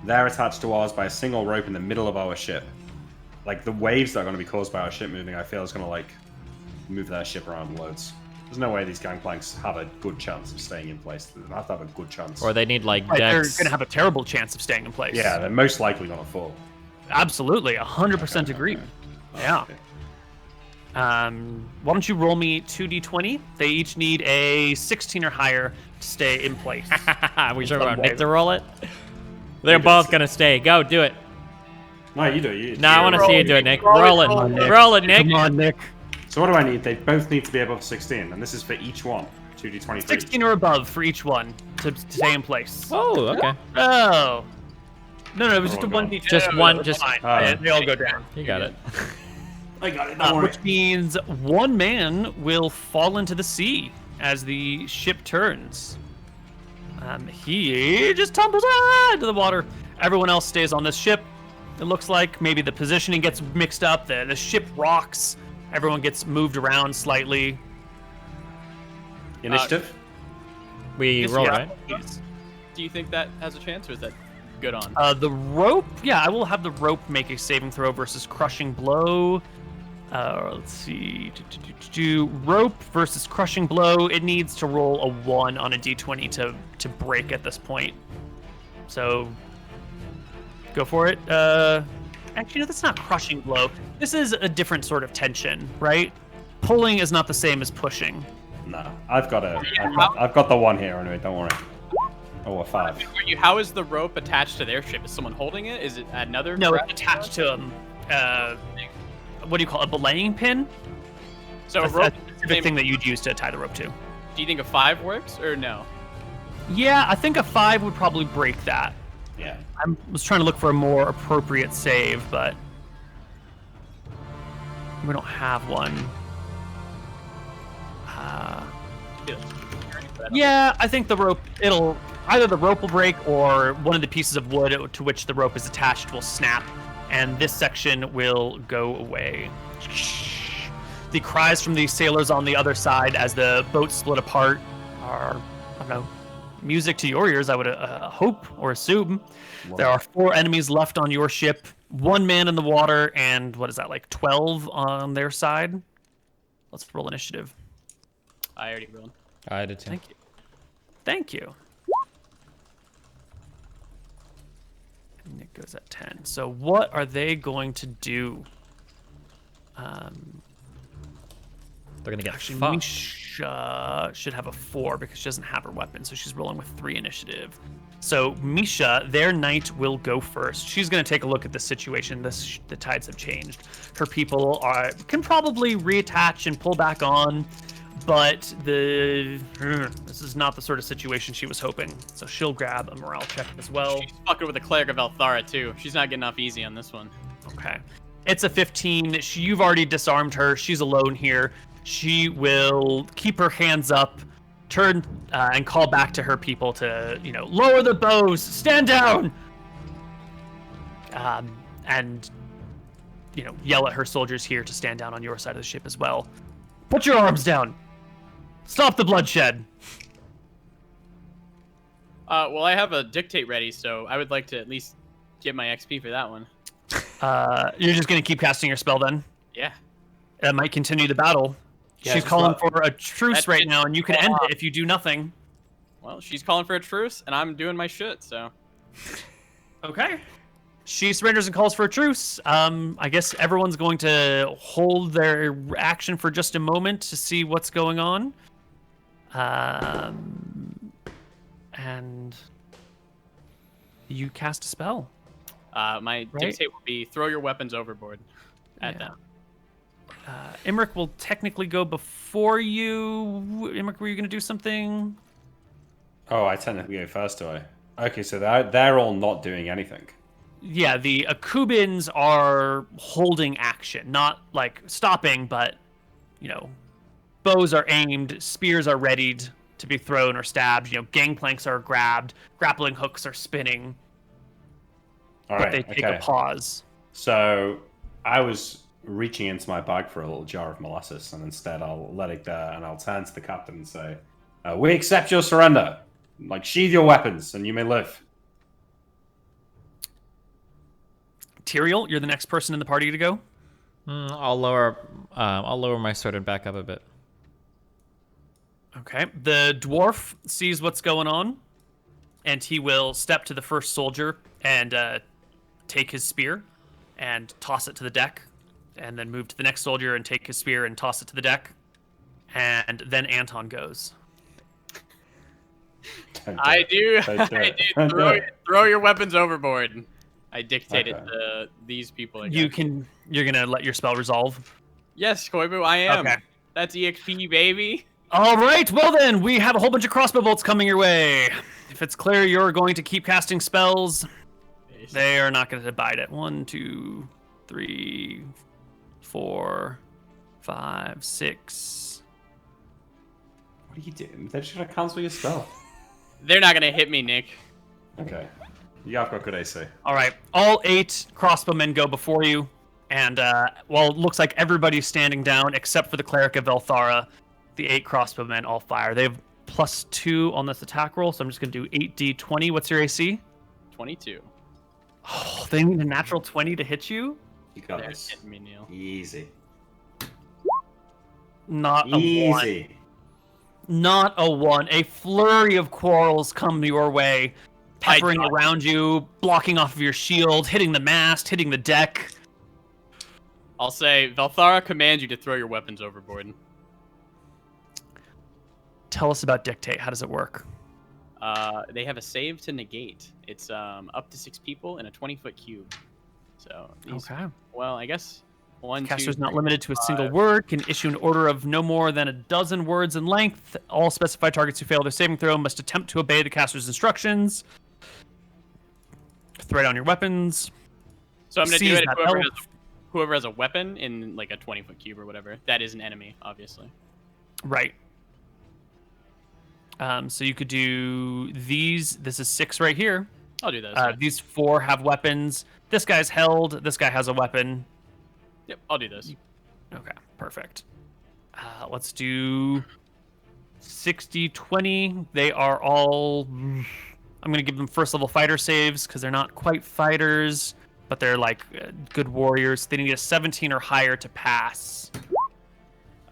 They're attached to ours by a single rope in the middle of our ship. Like, the waves that are going to be caused by our ship moving, I feel is going to, like, move their ship around loads. There's no way these gangplanks have a good chance of staying in place. They have to have a good chance. Or they need like Right, they're decks. going to have a terrible chance of staying in place. Yeah, they're most likely going to fall. Absolutely, 100% agree. Yeah. Okay. Why don't you roll me 2d20? They each need a 16 or higher to stay in place. we sure about Someday. Nick to roll it. They're do both it. gonna stay. Go do it. No, you do. You. No, I want to roll see you it, do it, Nick. roll it, Roll it. roll it, Nick. Roll it, Nick. Come on, Nick. So what do I need? They both need to be above 16, and this is for each one. 2d20. 16 or above for each one to stay in place. Oh, okay. Oh. No, it was just a Oh, 1d20. Just No, one, it's just- fine. Oh. They all go down. You got it. I got it. Don't worry. Which means one man will fall into the sea as the ship turns. He just tumbles into the water. Everyone else stays on this ship. It looks like maybe the positioning gets mixed up. The ship rocks. Everyone gets moved around slightly. Initiative. We Yes, roll, Yeah, right? please. Do you think that has a chance, or is that good on? The rope, yeah, I will have the rope make a saving throw versus crushing blow. Let's see. Rope versus crushing blow. It needs to roll a 1 on a d20 to break at this point. So go for it. Actually, no, that's not crushing blow. This is a different sort of tension, right? Pulling is not the same as pushing. No, I've got the one here anyway. Don't worry. Oh, a 5. How is the rope attached to their ship? Is someone holding it? Is it another? No, trap? it's attached to what do you call it, a belaying pin? So a rope. specific thing that you'd use to tie the rope to. Do you think a 5 works or no? Yeah, I think a 5 would probably break that. Yeah. I was trying to look for a more appropriate save, but we don't have one. Yeah, I think the rope, either the rope will break or one of the pieces of wood to which the rope is attached will snap, and this section will go away. The cries from the sailors on the other side as the boat split apart are, I don't know, music to your ears, I would hope or assume. Wow. There are 4 enemies left on your ship, 1 man in the water, and what is that, like 12 on their side? Let's roll initiative. I already rolled. I did too. Thank you. Thank you. Nick goes at 10. So what are they going to do? They're gonna get Actually, fucked. Misha should have a 4 because she doesn't have her weapon, so she's rolling with 3 initiative. So Misha, their knight, will go first. She's going to take a look at the situation. The tides have changed. Her people can probably reattach and pull back on, but this is not the sort of situation she was hoping. So she'll grab a morale check as well. She's fucking with the cleric of Elthara too. She's not getting off easy on this one. Okay. It's a 15. You've already disarmed her. She's alone here. She will keep her hands up, turn and call back to her people to, lower the bows, stand down, and, yell at her soldiers here to stand down on your side of the ship as well. Put your arms down. Stop the bloodshed. Well, I have a dictate ready, so I would like to at least get my XP for that one. You're just going to keep casting your spell then? Yeah. That might continue the battle. Yeah, She's just calling let- for a truce right now, and you can end it if you do nothing. Well, she's calling for a truce, and I'm doing my shit, so. Okay. She surrenders and calls for a truce. I guess everyone's going to hold their action for just a moment to see what's going on. And you cast a spell. My Right? dictate will be throw your weapons overboard at them. Imric will technically go before you. Imric, were you going to do something? Oh, I technically go first, do I? Okay, so they're all not doing anything. Yeah, the Akubins are holding action, not like stopping, but bows are aimed, spears are readied to be thrown or stabbed. Gangplanks are grabbed, grappling hooks are spinning. All But right, they take okay. a pause. So I was reaching into my bag for a little jar of molasses, and instead I'll let it there, and I'll turn to the captain and say, "We accept your surrender. Sheathe your weapons, and you may live." Tyrael, you're the next person in the party to go. I'll lower my sword and back up a bit. Okay. The dwarf sees what's going on, and he will step to the first soldier and take his spear and toss it to the deck, and then move to the next soldier and take his spear and toss it to the deck. And then Anton goes. I do. Don't do I it. do. Don't do Throw it. your weapons overboard. I dictated Okay. to these people. I You're guess. gonna let your spell resolve. Yes, Koibu, I am. Okay. That's EXP, baby. All right, well then, we have a whole bunch of crossbow bolts coming your way. If it's clear you're going to keep casting spells, they are not going to bite it. 1, 2, 3, 4, 5, 6. What are you doing? They're just gonna cancel your spell. They're not gonna hit me, Nick. Okay. You have got good AC. All right, all 8 crossbowmen go before you, and while it looks like everybody's standing down except for the cleric of Elthara, the 8 crossbowmen all fire. They have +2 on this attack roll, so I'm just going to do 8d20. What's your AC? 22. Oh, they need a natural 20 to hit you? You got They're this. hitting me, Neil. Easy. Not a 1. Easy. Not a 1. A flurry of quarrels come your way, peppering dodge. around you, blocking off of your shield, hitting the mast, hitting the deck. I'll say, Valthara commands you to throw your weapons overboard. Tell us about Dictate. How does it work? They have a save to negate. It's up to 6 people in a 20-foot cube. So, Okay. well, I guess Caster's not limited to a single word, can issue an order of no more than a dozen words in length. All specified targets who fail their saving throw must attempt to obey the caster's instructions. Thread on your weapons. So I'm going to do Seize it that if whoever has a weapon in like a 20-foot cube or whatever. That is an enemy, obviously. Right. So you could do these. This is 6 right here. I'll do those. These 4 have weapons. This guy's held. This guy has a weapon. Yep, I'll do those. Okay, perfect. Let's do 60, 20. They are all... I'm going to give them first level fighter saves because they're not quite fighters, but they're like good warriors. They need a 17 or higher to pass.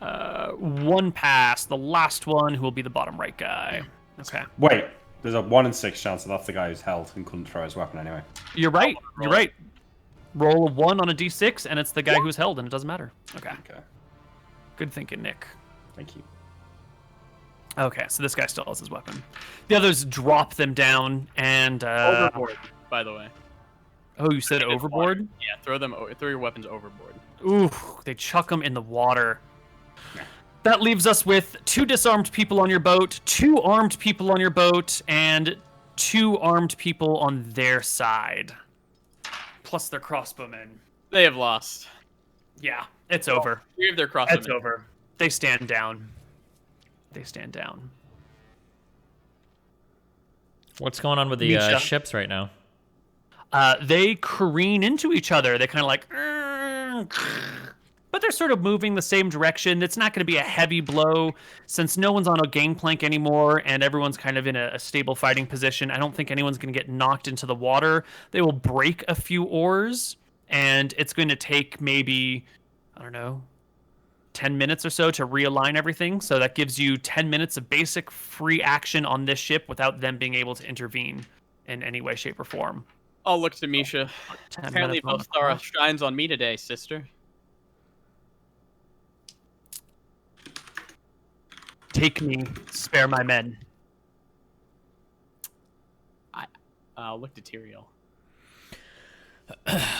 1 pass. The last one, who will be the bottom right guy. Okay. Wait, there's a 1 in 6 chance that that's the guy who's held and couldn't throw his weapon anyway. You're right. You're right. Roll a 1 on a d6, and it's the guy who's held, and it doesn't matter. Okay. Good thinking, Nick. Thank you. Okay, so this guy still has his weapon. The others drop them down, and... Overboard, by the way. Oh, you said overboard? Yeah, throw your weapons overboard. Ooh, they chuck them in the water. That leaves us with 2 disarmed people on your boat, 2 armed people on your boat, and 2 armed people on their side. Plus their crossbowmen. They have lost. Yeah, it's over. 3 of their crossbowmen. It's over. They stand down. They stand down. What's going on with the ships right now? They careen into each other. They kind of like... But they're sort of moving the same direction. It's not going to be a heavy blow since no one's on a gangplank anymore and everyone's kind of in a stable fighting position. I don't think anyone's going to get knocked into the water. They will break a few oars, and it's going to take maybe, I don't know, 10 minutes or so to realign everything. So that gives you 10 minutes of basic free action on this ship without them being able to intervene in any way, shape, or form. I'll look to Misha. Apparently Valsthara shines on me today, sister. Take me, spare my men. I'll look to Tyrael.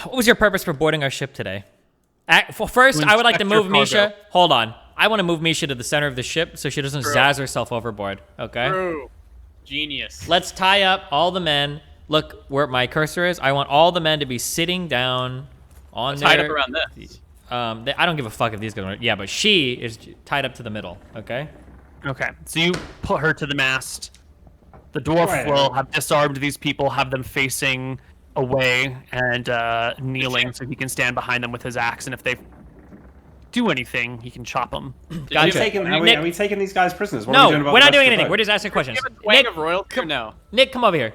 What was your purpose for boarding our ship today? First, I would like to move Misha. Hold on. I want to move Misha to the center of the ship so she doesn't zazz herself overboard. Okay? True. Genius. Let's tie up all the men. Look where my cursor is. I want all the men to be sitting down on tied up around this. I don't give a fuck if these guys. Yeah, but she is tied up to the middle. Okay. Okay, so you put her to the mast. The dwarf will have disarmed these people, have them facing away and kneeling, so he can stand behind them with his axe. And if they do anything, he can chop them. Gotcha. Are we taking these guys prisoners? No, we're not doing anything. We're just asking questions. Nick, of royalty or no? Nick, come over here.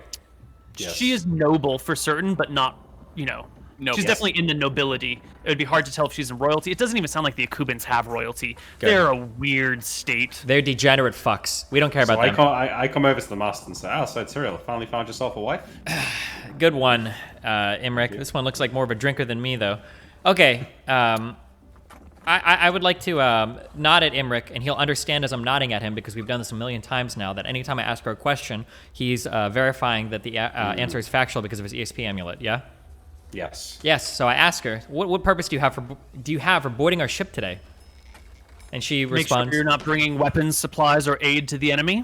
Yes. She is noble for certain, but not, No, she's definitely in the nobility. It would be hard to tell if she's in royalty. It doesn't even sound like the Akubans have royalty. Good. They're a weird state. They're degenerate fucks. We don't care about them. I come over to the mast and say, so Tyrael, finally found yourself a wife? Good one, Imric. This one looks like more of a drinker than me, though. Okay, I would like to nod at Imric, and he'll understand as I'm nodding at him, because we've done this a million times now, that anytime I ask her a question, he's verifying that the answer is factual because of his ESP amulet, yeah? Yes. Yes, so I ask her, what purpose do you have for boarding our ship today? And she responds... Make sure you're not bringing weapons, supplies, or aid to the enemy.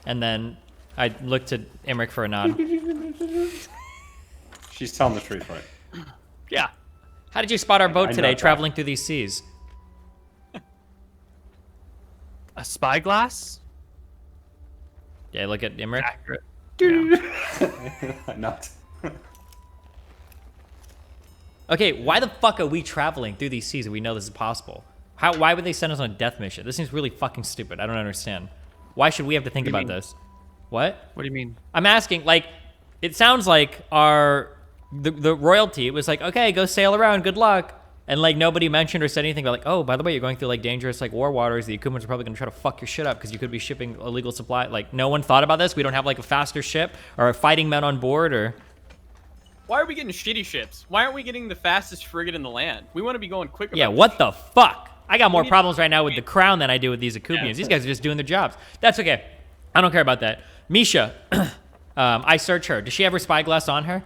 And then I look to Imric for a nod. She's telling the truth, right? Yeah. How did you spot our boat today, traveling through these seas? A spyglass? Yeah, look at Imric. Accurate. Not. Okay, why the fuck are we traveling through these seas if we know this is possible? Why would they send us on a death mission? This seems really fucking stupid. I don't understand. Why should we have to think about this? What? What do you mean? I'm asking, like, it sounds like the royalty was like, okay, go sail around, good luck. And, like, nobody mentioned or said anything about, like, oh, by the way, you're going through, like, dangerous, like, war waters. The Akubans are probably going to try to fuck your shit up because you could be shipping illegal supply. Like, no one thought about this? We don't have, like, a faster ship or fighting men on board or... Why are we getting shitty ships? Why aren't we getting the fastest frigate in the land? We want to be going quicker. Yeah, what the fuck? I got more problems right now with the crown than I do with these Akubians. These guys are just doing their jobs. That's okay. I don't care about that. Misha, I search her. Does she have her spyglass on her?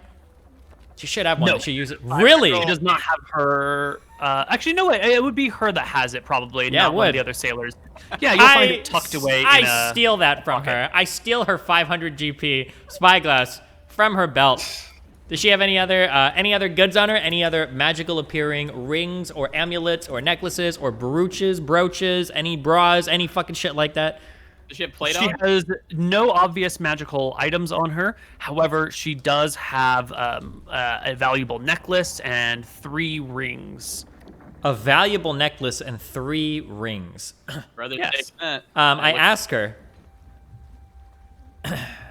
She should have one. No. She use it. Really? She does not have her. Actually, no. It would be her that has it, probably. Yeah, not it one of would. the other sailors. Yeah, you'll find it tucked away. I steal that from her. I steal her 500 GP spyglass from her belt. Does she have any other goods on her? Any other magical appearing rings or amulets or necklaces or brooches, any bras, any fucking shit like that? Does she have plate She on? has no obvious magical items on her. However, she does have a valuable necklace and 3 rings. A valuable necklace and 3 rings. Rather Yes. take that. I ask her,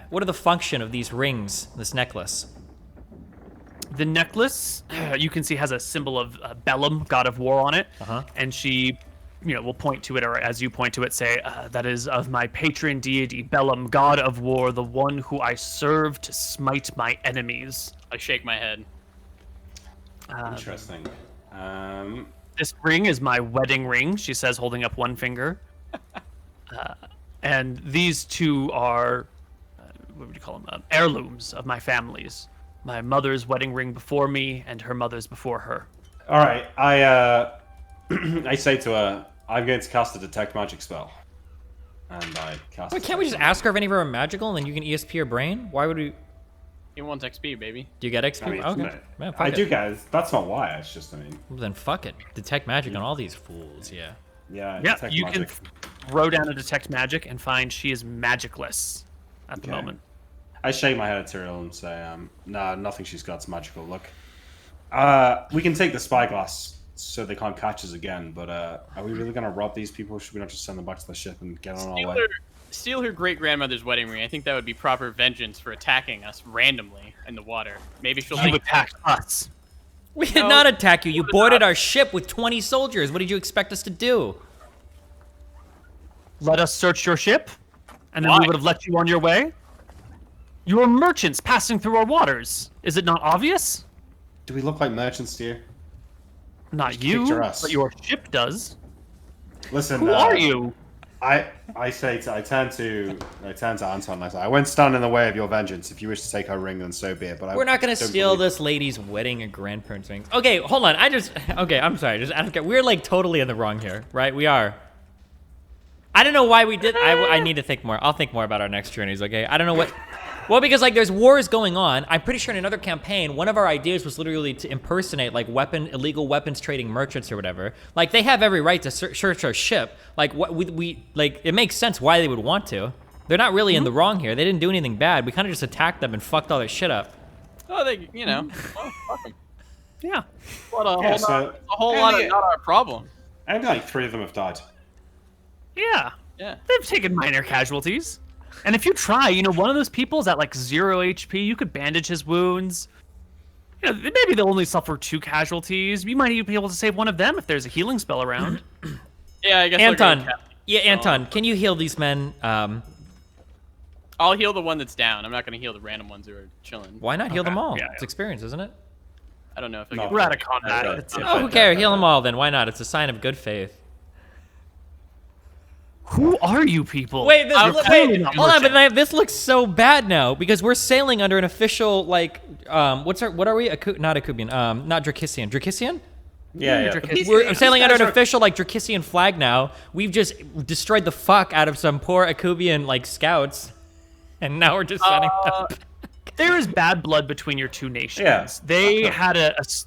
what are the function of these rings, this necklace? The necklace, you can see, has a symbol of Bellum, god of war, on it. And she, will point to it, or as you point to it, say, that is of my patron deity, Bellum, god of war, the one who I serve to smite my enemies. I shake my head. Interesting. This ring is my wedding ring, she says, holding up one finger. And these 2 are, what would you call them, heirlooms of my family's. My mother's wedding ring before me, and her mother's before her. All right, I say to her, I'm going to cast a detect magic spell, and I cast. Wait, can't we just ask her if any of them are magical, and then you can ESP her brain? Why would we? He wants XP, baby. Do you get XP? I mean, Okay. no. Man, fuck I it. do, guys. That's not why. It's just, Well, then fuck it. Detect magic on all these fools. Yeah. yeah. Yeah, detect you magic. can throw down a detect magic and find she is magicless at the Okay. moment. I shake my head at Tyrael and say, nah, nothing she's got's magical. Look, we can take the spyglass so they can't catch us again, but are we really going to rob these people? Should we not just send them back to the ship and get on our way? Steal her great-grandmother's wedding ring. I think that would be proper vengeance for attacking us randomly in the water. Maybe she'll You think attacked us. We did No, not attack you. You would boarded not. our ship with 20 soldiers. What did you expect us to do? Let us search your ship, and then Why? we would have let you on your way. You are merchants passing through our waters. Is it not obvious? Do we look like merchants to you? Not Just you, picture us. but your ship does. Listen, Who are you? I turn to Anton and I say, I won't stand in the way of your vengeance. If you wish to take her ring, then so be it. But We're not gonna don't steal believe- this lady's wedding and grandparents' rings. Okay, hold on. Okay, I'm sorry. We're like totally in the wrong here, right? We are. I don't know why we did. I need to think more. I'll think more about our next journeys. Okay. I don't know what. Well, because like there's wars going on. I'm pretty sure in another campaign, one of our ideas was literally to impersonate like illegal weapons trading merchants or whatever. Like they have every right to search our ship. Like what we like, it makes sense why they would want to. They're not really in the wrong here. They didn't do anything bad. We kind of just attacked them and fucked all their shit up. Oh, they, well, fuck them. Yeah. What a Yeah, whole lot of not our problem. I think like 3 of them have died. Yeah. Yeah. They've taken minor casualties. And if you try, one of those people is at like 0 HP. You could bandage his wounds. Maybe they'll only suffer 2 casualties. You might even be able to save one of them if there's a healing spell around. Yeah, I guess. Anton, Anton, can you heal these men? I'll heal the one that's down. I'm not gonna heal the random ones who are chilling. Why not heal them all? Yeah, It's yeah. experience, isn't it? I don't know if I No. get We're out of combat. Okay. It's- Oh, who cares? Heal them all then. Why not? It's a sign of good faith. Who are you people? Wait, You're clearly not hold on, but merchant. this looks so bad now because we're sailing under an official what are we? Not Akubian, not Drakissian. Drakissian? Yeah. Drakissian. We're sailing under an official Drakissian flag now. We've just destroyed the fuck out of some poor Akubian scouts, and now we're just setting up. There is bad blood between your 2 nations. Yeah. They had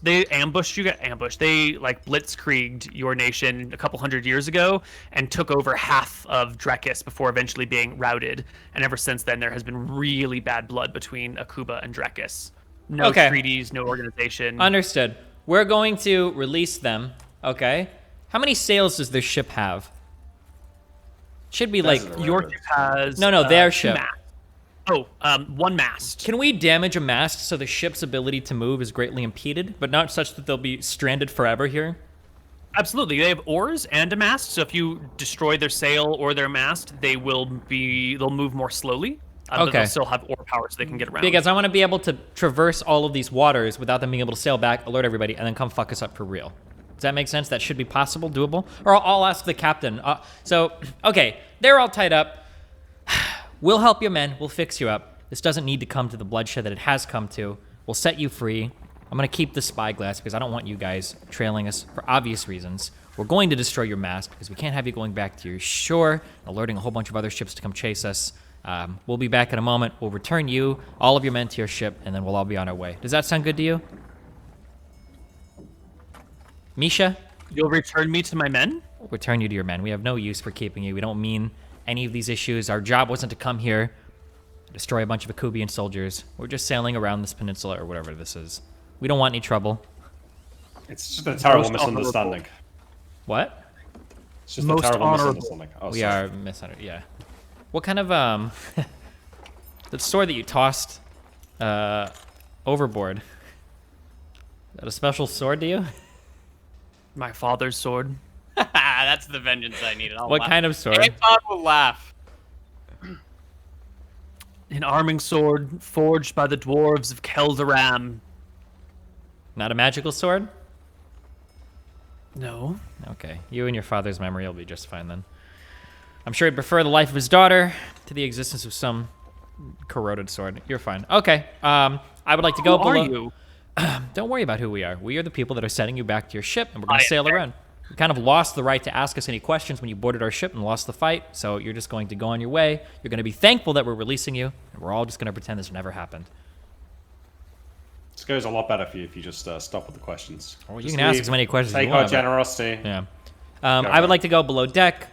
they ambushed you. Got ambushed. They blitzkrieged your nation a couple hundred years ago and took over half of Drekis before eventually being routed. And ever since then, there has been really bad blood between Akuba and Drekis. No Okay. treaties, no organization. Understood. We're going to release them. Okay. How many sails does their ship have? Should be like Doesn't Your ship has No, their 2 ship. masts. Oh, 1 mast. Can we damage a mast so the ship's ability to move is greatly impeded, but not such that they'll be stranded forever here? Absolutely. They have oars and a mast, so if you destroy their sail or their mast, they'll move more slowly. But Okay. they'll still have oar power so they can get around. Because I want to be able to traverse all of these waters without them being able to sail back, alert everybody, and then come fuck us up for real. Does that make sense? That should be possible, doable? Or I'll ask the captain. Okay, they're all tied up. We'll help your men. We'll fix you up. This doesn't need to come to the bloodshed that it has come to. We'll set you free. I'm going to keep the spyglass because I don't want you guys trailing us for obvious reasons. We're going to destroy your mast because we can't have you going back to your shore, alerting a whole bunch of other ships to come chase us. We'll be back in a moment. We'll return you, all of your men to your ship, and then we'll all be on our way. Does that sound good to you? Misha? You'll return me to my men? We'll return you to your men. We have no use for keeping you. We don't mean any of these issues. Our job wasn't to come here, destroy a bunch of Akubian soldiers. We're just sailing around this peninsula or whatever this is. We don't want any trouble. It's just a terrible Most honorable. misunderstanding. What? It's just Most a terrible honorable. misunderstanding. Oh, We sorry. are misunderstood. Yeah. What kind of the sword that you tossed overboard? Is that a special sword to you? My father's sword. That's the vengeance I needed. I'll What laugh. kind of sword? Anton will laugh. An arming sword forged by the dwarves of Keldaram. Not a magical sword? No. Okay. You and your father's memory will be just fine then. I'm sure he'd prefer the life of his daughter to the existence of some corroded sword. You're fine. Okay. I would like to go Who below. are you? Don't worry about who we are. We are the people that are sending you back to your ship, and we're going I to sail am. around. You kind of lost the right to ask us any questions when you boarded our ship and lost the fight, so you're just going to go on your way. You're going to be thankful that we're releasing you, and we're all just going to pretend this never happened. This goes a lot better for you if you just stop with the questions. Well, you Just can ask leave, as many questions as Take you our want. but- generosity. Yeah. Go I would ahead. like to go below deck,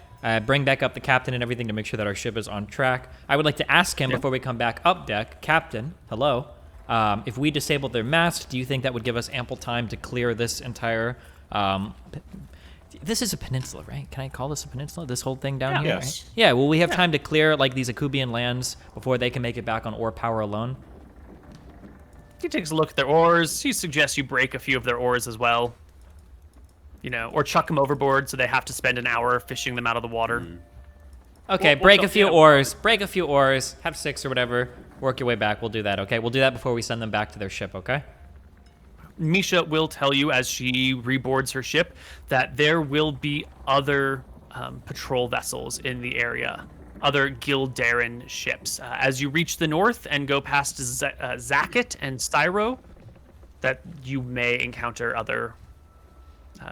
bring back up the captain and everything to make sure that our ship is on track. I would like to ask him before we come back up deck, Captain, hello, if we disabled their mast, do you think that would give us ample time to clear this entire... this is a peninsula, right? Can I call this a peninsula? This whole thing down here, Yes. right? Yeah, will we have time to clear like these Akubian lands before they can make it back on oar power alone? He takes a look at their oars. He suggests you break a few of their oars as well. You know, or chuck them overboard so they have to spend an hour fishing them out of the water. Okay, We'll break a chuck- few yeah. oars. Break a few oars. Have 6 or whatever. Work your way back. We'll do that, okay? We'll do that before we send them back to their ship, okay? Misha will tell you as she reboards her ship that there will be other patrol vessels in the area, other Gildaran ships. As you reach the north and go past Zakit and Syro, that you may encounter other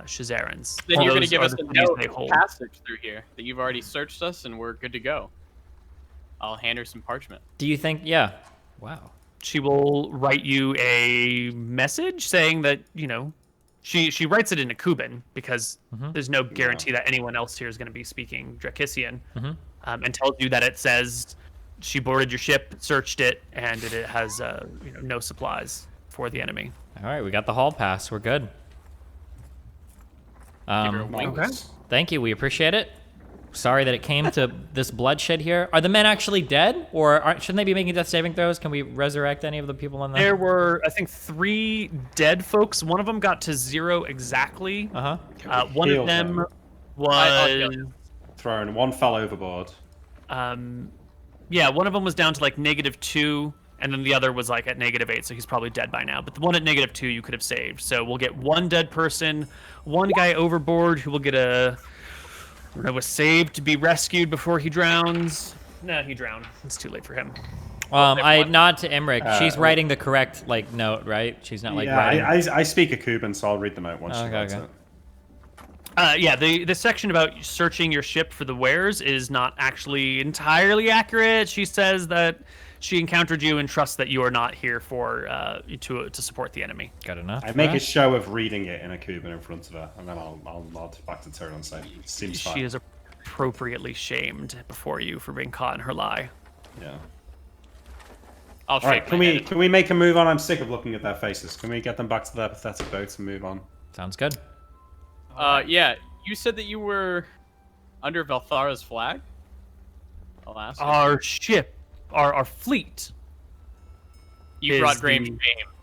Shazarans. Then you're going to Those give are us the a cities note they of hold. passage through here that you've already searched us and we're good to go. I'll hand her some parchment. Do you think... Yeah. Wow. She will write you a message saying that, you know, she writes it in Akuban because there's no guarantee that anyone else here is going to be speaking Drakisian, and tells you that it says she boarded your ship, searched it, and it has no supplies for the enemy. All right, we got the hall pass. We're good. Give her a wink. Okay. Thank you. We appreciate it. Sorry that it came to this bloodshed here. Are the men actually dead, or shouldn't they be making death saving throws? Can we resurrect any of the people on there? There were, I think, 3 dead folks. One of them got to 0 exactly. One Heal of them them. I'll heal was... him. Thrown. One fell overboard. Yeah, one of them was down to like -2, and then the other was like at -8, so he's probably dead by now. But the one at -2 you could have saved. So we'll get 1 dead person, 1 guy overboard who will get was saved to be rescued before he drowns. No, he drowned. It's too late for him. I nod to Emmerich. She's writing the correct note, right? She's not like yeah, writing. I speak a Cuban, so I'll read them out once she Okay, writes okay. it. Yeah, the section about searching your ship for the wares is not actually entirely accurate. She says that she encountered you and trusts that you are not here for to support the enemy. Good enough. I make a right? show of reading it in a Cuban in front of her, and then I'll nod back to Tyrion and say, "Seems fine." She is appropriately shamed before you for being caught in her lie. Yeah. I'll All right. shake Can my we head. can we make a move on? I'm sick of looking at their faces. Can we get them back to their pathetic boats and move on? Sounds good. Yeah, you said that you were under Valthara's flag? I'll ask. Our ship, our fleet. You is brought the-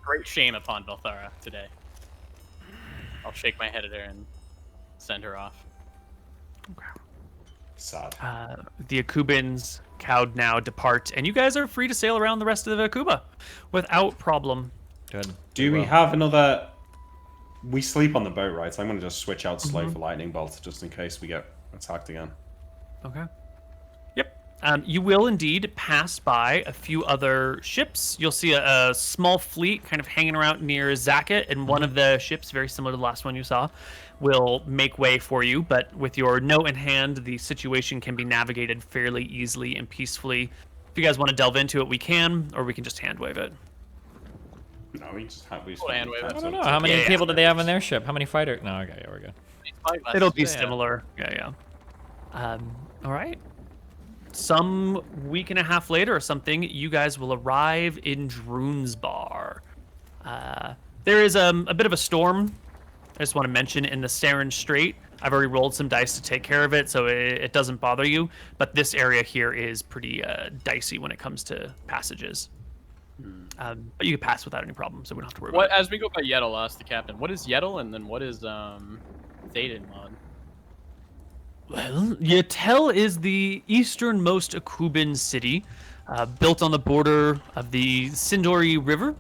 great shame upon Valthara today. I'll shake my head at her and send her off. Sad. The Akubans, cowed now, depart, and you guys are free to sail around the rest of the Akuba without problem. Good. Do we have another? We sleep on the boat, right? So I'm gonna just switch out slow Mm-hmm. for lightning bolts just in case we get attacked again. Okay. Yep. You will indeed pass by a few other ships. You'll see a small fleet kind of hanging around near Zaket, and one of the ships, very similar to the last one you saw, will make way for you. But with your note in hand, the situation can be navigated fairly easily and peacefully. If you guys want to delve into it, we can, or we can just hand wave it. No, we just hand wave it. I don't know. How many people do they have on their ship? How many fighters? No, okay, yeah, we're good. It'll be similar. Yeah. All right. Some week and a half later or something, you guys will arrive in Drunsbar. There is a bit of a storm. I just want to mention in the Saren Strait. I've already rolled some dice to take care of it, so it doesn't bother you. But this area here is pretty dicey when it comes to passages. But you can pass without any problem, so we don't have to worry about it. As we go by Yetl, I'll ask the captain, what is Yetl, and then what is Thedanlod? Well, Yetel is the easternmost Akuban city, built on the border of the Sindori River,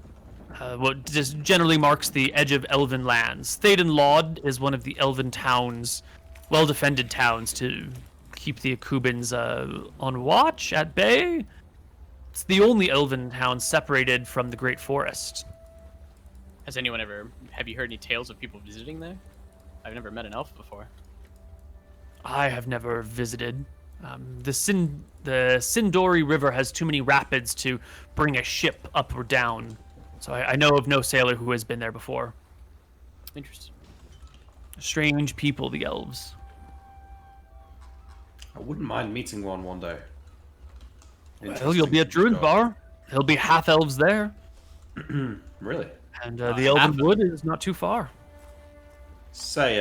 what just generally marks the edge of Elven lands. Thedanlod is one of the Elven towns, well-defended towns to keep the Akubans on watch, at bay. It's the only Elven town separated from the Great Forest. Have you heard any tales of people visiting there? I've never met an elf before. I have never visited. The Sindori River has too many rapids to bring a ship up or down, so I know of no sailor who has been there before. Interesting. Strange people, the elves. I wouldn't mind meeting one day. Well, you'll be at Drunsbar. There'll be half elves there. Really? And the Elven Wood is not too far. Say,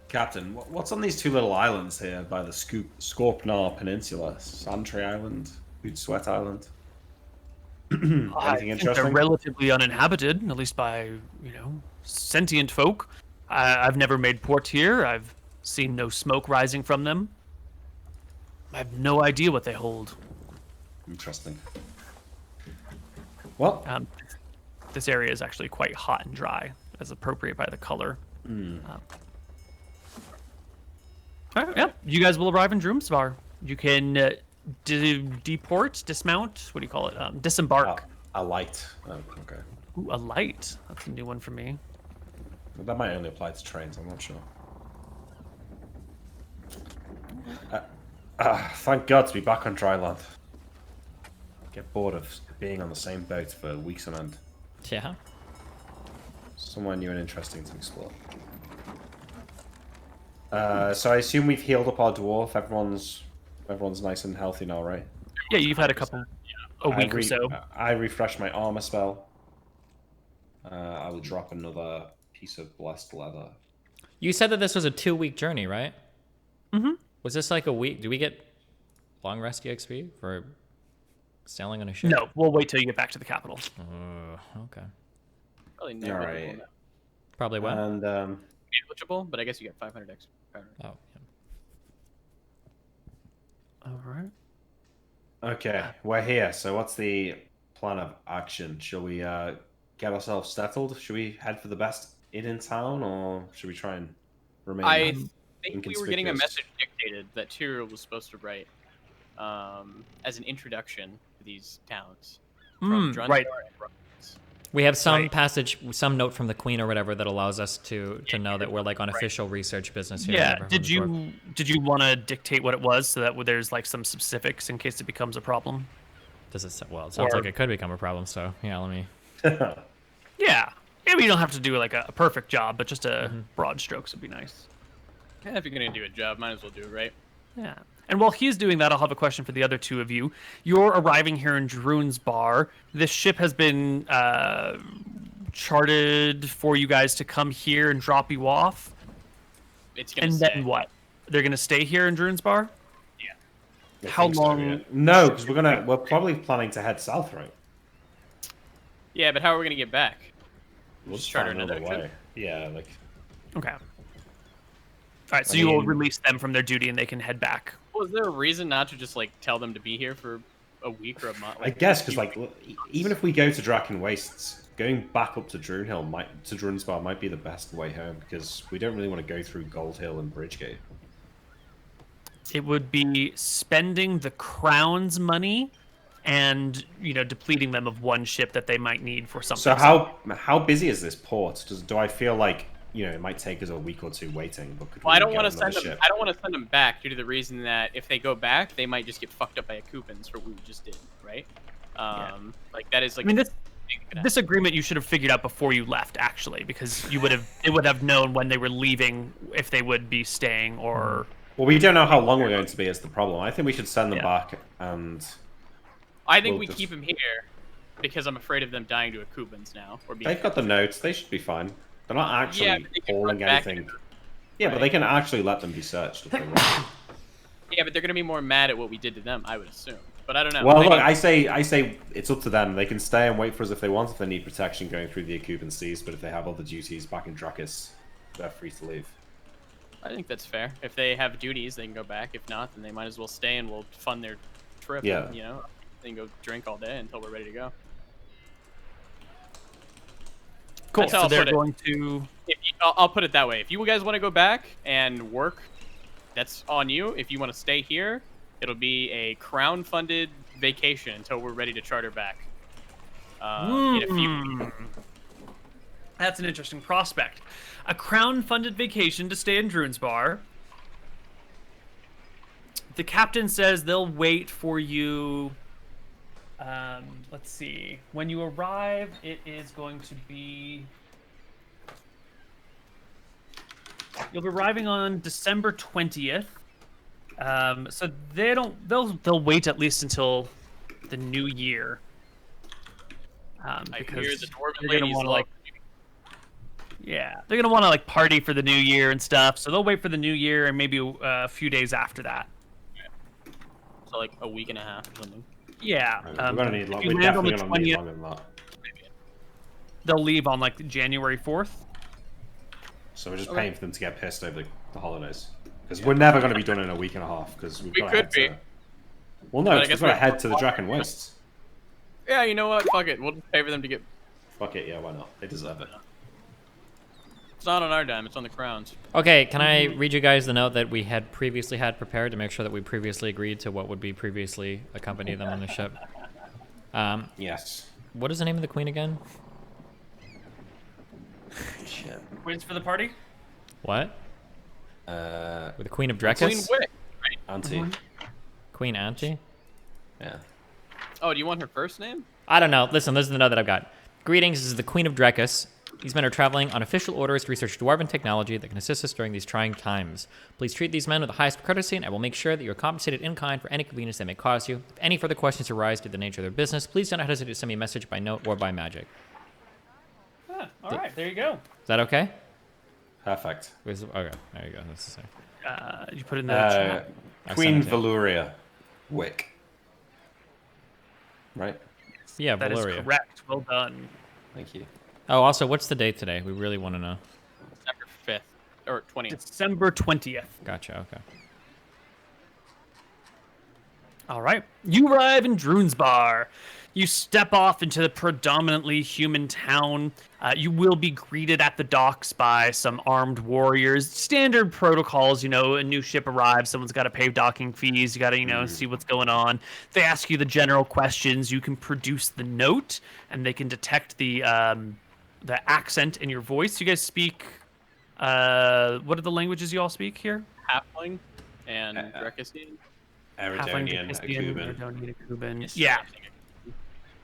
Captain, what's on these two little islands here by the Scorpnar Peninsula? Santry Island, Hoot Sweat Island. Anything interesting? They're relatively uninhabited, at least by, sentient folk. I've never made port here. I've seen no smoke rising from them. I have no idea what they hold. Interesting. Well, this area is actually quite hot and dry, as appropriate by the color. All right, yeah, you guys will arrive in Drunsbar. You can deport, dismount. What do you call it? Disembark. a light. Oh, okay. Ooh, a light. That's a new one for me. Well, that might only apply to trains. I'm not sure. Thank God to be back on dry land. Get bored of being on the same boat for weeks on end. Yeah. Somewhere new and interesting to explore. So I assume we've healed up our dwarf. Everyone's nice and healthy now, right? Yeah, you've had a week or so. I refreshed my armor spell. I will drop another piece of blessed leather. You said that this was a 2-week journey, right? Mm-hmm. Was this like a week? Do we get long rest EXP for sailing on a ship? No, we'll wait till you get back to the capital. Okay. Probably never. Alright. Probably what? And Eligible, but I guess you get 500 extra. Oh, yeah. All right. okay, we're here. So what's the plan of action? Shall we get ourselves settled? Should we head for the best inn in town, or should we try and remain? I think we were getting a inconspicuous? message dictated that Tyrael was supposed to write as an introduction to these towns. From Drunsbar right. and Brooklyn. We have some Right. passage, some note from the queen or whatever that allows us to know that we're like on official research business here. Yeah. Never Did heard before. you want to dictate what it was so that there's like some specifics in case it becomes a problem? Does it? Well, it sounds Or- like it could become a problem. So yeah, let me. Yeah. Maybe you don't have to do like a perfect job, but just a broad strokes would be nice. Yeah, if you're gonna do a job, might as well do it right. Yeah. And while he's doing that, I'll have a question for the other two of you. You're arriving here in Drunsbar. This ship has been charted for you guys to come here and drop you off. It's gonna And stay. then what? They're going to stay here in Drunsbar? I How think so, long- yeah. No, because we're probably planning to head south, right? Yeah, but how are we gonna get back? We'll Just charter find another way. ship? Yeah, like Okay. All right, so I you will mean- release them from their duty and they can head back. Well, is there a reason not to just like tell them to be here for a week or a month? I guess because like even if we go to Draken Wastes, going back up to Drunsbar might be the best way home because we don't really want to go through Gold Hill and Bridgegate. It would be spending the crown's money and, depleting them of one ship that they might need for something. So how busy is this port? Do I feel like it might take us a week or two waiting, but could Well, we I don't get want to another send them. ship? I don't want to send them back due to the reason that if they go back, they might just get fucked up by Akubans for what we just did, right? Like that is like. I mean, this agreement you should have figured out before you left, actually, because it would have known when they were leaving if they would be staying or. Well, we don't know how long we're going to be. Is the problem? I think we should send them Yeah. back and. I think we'll we just- keep them here because I'm afraid of them dying to Akubans now. Or being They've got the notes. They should be fine. They're not actually Yeah, but they can hauling run back anything. into- Yeah, but right. they can actually let them be searched if they want. Yeah, but they're gonna be more mad at what we did to them, I would assume. But I don't know. Well, Maybe- look, I say it's up to them. They can stay and wait for us if they want, if they need protection going through the Akuban seas. But if they have other duties back in Drakis, they're free to leave. I think that's fair. If they have duties, they can go back. If not, then they might as well stay and we'll fund their trip. Yeah. And, they can go drink all day until we're ready to go. Cool. That's how So I'll they're put it. going to. I'll put it that way. If you guys want to go back and work, that's on you. If you want to stay here, it'll be a crown-funded vacation until we're ready to charter back. In a few. That's an interesting prospect. A crown-funded vacation to stay in Druinsbar. The captain says they'll wait for you. Let's see. When you arrive, it is going to be. You'll be arriving on December 20th. So they'll wait at least until the new year. I Because hear the dwarven you're gonna ladies wanna, love. Yeah, they're gonna want to party for the new year and stuff. So they'll wait for the new year and maybe a few days after that. So like a week and a half or something. Yeah, We're gonna need. if you We're land on the definitely gonna need 20th, longer than that. they'll leave on like January 4th. So we're just paying for them to get pissed over the holidays because we're never going to be done in a week and a half because we've We got could to head be. to. Well, no, But I because guess we've got to we- head to the Draken Wastes. Yeah, you know what? Fuck it. We'll just pay for them to get. Fuck it, yeah, why not? They deserve it. It's not on our dime. It's on the crown's. Okay, can I read you guys the note that we had previously had prepared to make sure that we previously agreed to what would be previously accompany them on the ship? Yes. What is the name of the queen again? Shit. Wins for the party. What? With the Queen of Drekis? Queen Wick, right? Auntie. Queen Auntie? Yeah. Oh, do you want her first name? I don't know. Listen, this is the note that I've got. Greetings, this is the Queen of Drekis. These men are traveling on official orders to research dwarven technology that can assist us during these trying times. Please treat these men with the highest courtesy, and I will make sure that you are compensated in kind for any inconvenience they may cause you. If any further questions arise due to the nature of their business, please do not hesitate to send me a message by note or by magic. All right, there you go. Is that okay? Perfect. Okay, there you go. That's the same. You put in the chat. Queen sent it to you. Valuria Wick. Right? Yeah, That is Valoria. correct. Well done. Thank you. Oh, also, what's the date today? We really want to know. December 5th or 20th. December 20th. Gotcha, okay. All right. You arrive in Druinsbar. You step off into the predominantly human town. You will be greeted at the docks by some armed warriors. Standard protocols, a new ship arrives. Someone's got to pay docking fees. You got to, see what's going on. They ask you the general questions. You can produce the note, and they can detect the accent in your voice. You guys speak. What are the languages you all speak here? Halfling and Drekisian. Eridonian, Drakisian, Akuban. Eridonian, Akuban. Yes, Yeah. I think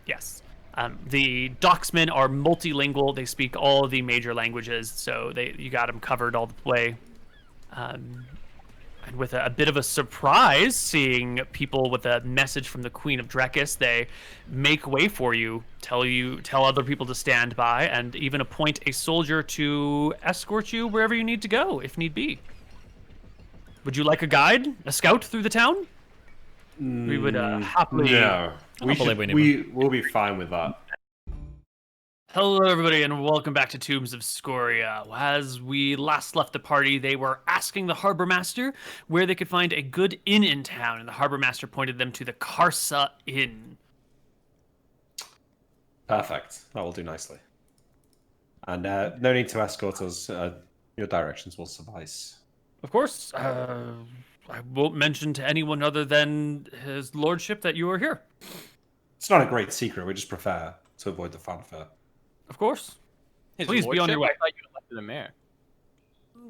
Yes. The docksmen are multilingual. They speak all of the major languages, so you got them covered all the way. And with a bit of a surprise, seeing people with a message from the Queen of Drekis, they make way for you, tell other people to stand by, and even appoint a soldier to escort you wherever you need to go, if need be. Would you like a guide, a scout through the town? We would happily. No. We'll be fine with that. Hello, everybody, and welcome back to Tombs of Scoria. As we last left the party, they were asking the harbor master where they could find a good inn in town, and the harbor master pointed them to the Karsa Inn. Perfect. That will do nicely. And no need to escort us. Your directions will suffice. Of course, I won't mention to anyone other than his lordship that you are here. It's not a great secret. We just prefer to avoid the fanfare. Of course. His Please be on your way. lordship? I thought you elected a mayor.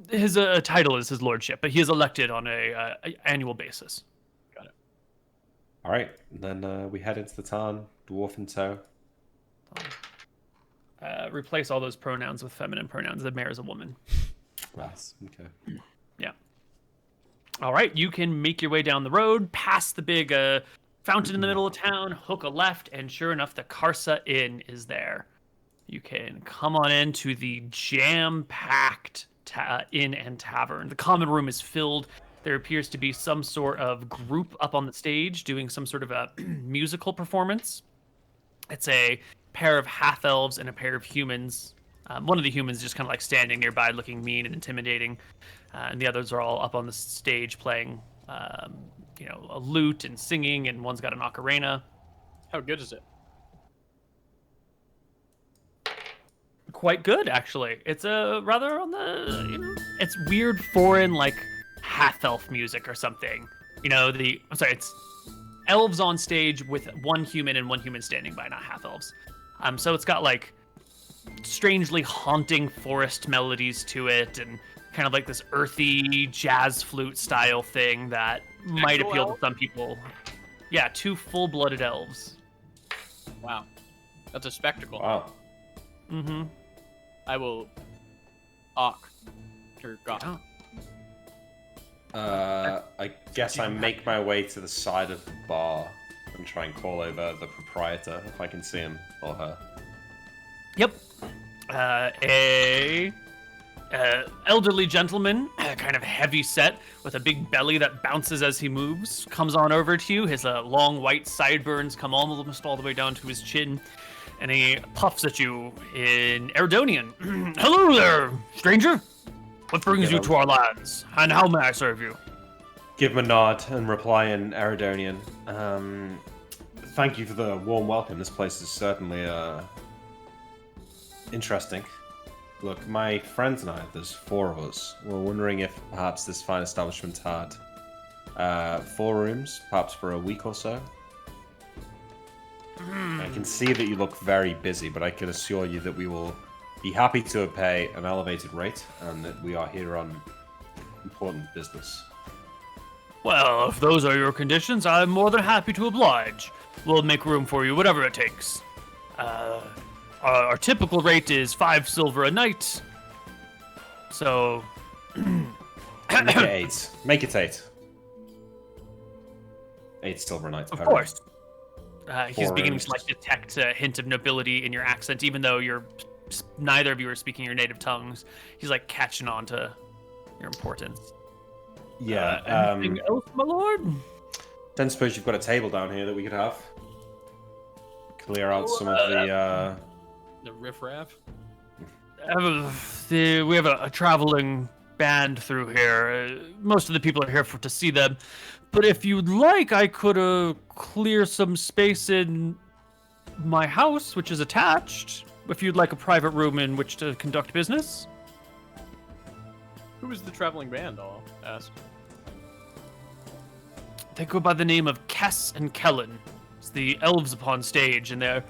His title is his lordship, but he is elected on a annual basis. Got it. All right, and then we head into the town, dwarf in tow. Replace all those pronouns with feminine pronouns. The mayor is a woman. Nice. Okay. Yeah. All right, you can make your way down the road, past the big fountain in the middle of town, hook a left, and sure enough, the Karsa Inn is there. You can come on into the jam-packed inn and tavern. The common room is filled. There appears to be some sort of group up on the stage doing some sort of a musical performance. It's a pair of half-elves and a pair of humans. One of the humans just kind of like standing nearby looking mean and intimidating. And the others are all up on the stage playing, a lute and singing, and one's got an ocarina. How good is it? Quite good, actually. It's a rather on the, it's weird foreign, like, half-elf music or something. It's elves on stage with one human and one human standing by, not half-elves. So it's got, like, strangely haunting forest melodies to it, and kind of like this earthy jazz flute style thing that might appeal to some people. Yeah, 2 full-blooded elves. Wow. That's a spectacle. Wow. Mm-hmm. I will gawk. I guess I make my way to the side of the bar and try and call over the proprietor if I can see him or her. Yep. A elderly gentleman, kind of heavy set, with a big belly that bounces as he moves, comes on over to you. His long white sideburns come almost all the way down to his chin, and he puffs at you in Eridonian. Hello there, stranger. What brings you to our lands, and how may I serve you? Give him a nod and reply in Eridonian. Thank you for the warm welcome. This place is certainly interesting. Look, my friends and I, there's 4 of us. We're wondering if perhaps this fine establishment had 4 rooms, perhaps for a week or so. I can see that you look very busy, but I can assure you that we will be happy to pay an elevated rate and that we are here on important business. Well, if those are your conditions, I'm more than happy to oblige. We'll make room for you, whatever it takes. Our typical rate is 5 silver a night. So... Make it 8. Make it 8. 8 silver a night. Of course. He's 4 beginning rooms. to detect a hint of nobility in your accent, even though neither of you are speaking your native tongues. He's catching on to your importance. Yeah. Anything else, my lord? Don't suppose you've got a table down here that we could have? Clear out some of the... The riffraff. We have a traveling band through here. Most of the people are here to see them. But if you'd like, I could clear some space in my house, which is attached. If you'd like a private room in which to conduct business. Who is the traveling band, I'll ask? They go by the name of Kess and Kellen. It's the elves upon stage and their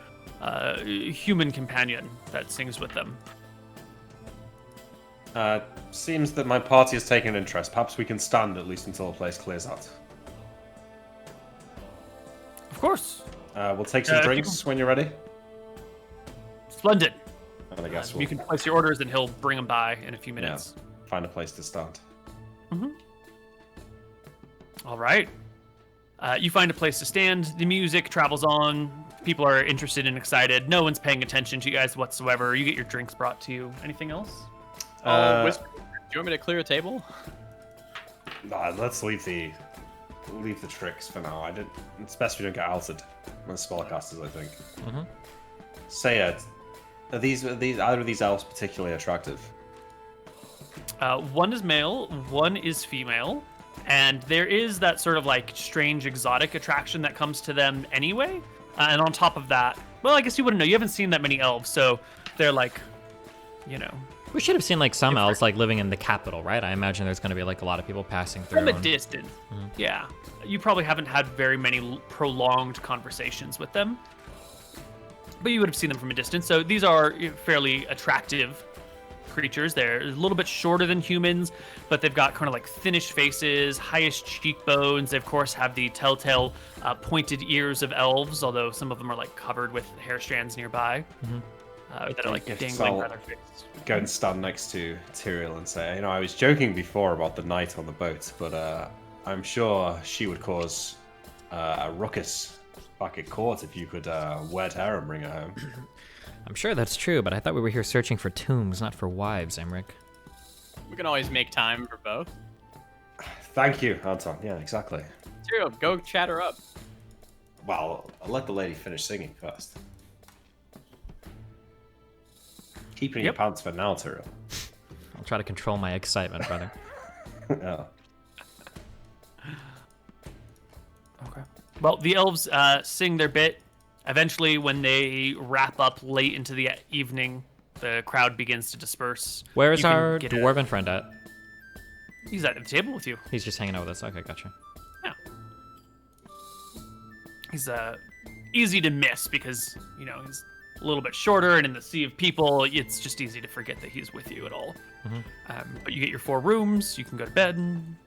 human companion that sings with them. Seems that my party has taken an interest. Perhaps we can stand at least until the place clears out. Of course. We'll take some drinks when you're ready. Splendid. And I guess You can place your orders and he'll bring them by in a few minutes. find a place to stand. All right. You find a place to stand. The music travels on. People are interested and excited. No one's paying attention to you guys whatsoever. You get your drinks brought to you. Anything else? Do you want me to clear a table? Nah, let's leave the tricks for now. It's best we don't get outed. We're spellcasters, I think. Say it. Are either of these elves particularly attractive? One is male, one is female, and there is that sort of strange exotic attraction that comes to them anyway. And on top of that, well, I guess you wouldn't know. You haven't seen that many elves, so they're you know, We should have seen like some elves like living in the capital, right? I imagine there's going to be like a lot of people passing through. from a distance. Yeah, you probably haven't had very many prolonged conversations with them, but you would have seen them from a distance. So these are fairly attractive creatures. They're a little bit shorter than humans, but they've got kind of like thinnish faces, highest cheekbones. They of course have the telltale pointed ears of elves, although some of them are like covered with hair strands nearby that are like dangling by their face. Go and stand next to Tyrael and say, I was joking before about the night on the boat, but I'm sure she would cause a ruckus back at court if you could wed her and bring her home. I'm sure that's true, but I thought we were here searching for tombs, not for wives, Emmerich. We can always make time for both. Thank you, Anton. Yeah, exactly. Tyrael, go chat her up. Well, I'll let the lady finish singing first. Keep it in your pants for now, Tyrael. I'll try to control my excitement, brother. Yeah. Okay. Well, the elves sing their bit. Eventually, when they wrap up late into the evening, the crowd begins to disperse. Where is You can our get dwarven friend at? He's at the table with you. He's just hanging out with us. Okay, gotcha. Yeah. He's easy to miss because, he's a little bit shorter, and in the sea of people, it's just easy to forget that he's with you at all. But you get your 4 rooms. You can go to bed.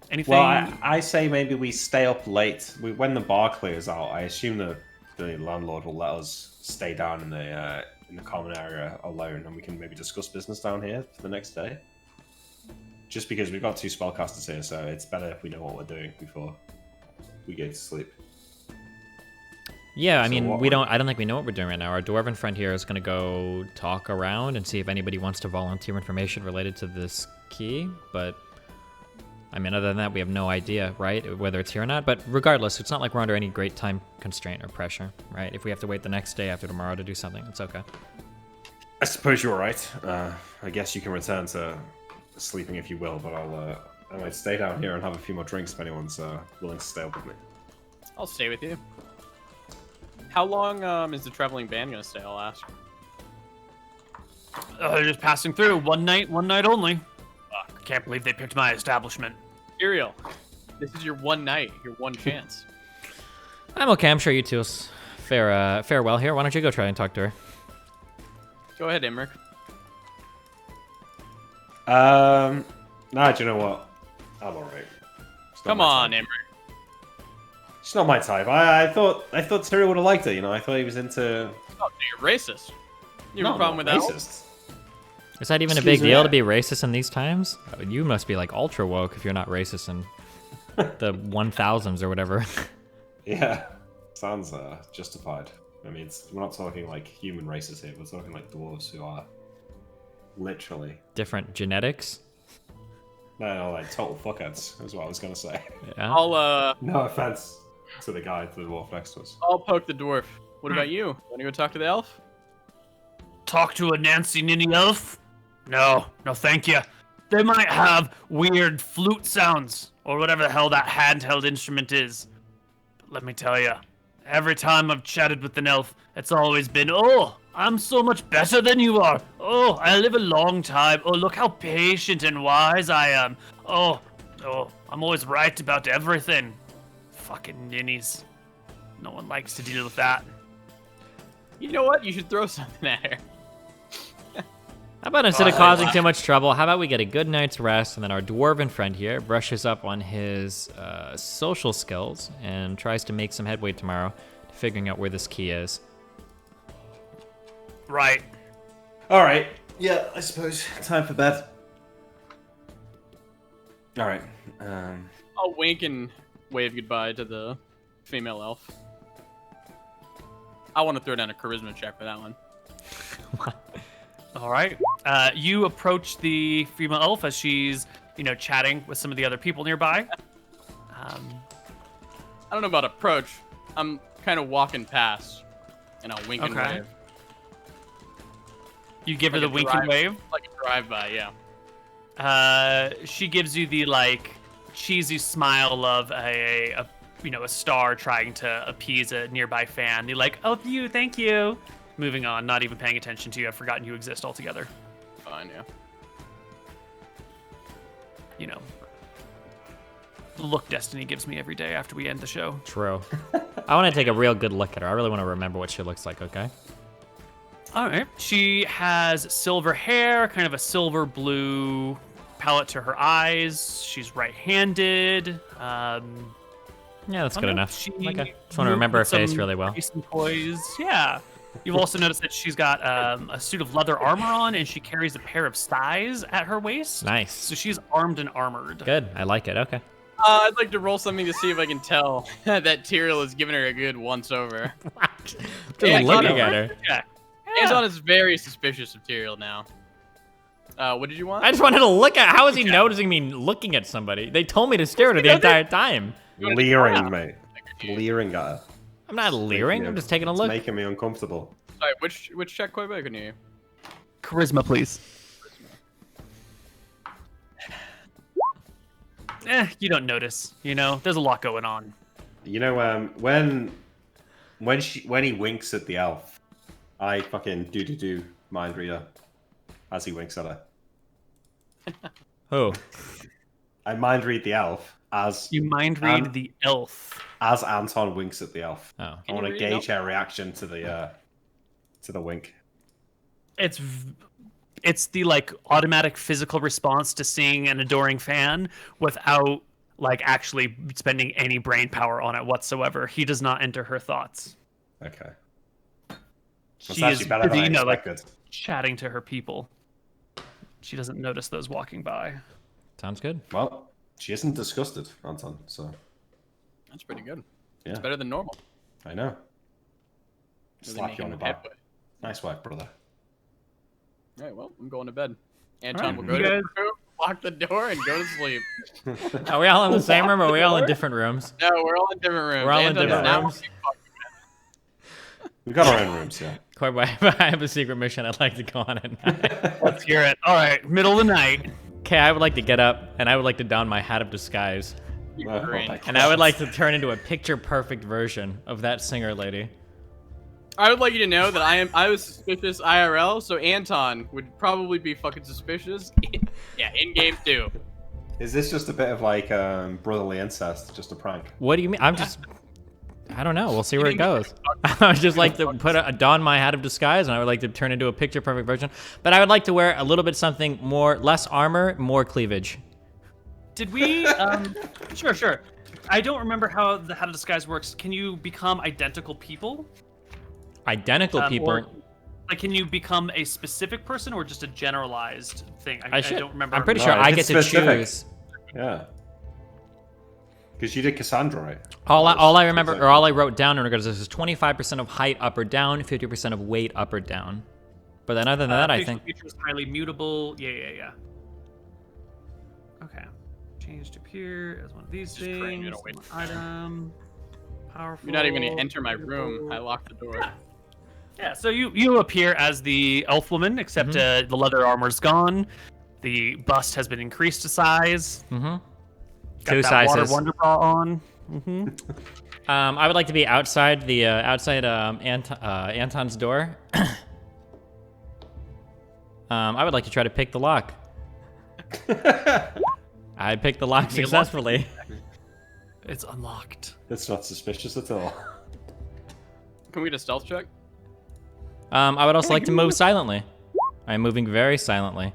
Anything. Well, I say maybe we stay up late. When the bar clears out, I assume that the landlord will let us stay down in the common area alone, and we can maybe discuss business down here for the next day. Just because we've got 2 spellcasters here, so it's better if we know what we're doing before we go to sleep. Yeah, I So mean, what I don't think we know what we're doing right now. Our dwarven friend here is going to go talk around and see if anybody wants to volunteer information related to this key, but I mean, other than that, we have no idea, right, whether it's here or not. But regardless, it's not like we're under any great time constraint or pressure, right? If we have to wait the next day after tomorrow to do something, it's okay. I suppose you're right. I guess you can return to sleeping if you will, but I might stay down here and have a few more drinks if anyone's willing to stay up with me. I'll stay with you. How long is the traveling band gonna stay? I'll ask. They're just passing through. One night only. Fuck, I can't believe they picked my establishment. Tyrael, this is your one night, your one chance. I'm okay. I'm sure you two fare well here. Why don't you go try and talk to her? Go ahead, Emmerich. No, do you know what? I'm alright. Come on, Emmerich. It's not my type. I thought Tyrael would have liked it. I thought he was into. Oh, you're racist. You have a No, problem with not that? racist. Is that even a Excuse big me? deal to be racist in these times? You must be like ultra woke if you're not racist in the 1000s or whatever. Yeah, sounds justified. I mean, we're not talking like human races here. We're talking like dwarves who are literally Different genetics. no, like total fuckheads. Is what I was gonna say. Yeah. No offense to the guy, to the dwarf next to us. I'll poke the dwarf. What about you? Want to go talk to the elf? Talk to a Nancy Ninny elf? No, thank you. They might have weird flute sounds or whatever the hell that handheld instrument is. But let me tell you, every time I've chatted with an elf, it's always been, oh, I'm so much better than you are. Oh, I live a long time. Oh, look how patient and wise I am. Oh, I'm always right about everything. Fucking ninnies. No one likes to deal with that. You know what? You should throw something at her. How about instead of causing too much trouble, how about we get a good night's rest and then our dwarven friend here brushes up on his social skills and tries to make some headway tomorrow to figuring out where this key is. Right. Alright. Yeah, I suppose. Time for bed. Alright. I'll wink and wave goodbye to the female elf. I want to throw down a charisma check for that one. All right. You approach the female elf as she's, chatting with some of the other people nearby. I don't know about approach. I'm kind of walking past, and I'll wink and Okay. wave. You give her Like the a wink and wave. Like a drive-by, yeah. She gives you the cheesy smile of a star trying to appease a nearby fan. The oh, you, thank you. Moving on, not even paying attention to you. I've forgotten you exist altogether. fine, yeah. You know, the look Destiny gives me every day after we end the show. True. I want to take a real good look at her. I really want to remember what she looks like, okay? All right. She has silver hair, kind of a silver blue palette to her eyes. She's right-handed. Yeah, that's good know, enough. she Okay. Just want to remember her with some face really well. recent toys. Yeah. You've also noticed that she's got a suit of leather armor on, and she carries a pair of scythes at her waist. Nice. So she's armed and armored. Good. I like it. Okay. I'd like to roll something to see if I can tell that Tyrael has given her a good once-over. Just Yeah, looking at her. Yeah. Anton is very suspicious of Tyrael now. What did you want? I just wanted to look at. How is he noticing me looking at somebody? They told me to stare at her the entire time. Leering, mate. Leering at her. I'm not leering. I'm just taking a It's look. making me uncomfortable. Sorry, which check Koibu? I couldn't hear you. Charisma, please. You don't notice. You know, there's a lot going on. You know, when he winks at the elf, I fucking do mind read her as he winks at her. Who? I mind read the elf as You mind read the elf. as Anton winks at the elf. Oh. I want to gauge her reaction to the wink. It's the like automatic physical response to seeing an adoring fan without like actually spending any brain power on it whatsoever. He does not enter her thoughts. Okay. She That's actually is better than busy, I you know, like expected. chatting to her people. She doesn't notice those walking by. Sounds good. Well, she isn't disgusted, Anton. So That's pretty good. yeah, It's better than normal. I know. Really Slap you on the making back. headway. Nice work, brother. All right, well, I'm going to bed. Anton Alright, will go you to guys- the room, lock the door, and go to sleep. Are we all in the same room or are we all in different rooms? No, we're all in different rooms. We're all in Anton's different now- rooms? We got our own rooms, yeah. Quite if I have a secret mission I'd like to go on at night. Let's hear it. All right, middle of the night. Okay, I would like to get up and I would like to don my hat of disguise. Oh, Great. my And I would God. like to turn into a picture-perfect version of that singer lady. I would like you to know that I was suspicious IRL, so Anton would probably be fucking suspicious. Yeah, in game too. Is this just a bit of like brotherly incest, just a prank? What do you mean? I don't know. We'll see where it goes. I would just like to don my hat of disguise, and I would like to turn into a picture-perfect version. But I would like to wear a little bit something less armor, more cleavage. Did we? Sure. I don't remember how the disguise works. Can you become identical people? Identical people. Or, like, can you become a specific person or just a generalized thing? I don't remember. I'm pretty No, sure I it's get to specific. choose. Yeah. Because you did Cassandra, right? All I remember, or all I wrote down in regards to this is 25% of height up or down, 50% of weight up or down. But then other than that, I facial think features highly mutable. Yeah. Okay. Change to appear as one of these Just praying you things. don't wait. Item. Powerful. You're not even gonna enter my room. I locked the door. Yeah, so you appear as the elf woman, except Mm-hmm. the leather armor's gone. The bust has been increased to size. mm-hmm. Got Two that sizes. water wonder bra on. I would like to be outside the Anton's door. I would like to try to pick the lock. I picked the lock successfully. It's unlocked. That's not suspicious at all. Can we get a stealth check? I would also like to move silently. I'm moving very silently.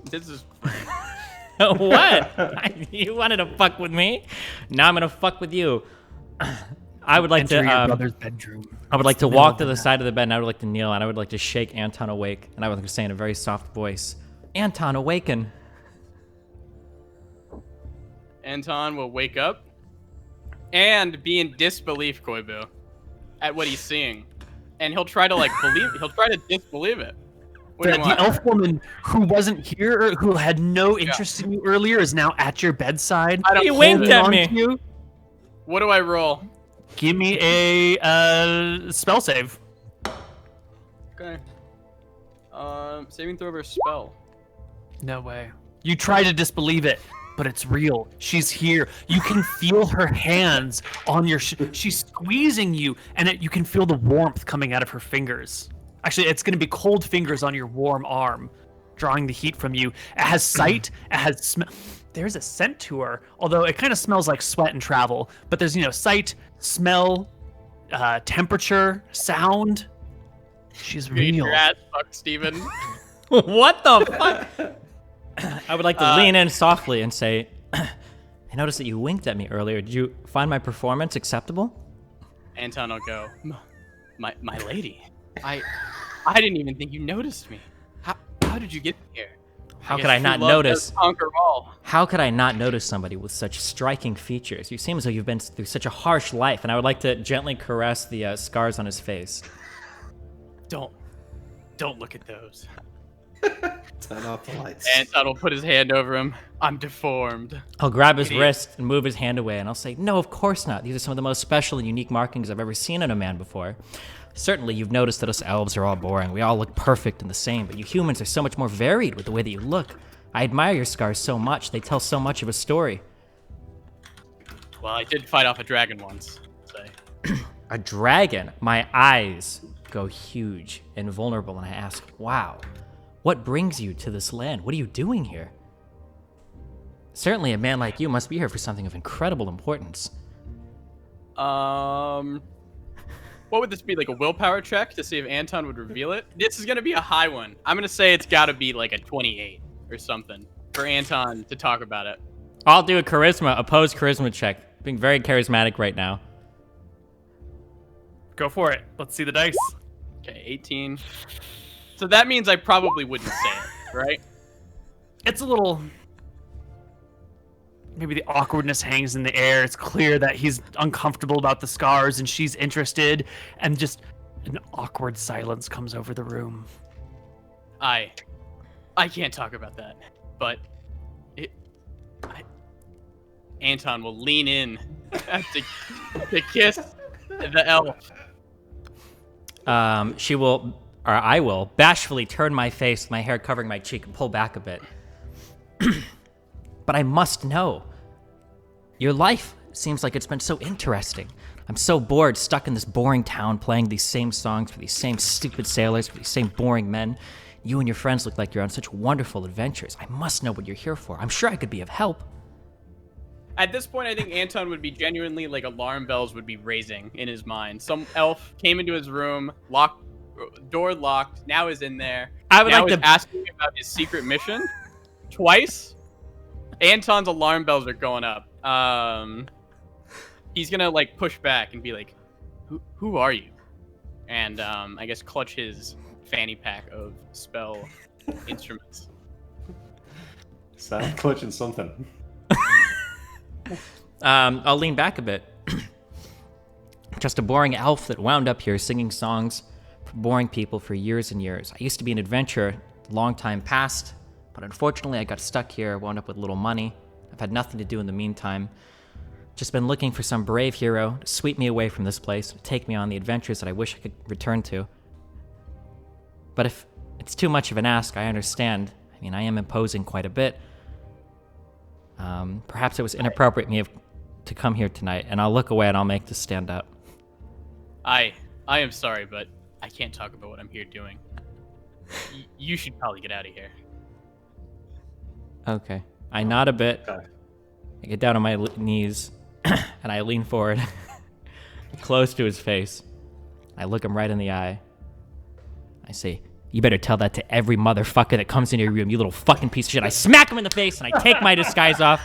This is What? You wanted to fuck with me? Now I'm gonna fuck with you. I would like Enter your to. brother's bedroom. I would like to the middle walk of to the the night. side of the bed, and I would like to kneel, and I would like to shake Anton awake, and I would like to say in a very soft voice, "Anton, awaken." Anton will wake up and be in disbelief, Koibu, at what he's seeing, and he'll try to he'll try to disbelieve it. What do you The want? elf woman who wasn't here, or who had no interest in you earlier, is now at your bedside. I don't He winked holding at on me. to you. What do I roll? Give me a spell save. Okay. Saving throw over spell. No way. You try to disbelieve it. but it's real. She's here. You can feel her hands on your. She's squeezing you, and you can feel the warmth coming out of her fingers. Actually, it's going to be cold fingers on your warm arm, drawing the heat from you. It has sight. It has smell. There's a scent to her, although it kind of smells like sweat and travel. But there's sight, smell, temperature, sound. She's Getting real. your ass fucked, Steven. What the fuck? I would like to lean in softly and say, I noticed that you winked at me earlier. Did you find my performance acceptable? Anton will go, my lady, I didn't even think you noticed me. How did you get here? How could I not notice? Conquer all. How could I not notice somebody with such striking features? You seem as though you've been through such a harsh life, and I would like to gently caress the scars on his face. Don't look at those. Turn off the lights. Anton will put his hand over him. I'm deformed. I'll grab his Idiot. wrist and move his hand away, and I'll say, no, of course not. These are some of the most special and unique markings I've ever seen in a man before. Certainly, you've noticed that us elves are all boring. We all look perfect and the same, but you humans are so much more varied with the way that you look. I admire your scars so much. They tell so much of a story. Well, I did fight off a dragon once. So. A dragon? My eyes go huge and vulnerable, and I ask, wow, what brings you to this land? What are you doing here? Certainly a man like you must be here for something of incredible importance. What would this be, like a willpower check to see if Anton would reveal it? This is going to be a high one. I'm going to say it's got to be like a 28 or something for Anton to talk about it. I'll do a opposed charisma check. Being very charismatic right now. Go for it. Let's see the dice. Okay, 18. So that means I probably wouldn't say it, right? It's a little... Maybe the awkwardness hangs in the air. It's clear that he's uncomfortable about the scars and she's interested. And just an awkward silence comes over the room. I can't talk about that, but Anton will lean in to kiss the elf. I will bashfully turn my face, my hair covering my cheek, and pull back a bit. But I must know. Your life seems like it's been so interesting. I'm so bored, stuck in this boring town, playing these same songs for these same stupid sailors, for these same boring men. You and your friends look like you're on such wonderful adventures. I must know what you're here for. I'm sure I could be of help. At this point, I think Anton would be genuinely like alarm bells would be raising in his mind. Some elf came into his room, door locked, now is in there. I would now like is to asking about his secret mission twice. Anton's alarm bells are going up. He's gonna like push back and be like, "Who are you?" And I guess clutch his fanny pack of spell instruments. Sound clutching something. I'll lean back a bit. Just a boring elf that wound up here singing songs for boring people for years and years. I used to be an adventurer, long time past, but unfortunately I got stuck here, wound up with little money. I've had nothing to do in the meantime. Just been looking for some brave hero to sweep me away from this place, to take me on the adventures that I wish I could return to. But if it's too much of an ask, I understand. I mean, I am imposing quite a bit. Perhaps it was inappropriate of me to come here tonight, and I'll look away and I'll make this stand up. I am sorry, but I can't talk about what I'm here doing. You should probably get out of here. Okay. I nod a bit. Okay. I get down on my knees, and I lean forward, close to his face. I look him right in the eye. I say, "You better tell that to every motherfucker that comes into your room, you little fucking piece of shit." I smack him in the face, and I take my disguise off.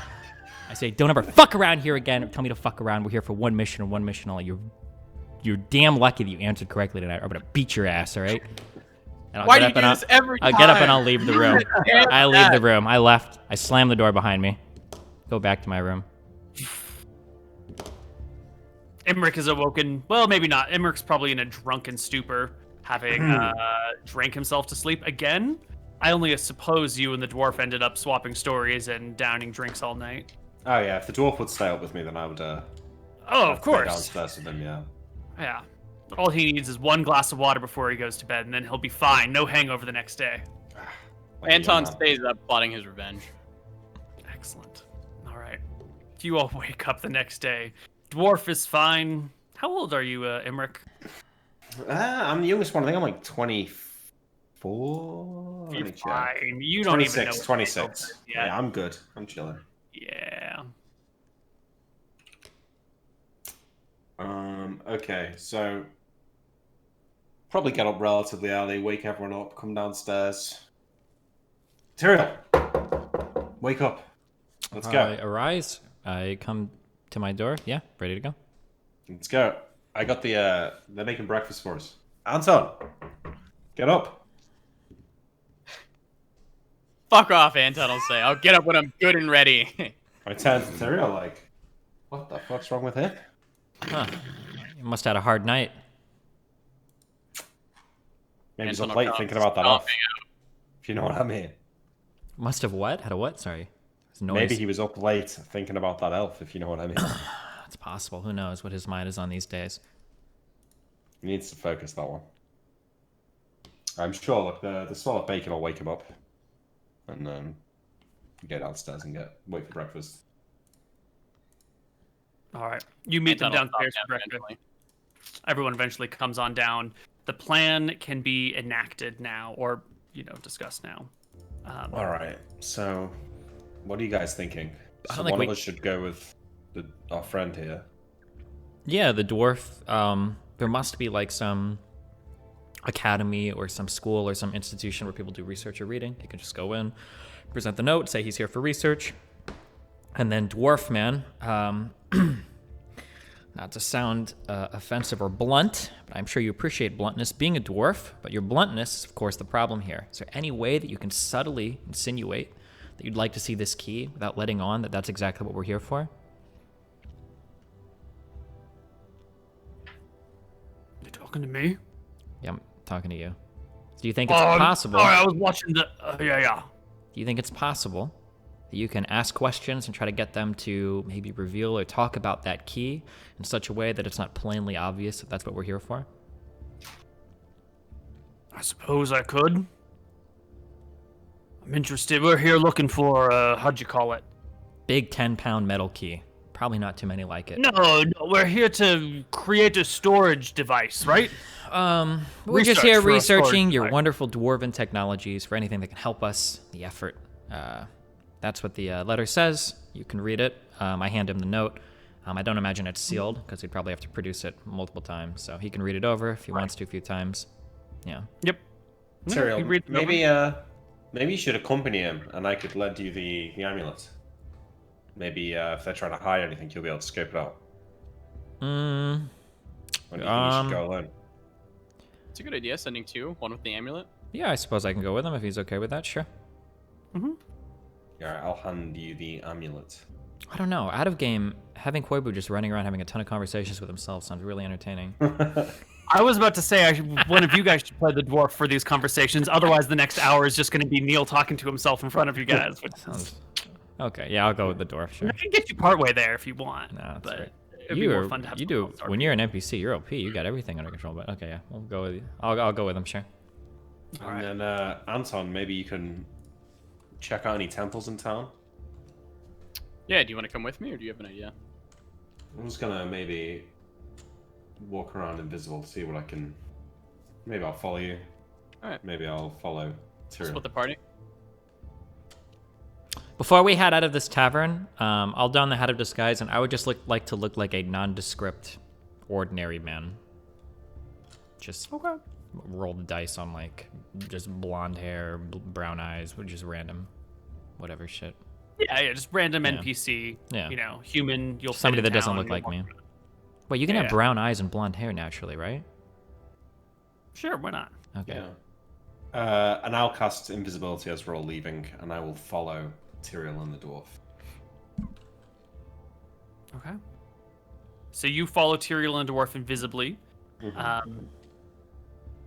I say, "Don't ever fuck around here again. Tell me to fuck around. We're here for one mission and one mission only. You're damn lucky that you answered correctly tonight, or I'm gonna beat your ass, all right?" And I'll Why get do you up do and this every time? I'll get up and I'll leave the room. Damn I leave the that. room. I left. I slammed the door behind me. Go back to my room. Emmerich is awoken. Well, maybe not. Emmerich's probably in a drunken stupor, having drank himself to sleep again. I only suppose you and the dwarf ended up swapping stories and downing drinks all night. Oh yeah, if the dwarf would stay up with me, then I would. Oh, of stay course. downstairs with him, yeah. Yeah. All he needs is one glass of water before he goes to bed, and then he'll be fine. No hangover the next day. Like, Anton yeah. stays up plotting his revenge. Excellent. You all wake up the next day. Dwarf is fine. How old are you, Imric? I'm the youngest one. I think I'm like 24. Let You're me check. fine. You don't even know. 26. Yeah, I'm good. I'm chilling. Yeah. Okay, so probably get up relatively early, wake everyone up, come downstairs. Tyrael, wake up. Let's go. I arise. I come to my door. Yeah, ready to go. Let's go. I got they're making breakfast for us. Anton, get up. Fuck off, Anton. I'll say. I'll get up when I'm good and ready. I turned to Tyrael like, what the fuck's wrong with him? Huh. You must have had a hard night. Maybe he's Anton up will late come thinking about that stomping elf. If you know what I mean. Must have what? Had a what? Sorry. There's noise. Maybe he was up late thinking about that elf, if you know what I mean. It's possible. Who knows what his mind is on these days. He needs to focus, that one. I'm sure, look, the smell of bacon will wake him up. And then get downstairs and wait for breakfast. All right. You meet them Anton will downstairs stop for breakfast. eventually. Everyone eventually comes on down. The plan can be enacted now, or discussed now. All right. So, what are you guys thinking? I So don't think one of us should go with our friend here. Yeah, the dwarf. There must be like some academy or some school or some institution where people do research or reading. You can just go in, present the note, say he's here for research, and then dwarf man. Not to sound offensive or blunt, but I'm sure you appreciate bluntness being a dwarf, but your bluntness is, of course, the problem here. Is there any way that you can subtly insinuate that you'd like to see this key without letting on that that's exactly what we're here for? You talking to me? Yeah, I'm talking to you. Do you think it's possible? Sorry, I was watching the. Yeah. Do you think it's possible that you can ask questions and try to get them to maybe reveal or talk about that key in such a way that it's not plainly obvious that that's what we're here for? I suppose I could. I'm interested. We're here looking for, how'd you call it? Big 10-pound metal key. Probably not too many like it. No, we're here to create a storage device, right? We're just here Research for a researching storage your device. wonderful dwarven technologies for anything that can help us, the effort. That's what the letter says. You can read it. I hand him the note. I don't imagine it's sealed because he'd probably have to produce it multiple times. So he can read it over if he wants to a few times. Yeah. Yep. Tyrael, you read them over. maybe you should accompany him, and I could lend you the amulet. Maybe if they're trying to hide anything, you'll be able to scope it out. Or do you think you should go alone? It's a good idea, sending two, one with the amulet. Yeah, I suppose I can go with him if he's okay with that. Sure. Yeah, I'll hand you the amulet. I don't know. Out of game, having Koibu just running around having a ton of conversations with himself sounds really entertaining. I was about to say one of you guys should play the dwarf for these conversations. Otherwise, the next hour is just going to be Neil talking to himself in front of you guys. Sounds okay. Yeah, I'll go with the dwarf. Sure. I can get you partway there if you want. No, that's but right. it'd be more fun to have You someone do else talk when to you're an NPC. You're OP. You got everything under control. But okay, yeah, we'll go with you. I'll go with him. Sure. And then Anton, maybe you can check out any temples in town. Yeah, do you want to come with me, or do you have an idea? I'm just gonna maybe walk around invisible, see what I can. Maybe I'll follow you. Alright. Maybe I'll follow Tyrael. Split the party. Before we head out of this tavern, I'll don the hat of disguise, and I would just like to look like a nondescript, ordinary man. Just roll the dice on like just blonde hair, brown eyes, just random, whatever shit. Yeah, just random Yeah. NPC. Yeah. Human. You'll Somebody fit in that doesn't town, look you'll like walk me. around. Wait, you can have Yeah. brown eyes and blonde hair naturally, right? Sure, why not? Okay. Yeah. And I'll cast invisibility as we're all leaving, and I will follow Tyrael and the dwarf. Okay. So you follow Tyrael and Dwarf invisibly.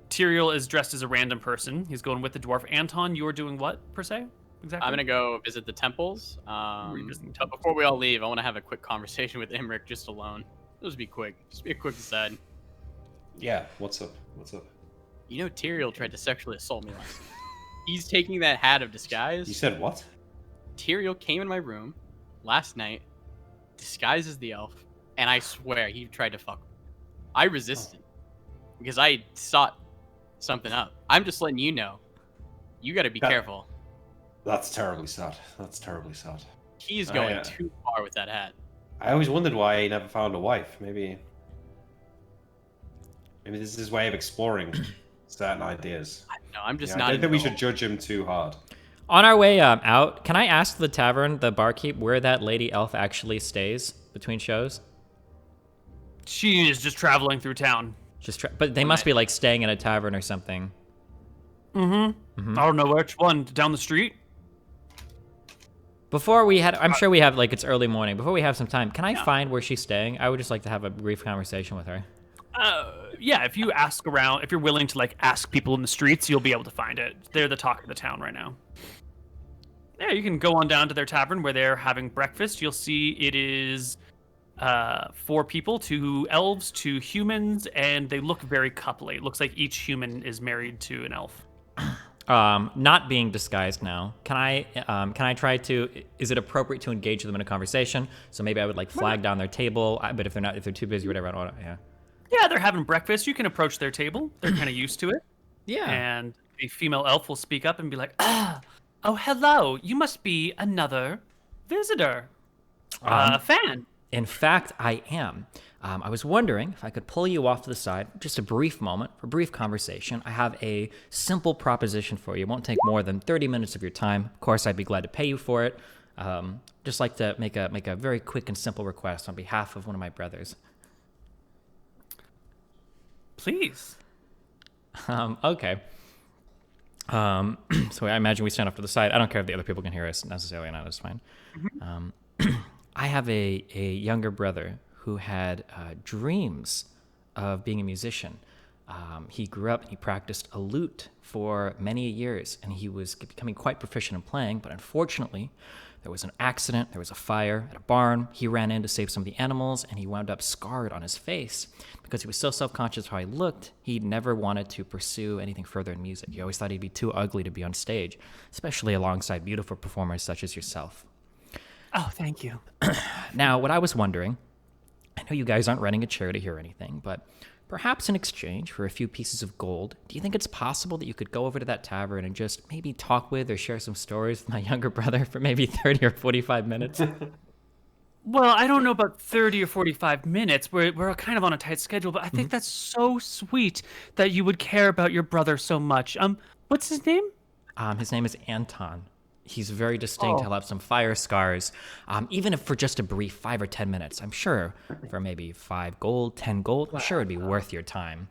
Tyrael is dressed as a random person. He's going with the dwarf. Anton, you're doing what, per se? Exactly. I'm gonna go visit the temples. Revisiting But before we all leave, I want to have a quick conversation with Imric just alone. Just be quick. Just be a quick aside. Yeah. What's up? What's up? You know, Tyrael tried to sexually assault me last night. He's taking that hat of disguise. You said what? Tyrael came in my room last night disguised as the elf, and I swear he tried to fuck me. I resisted because I sought something up. I'm just letting you know. You got to be careful. That's terribly sad. That's terribly sad. He's going too far with that hat. I always wondered why he never found a wife. Maybe this is his way of exploring certain ideas. No, I'm just not. I don't think we should judge him too hard. On our way out, can I ask the tavern, the barkeep, where that lady elf actually stays between shows? She is just traveling through town. But they must be like staying in a tavern or something. I don't know which one. Down the street? Before we had, I'm sure we have, like, it's early morning. Before we have some time, can I find where she's staying? I would just like to have a brief conversation with her. Yeah, if you ask around, if you're willing to, like, ask people in the streets, you'll be able to find it. They're the talk of the town right now. Yeah, you can go on down to their tavern where they're having breakfast. You'll see it is 4 people, 2 elves, 2 humans, and they look very coupley. It looks like each human is married to an elf. Not being disguised now, can I try to, is it appropriate to engage them in a conversation? So maybe I would like flag down their table, but if they're too busy or whatever, I don't want to, Yeah, they're having breakfast. You can approach their table. They're kind of used to it. Yeah. And the female elf will speak up and be like, oh, hello. You must be another visitor. Fan. In fact, I am. I was wondering if I could pull you off to the side for just a brief moment, for a brief conversation. I have a simple proposition for you. It won't take more than 30 minutes of your time. Of course, I'd be glad to pay you for it. Just like to make a very quick and simple request on behalf of one of my brothers. Please. Okay. So I imagine we stand off to the side. I don't care if the other people can hear us necessarily or not. It's fine. I have a younger brother who had dreams of being a musician. He grew up and he practiced a lute for many years, and he was becoming quite proficient in playing, but unfortunately, there was an accident, there was a fire at a barn. He ran in to save some of the animals, and he wound up scarred on his face. Because he was so self-conscious of how he looked, he never wanted to pursue anything further in music. He always thought he'd be too ugly to be on stage, especially alongside beautiful performers such as yourself. Oh, thank you. Now, what I was wondering, I know you guys aren't running a charity here or anything, but perhaps in exchange for a few pieces of gold, do you think it's possible that you could go over to that tavern and just maybe talk with or share some stories with my younger brother for maybe 30 or 45 minutes? Well, I don't know about 30 or 45 minutes. We're kind of on a tight schedule, but I think that's so sweet that you would care about your brother so much. What's his name? His name is Anton. He's very distinct. He'll have some fire scars. Even if for just a brief 5 or 10 minutes, I'm sure for maybe 5 gold, 10 gold, I'm sure it'd be worth your time.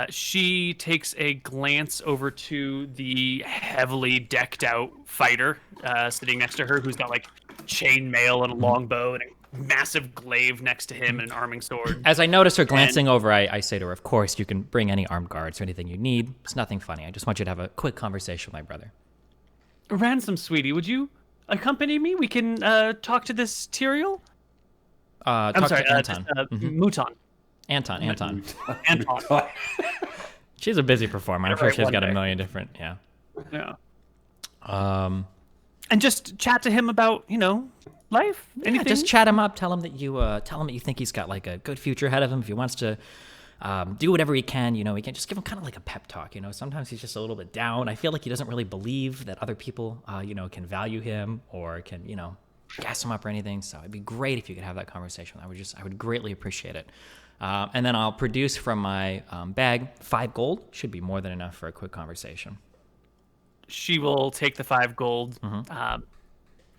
She takes a glance over to the heavily decked out fighter sitting next to her, who's got like chainmail and a longbow and a massive glaive next to him and an arming sword. As I notice her glancing over, I say to her, of course, you can bring any armed guards or anything you need. It's nothing funny. I just want you to have a quick conversation with my brother. Ransom, sweetie, would you accompany me? We can talk to this Tyrael? I'm sorry, Anton. Mouton. Anton. Anton. She's a busy performer. I'm sure she's got a million different, Yeah. And just chat to him about, life. Anything. Yeah, just chat him up. Tell him that you think he's got like a good future ahead of him. If he wants to do whatever he can, he can just give him kind of like a pep talk. Sometimes he's just a little bit down. I feel like he doesn't really believe that other people, can value him or can, gas him up or anything. So it'd be great if you could have that conversation. I would greatly appreciate it. And then I'll produce from my bag 5 gold. Should be more than enough for a quick conversation. She will take the 5 gold,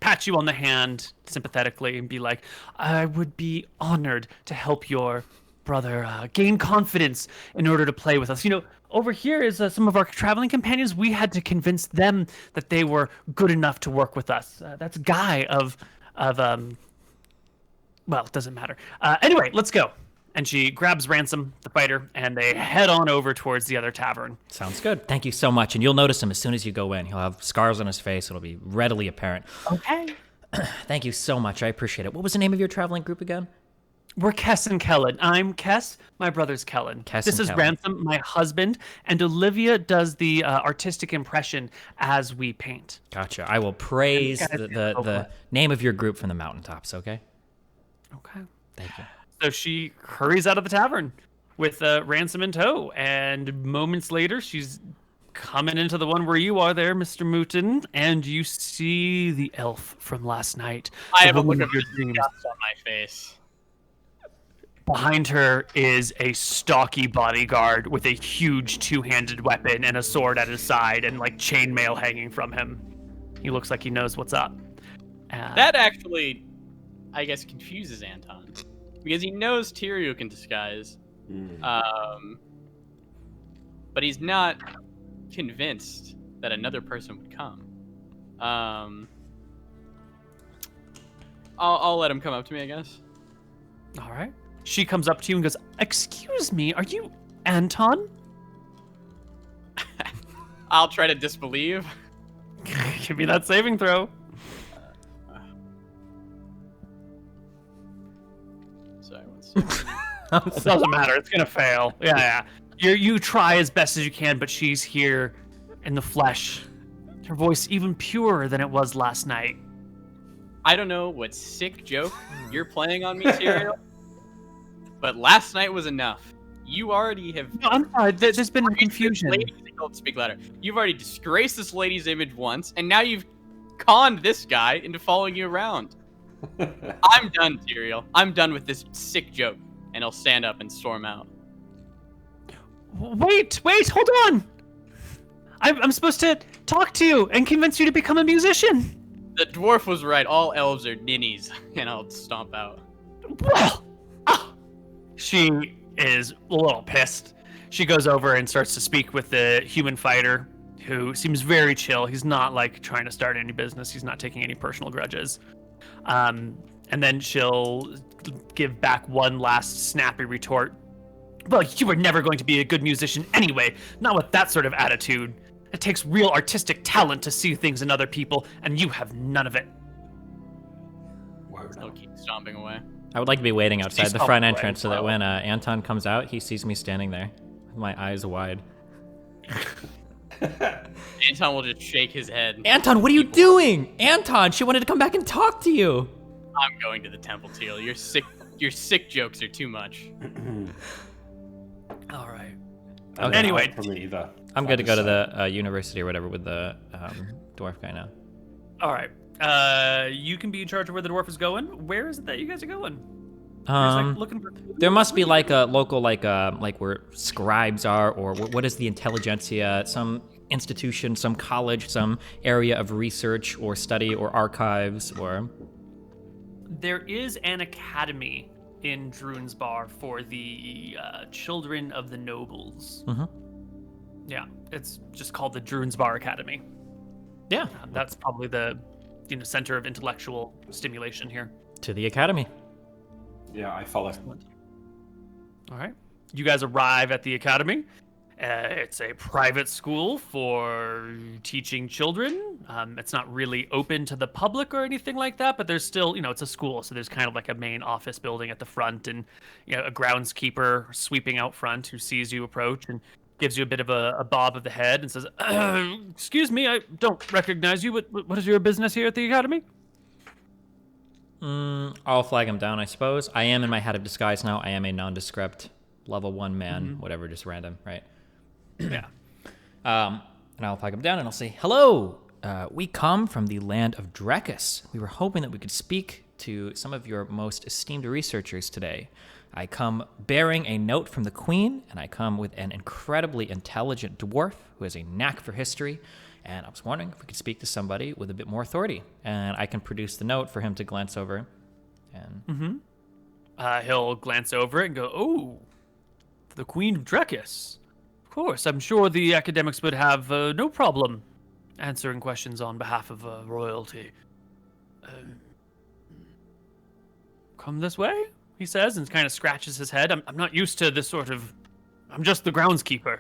pat you on the hand sympathetically, and be like, I would be honored to help your brother gain confidence in order to play with us. Over here is some of our traveling companions. We had to convince them that they were good enough to work with us. That's Guy of well, it doesn't matter. Anyway, let's go. And she grabs Ransom, the fighter, and they head on over towards the other tavern. Sounds good. Thank you so much. And you'll notice him as soon as you go in. He'll have scars on his face. It'll be readily apparent. Okay. Thank you so much. I appreciate it. What was the name of your traveling group again? We're Kess and Kellen. I'm Kess. My brother's Kellen. Kess This and is Kellen. Ransom, my husband, and Olivia does the artistic impression as we paint. Gotcha. I will praise Guys, the name of your group from the mountaintops, okay? Okay. Thank you. So she hurries out of the tavern with Ransom in tow, and moments later, she's coming into the one where you are there, MrMouton, and you see the elf from last night. I the have a woman look of of your dreams. disgust on my face. Behind her is a stocky bodyguard with a huge two-handed weapon and a sword at his side and like chainmail hanging from him. He looks like he knows what's up. That actually, I guess, confuses Anton because he knows Tyrio can disguise, but he's not convinced that another person would come. I'll let him come up to me, I guess. All right. She comes up to you and goes, "Excuse me, are you Anton?" I'll try to disbelieve. Give me that saving throw. Sorry, one second. It doesn't matter. It's gonna fail. Yeah. You try as best as you can, but she's here in the flesh. Her voice even purer than it was last night. I don't know what sick joke you're playing on me, Tyrio, but last night was enough. You already have. No, I'm sorry. There's been confusion. Don't speak louder. You've already disgraced this lady's image once, and now you've conned this guy into following you around. I'm done, Tyrio. I'm done with this sick joke, and he'll stand up and storm out. Wait, hold on. I'm supposed to talk to you and convince you to become a musician. The dwarf was right. All elves are ninnies, and I'll stomp out. Well, she is a little pissed. She goes over and starts to speak with the human fighter, who seems very chill. He's not like trying to start any business. He's not taking any personal grudges. And then she'll give back one last snappy retort. Well, you were never going to be a good musician anyway, not with that sort of attitude. It takes real artistic talent to see things in other people, and you have none of it. I'll keep stomping away. I would like to be waiting outside She's the front away, entrance so that well. when Anton comes out, he sees me standing there with my eyes wide. Anton will just shake his head. Anton, what are you doing? Anton, she wanted to come back and talk to you. I'm going to the temple, Teal. Your sick jokes are too much. All right. Okay. Anyway, For me either. I'm good to go to the university or whatever with the dwarf guy now. All right. You can be in charge of where the dwarf is going. Where is it that you guys are going? Like looking for. There must be like a local, like where scribes are, or what is the intelligentsia, some institution, some college, some area of research or study or archives or. There is an academy in Drunsbar for the children of the nobles. Mm-hmm. Yeah, it's just called the Drunsbar Academy. Yeah, That's probably the center of intellectual stimulation here. to the academy. Yeah, I follow. All right. You guys arrive at the academy. It's a private school for teaching children. It's not really open to the public or anything like that, but there's still, it's a school. So there's kind of like a main office building at the front and, a groundskeeper sweeping out front who sees you approach and gives you a bit of a bob of the head and says, "Excuse me, I don't recognize you. What is your business here at the academy?" I'll flag him down, I suppose. I am in my hat of disguise now. I am a nondescript level 1 man, whatever, just random, right? Yeah. And I'll flag him down and I'll say, "Hello, we come from the land of Drekis. We were hoping that we could speak to some of your most esteemed researchers today. I come bearing a note from the Queen, and I come with an incredibly intelligent dwarf who has a knack for history, and I was wondering if we could speak to somebody with a bit more authority." And I can produce the note for him to glance over. And He'll glance over it and go, "Oh, the Queen of Drekis. Of course, I'm sure the academics would have no problem answering questions on behalf of royalty. Come this way," he says, and kind of scratches his head. I'm not used to this sort of. I'm just the groundskeeper.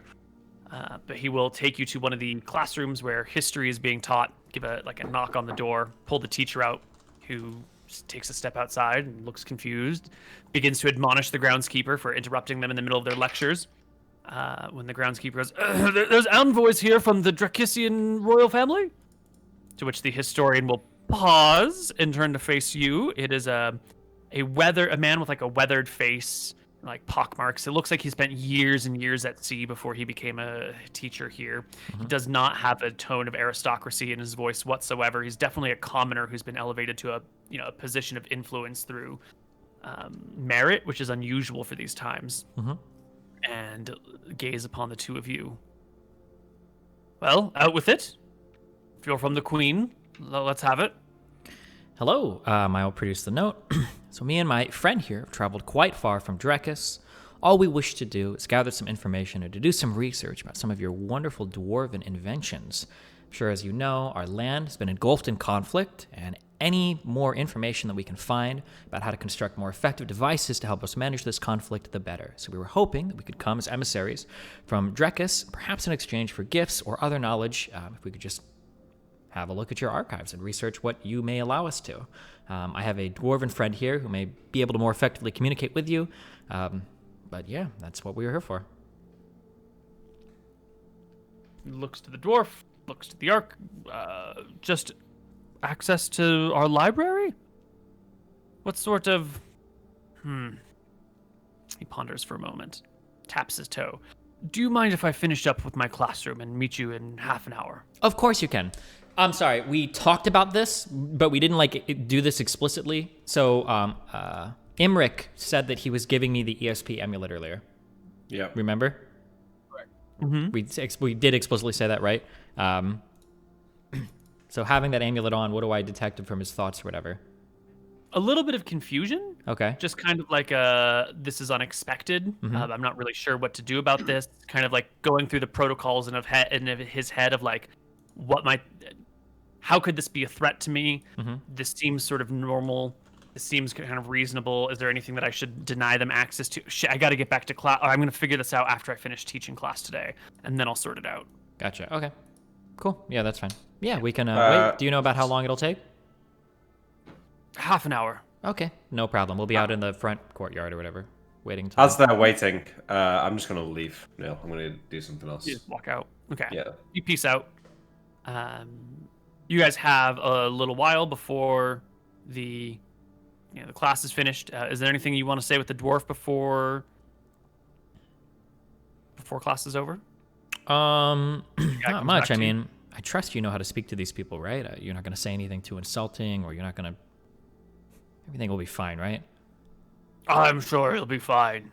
But he will take you to one of the classrooms where history is being taught. Give a knock on the door. Pull the teacher out, who just takes a step outside and looks confused, begins to admonish the groundskeeper for interrupting them in the middle of their lectures. When the groundskeeper goes, there's envoys here from the Dracissian royal family? To which the historian will pause and turn to face you. It is a man with like a weathered face, like pockmarks. It looks like he spent years and years at sea before he became a teacher here. He does not have a tone of aristocracy in his voice whatsoever. He's definitely a commoner who's been elevated to a position of influence through merit, which is unusual for these times. And gaze upon the two of you. Well, out with it. If you're from the Queen, let's have it. Hello, I will produce the note. So me and my friend here have traveled quite far from Drekis. All we wish to do is gather some information and to do some research about some of your wonderful dwarven inventions. I'm sure, as you know, our land has been engulfed in conflict, and any more information that we can find about how to construct more effective devices to help us manage this conflict, the better. So we were hoping that we could come as emissaries from Drekis, perhaps in exchange for gifts or other knowledge, if we could just have a look at your archives and research what you may allow us to. I have a dwarven friend here who may be able to more effectively communicate with you. But yeah, that's what we were here for. Looks to the dwarf, looks to the just access to our library? What sort of... He ponders for a moment, taps his toe. Do you mind if I finish up with my classroom and meet you in half an hour? Of course you can. I'm sorry, we talked about this, but we didn't do this explicitly. So, Imric said that he was giving me the ESP amulet earlier. Yeah. Remember? Correct. We did explicitly say that, right? So having that amulet on, what do I detect from his thoughts or whatever? A little bit of confusion. Okay. Just kind of like this is unexpected. I'm not really sure what to do about this. Kind of like going through the protocols in his head of like, how could this be a threat to me? This seems sort of normal. This seems kind of reasonable. Is there anything that I should deny them access to? Shit, I got to get back to class. I'm going to figure this out after I finish teaching class today, and then I'll sort it out. Gotcha. Okay. Cool. Yeah, that's fine. Yeah, we can wait. Do you know about how long it'll take? Half an hour. Okay, no problem. We'll be out in the front courtyard or whatever, waiting. As they're waiting, I'm just going to leave. No, I'm going to do something else. You just walk out. Okay. Yeah. You peace out. You guys have a little while before the class is finished. Is there anything you want to say with the dwarf before class is over? Not much. I mean, I trust you know how to speak to these people, right? You're not going to say anything too insulting, or you're not going to... Everything will be fine, right? I'm sure it'll be fine.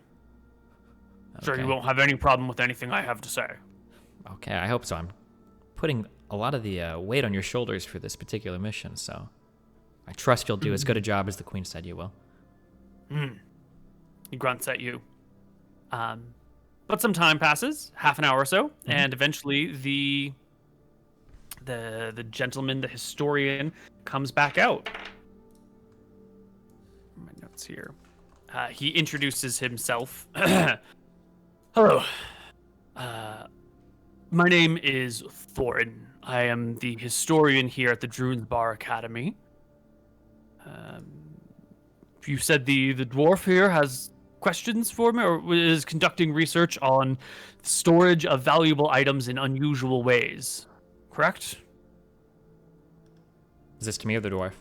Okay. Sure, you won't have any problem with anything I have to say. Okay, I hope so. I'm putting a lot of the weight on your shoulders for this particular mission, so I trust you'll do as good a job as the Queen said you will. He grunts at you. But some time passes, half an hour or so, and eventually the gentleman, the historian, comes back out. My notes here. He introduces himself. Hello. My name is Thorin. I am the historian here at the Druinsbar Academy. You said the dwarf here has questions for me, or is conducting research on storage of valuable items in unusual ways, correct? Is this to me or the dwarf?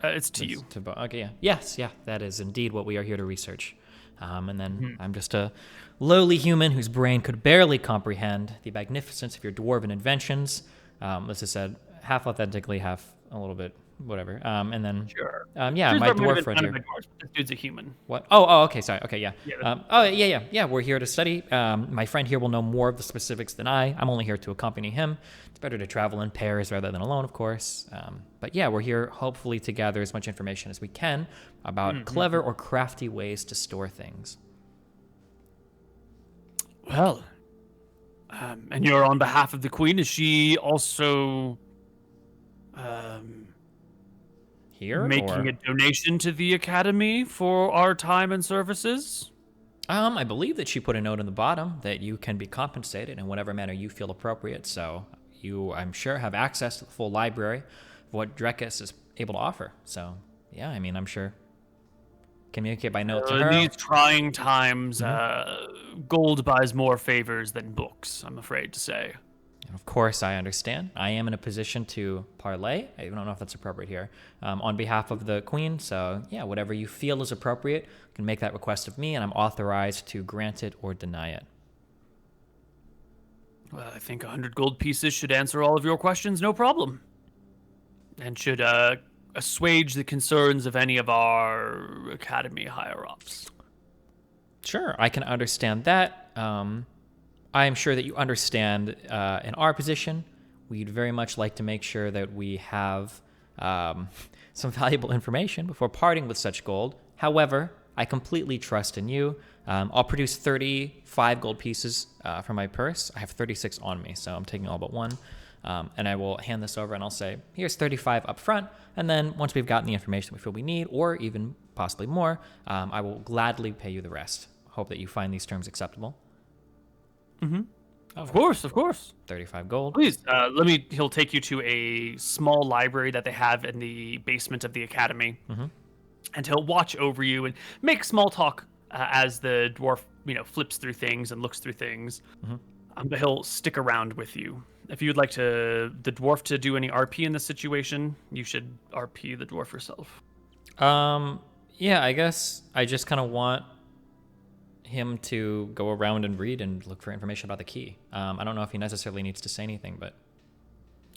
It's to you. Okay, yeah. Yes, yeah, that is indeed what we are here to research. And then I'm just a lowly human whose brain could barely comprehend the magnificence of your dwarven inventions. This is said half authentically, half a little bit whatever. And then, Sure. Yeah, my dwarf friend here. This dude's a human. What? Oh, okay, sorry. Okay, yeah. Yeah, Yeah, we're here to study. My friend here will know more of the specifics than I. I'm only here to accompany him. It's better to travel in pairs rather than alone, of course. But yeah, we're here hopefully to gather as much information as we can about clever or crafty ways to store things. Well, and you're on behalf of the Queen. Is she also Here? making a donation to the Academy for our time and services? I believe that she put a note in the bottom that you can be compensated in whatever manner you feel appropriate. So you, I'm sure, have access to the full library of what Drekis is able to offer. So yeah, I mean, I'm sure. Communicate by note to In her. these trying times, gold buys more favors than books, I'm afraid to say. Of course, I understand. I am in a position to parlay. I don't know if that's appropriate here, on behalf of the queen. So, yeah, whatever you feel is appropriate, you can make that request of me, and I'm authorized to grant it or deny it. Well, I think 100 gold pieces should answer all of your questions, no problem. And should assuage the concerns of any of our academy higher-ups. Sure, I can understand that. I am sure that you understand in our position, we'd very much like to make sure that we have some valuable information before parting with such gold. However, I completely trust in you. I'll produce 35 gold pieces from my purse. I have 36 on me, so I'm taking all but one. And I will hand this over and I'll say, here's 35 up front. And then once we've gotten the information we feel we need, or even possibly more, I will gladly pay you the rest. Hope that you find these terms acceptable. Mm-hmm. Of course. 35 gold. Please, he'll take you to a small library that they have in the basement of the academy. Mm-hmm. And he'll watch over you and make small talk as the dwarf, flips through things and looks through things. Mm-hmm. But he'll stick around with you. If you'd like the dwarf to do any RP in this situation, you should RP the dwarf yourself. Yeah, I guess I just kind of want him to go around and read and look for information about the key. I don't know if he necessarily needs to say anything, but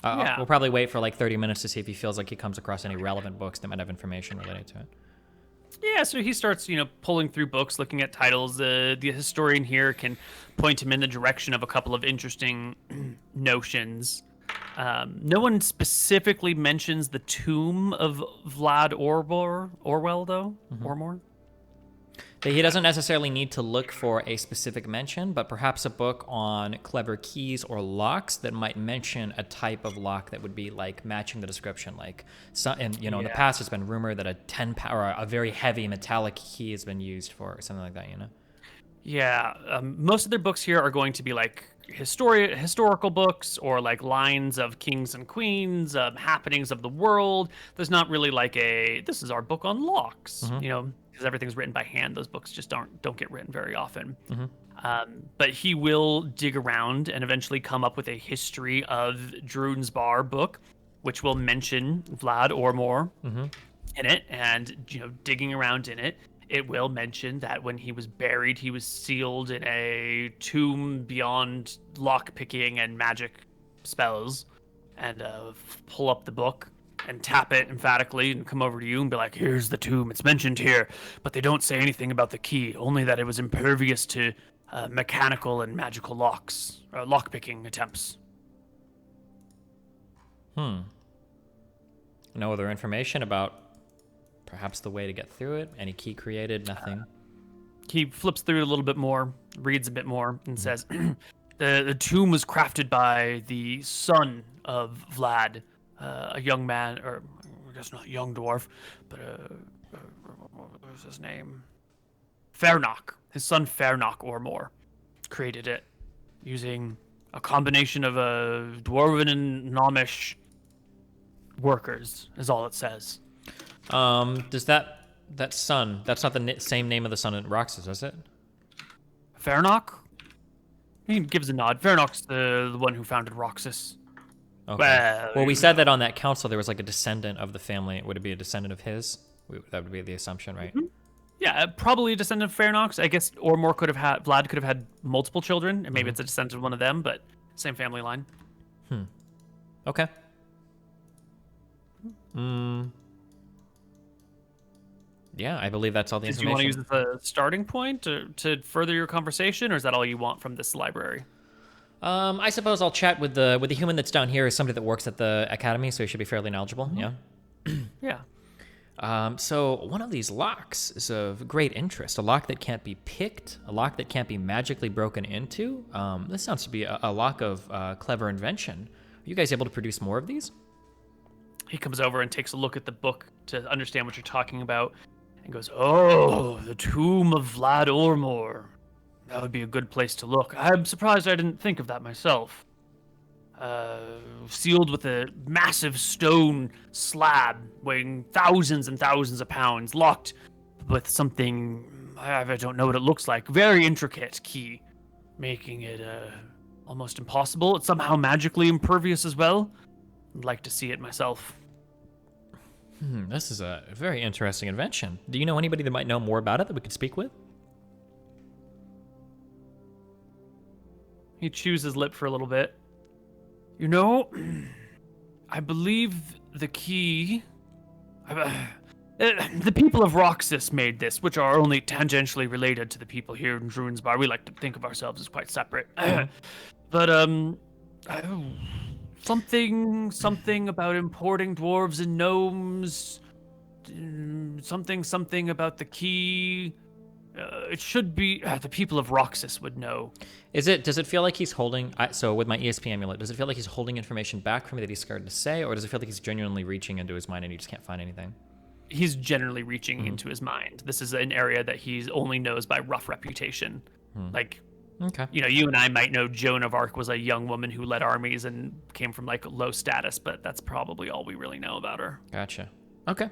we'll probably wait for like 30 minutes to see if he feels like he comes across any relevant books that might have information related to it. Yeah, so he starts, pulling through books, looking at titles. The historian here can point him in the direction of a couple of interesting notions. No one specifically mentions the tomb of Vlad Orwell, though. Mm-hmm. Ormor. He doesn't necessarily need to look for a specific mention, but perhaps a book on clever keys or locks that might mention a type of lock that would be like matching the description. Like, in the past, it's been rumored that a 10 power, a very heavy metallic key has been used for or something like that. Yeah, most of their books here are going to be like historical books or like lines of kings and queens, happenings of the world. There's not really like this is our book on locks, Mm-hmm. Because everything's written by hand. Those books just don't get written very often. Mm-hmm. But he will dig around and eventually come up with a history of Drune's Bar book, which will mention Vlad Ormor Mm-hmm. in it. And digging around in it, it will mention that when he was buried, he was sealed in a tomb beyond lockpicking and magic spells. And pull up the book and tap it emphatically and come over to you and be like, here's the tomb, it's mentioned here, but they don't say anything about the key, only that it was impervious to mechanical and magical lockpicking attempts. No other information about perhaps the way to get through it? Any key created? Nothing? He flips through it a little bit more, reads a bit more, and says, the tomb was crafted by the son of Vlad, a young man, or I guess not young dwarf, but what was his name? Fernok. His son Fernok Ormor created it using a combination of dwarven and gnomish workers, is all it says. Does that son, that's not the same name of the son in Roxas, is it? Fernok? He gives a nod. Fernok's the one who founded Roxas. Okay. Well, we said that on that council there was like a descendant of the family. Would it be a descendant of his? That would be the assumption, right? Mm-hmm. Yeah, probably a descendant of Fernok. I guess Ormor Vlad could have had multiple children, and maybe it's a descendant of one of them, but same family line. Okay. Yeah, I believe that's all the Do information. you want to use it as a starting point to further your conversation, or is that all you want from this library? I suppose I'll chat with the human that's down here. Is somebody that works at the academy, so he should be fairly knowledgeable. Yeah. Yeah. So one of these locks is of great interest. A lock that can't be picked, a lock that can't be magically broken into. This sounds to be a lock of clever invention. Are you guys able to produce more of these? He comes over and takes a look at the book to understand what you're talking about, and goes, "Oh, the tomb of Vlad Ormor. That would be a good place to look. I'm surprised I didn't think of that myself. sealed with a massive stone slab weighing thousands and thousands of pounds, locked with something, I don't know what it looks like, very intricate key, making it almost impossible. It's somehow magically impervious as well. I'd like to see it myself. This is a very interesting invention. Do you know anybody that might know more about it that we could speak with? He chews his lip for a little bit. You know, I believe the key... the people of Roxas made this, which are only tangentially related to the people here in Druinsbar. We like to think of ourselves as quite separate. But, something about importing dwarves and gnomes, something about the key. It should be the people of Roxas would know. Does it feel like he's holding? So with my ESP amulet, does it feel like he's holding information back from me that he's scared to say, or does it feel like he's genuinely reaching into his mind and he just can't find anything? He's generally reaching into his mind. This is an area that he only knows by rough reputation. Like, Okay. you know, you and I might know Joan of Arc was a young woman who led armies and came from like low status, but that's probably all we really know about her. Gotcha. Okay.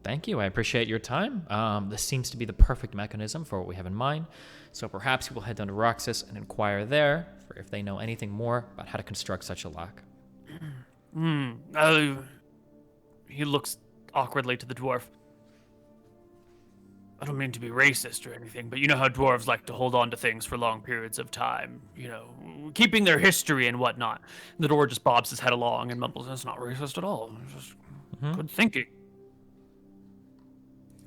Thank you. I appreciate your time. This seems to be the perfect mechanism for what we have in mind. So perhaps we will head down to Roxas and inquire there for if they know anything more about how to construct such a lock. He looks awkwardly to the dwarf. I don't mean to be racist or anything, but you know how dwarves like to hold on to things for long periods of time, you know, keeping their history and whatnot. The dwarf just bobs his head along and mumbles, "That's not racist at all. It's just good thinking."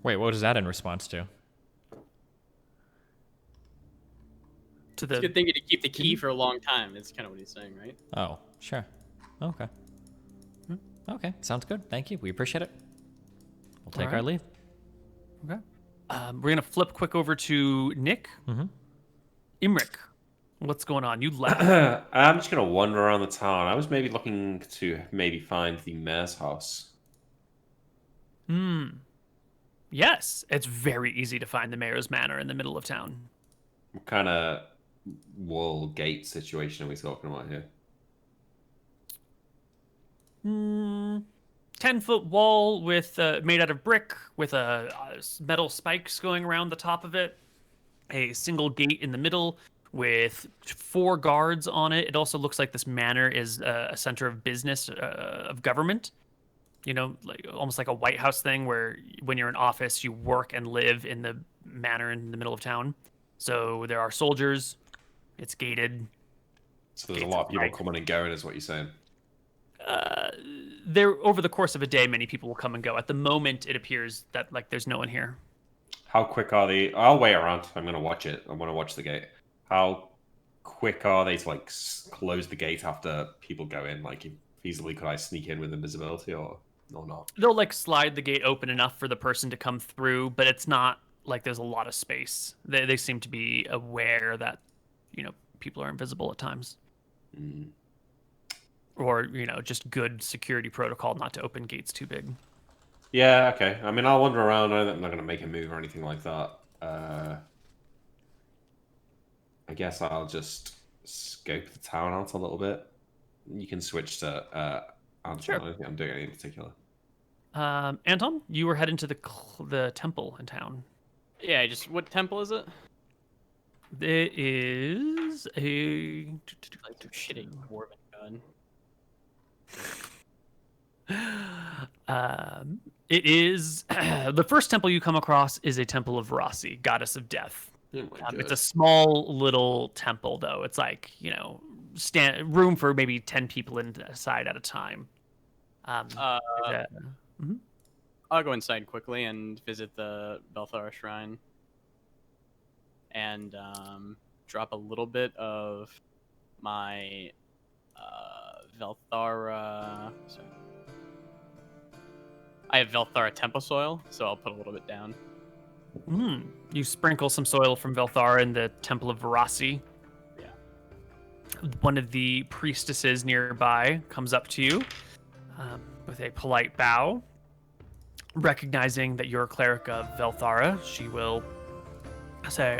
Wait, what is that in response to? To It's the a good thing to keep the key for a long time. Is kind of what he's saying, right? Oh, sure. Okay. Okay, sounds good. Thank you. We appreciate it. We'll take our right. leave. Okay. We're gonna flip quick over to Nick. Imric, what's going on? You left. I'm just gonna wander around the town. I was maybe looking to find the mayor's house. Yes, it's very easy to find the mayor's manor in the middle of town. What kind of wall gate situation are we talking about here? 10-foot wall with made out of brick with metal spikes going around the top of it. A single gate in the middle with 4 guards on it. It also looks like this manor is a center of business, of government. You know, like almost like a White House thing where when you're in office, you work and live in the manor in the middle of town. So there are soldiers. It's gated. So there's a lot of people coming and going, is what you're saying? There, over the course of a day, many people will come and go. At the moment, it appears that like there's no one here. How quick are they? I'll wait around. I'm gonna watch it. I want to watch the gate. How quick are they to like close the gate after people go in? Like, easily could I sneak in with invisibility or not? They'll like slide the gate open enough for the person to come through, but it's not like there's a lot of space. They seem to be aware that, you know, people are invisible at times. Or, you know, just good security protocol not to open gates too big. Yeah, okay. I mean, I'll wander around. I'm not gonna make a move or anything like that. I guess I'll just scope the town out a little bit. You can switch to Anton. Sure. I don't think I'm doing anything in particular. Anton, you were heading to the temple in town. Yeah, just what temple is it? It is a... Like some shitty dwarven gun. It is the first temple you come across is a temple of Rossi, goddess of death. It's a small little temple, though. It's like, you know, room for maybe 10 people inside at a time. I'll go inside quickly and visit the Belthara shrine and drop a little bit of my Velthara. Sorry. I have Velthara temple soil, so I'll put a little bit down. You sprinkle some soil from Velthara in the Temple of Varasi. Yeah. One of the priestesses nearby comes up to you with a polite bow. Recognizing that you're a cleric of Velthara, she will say,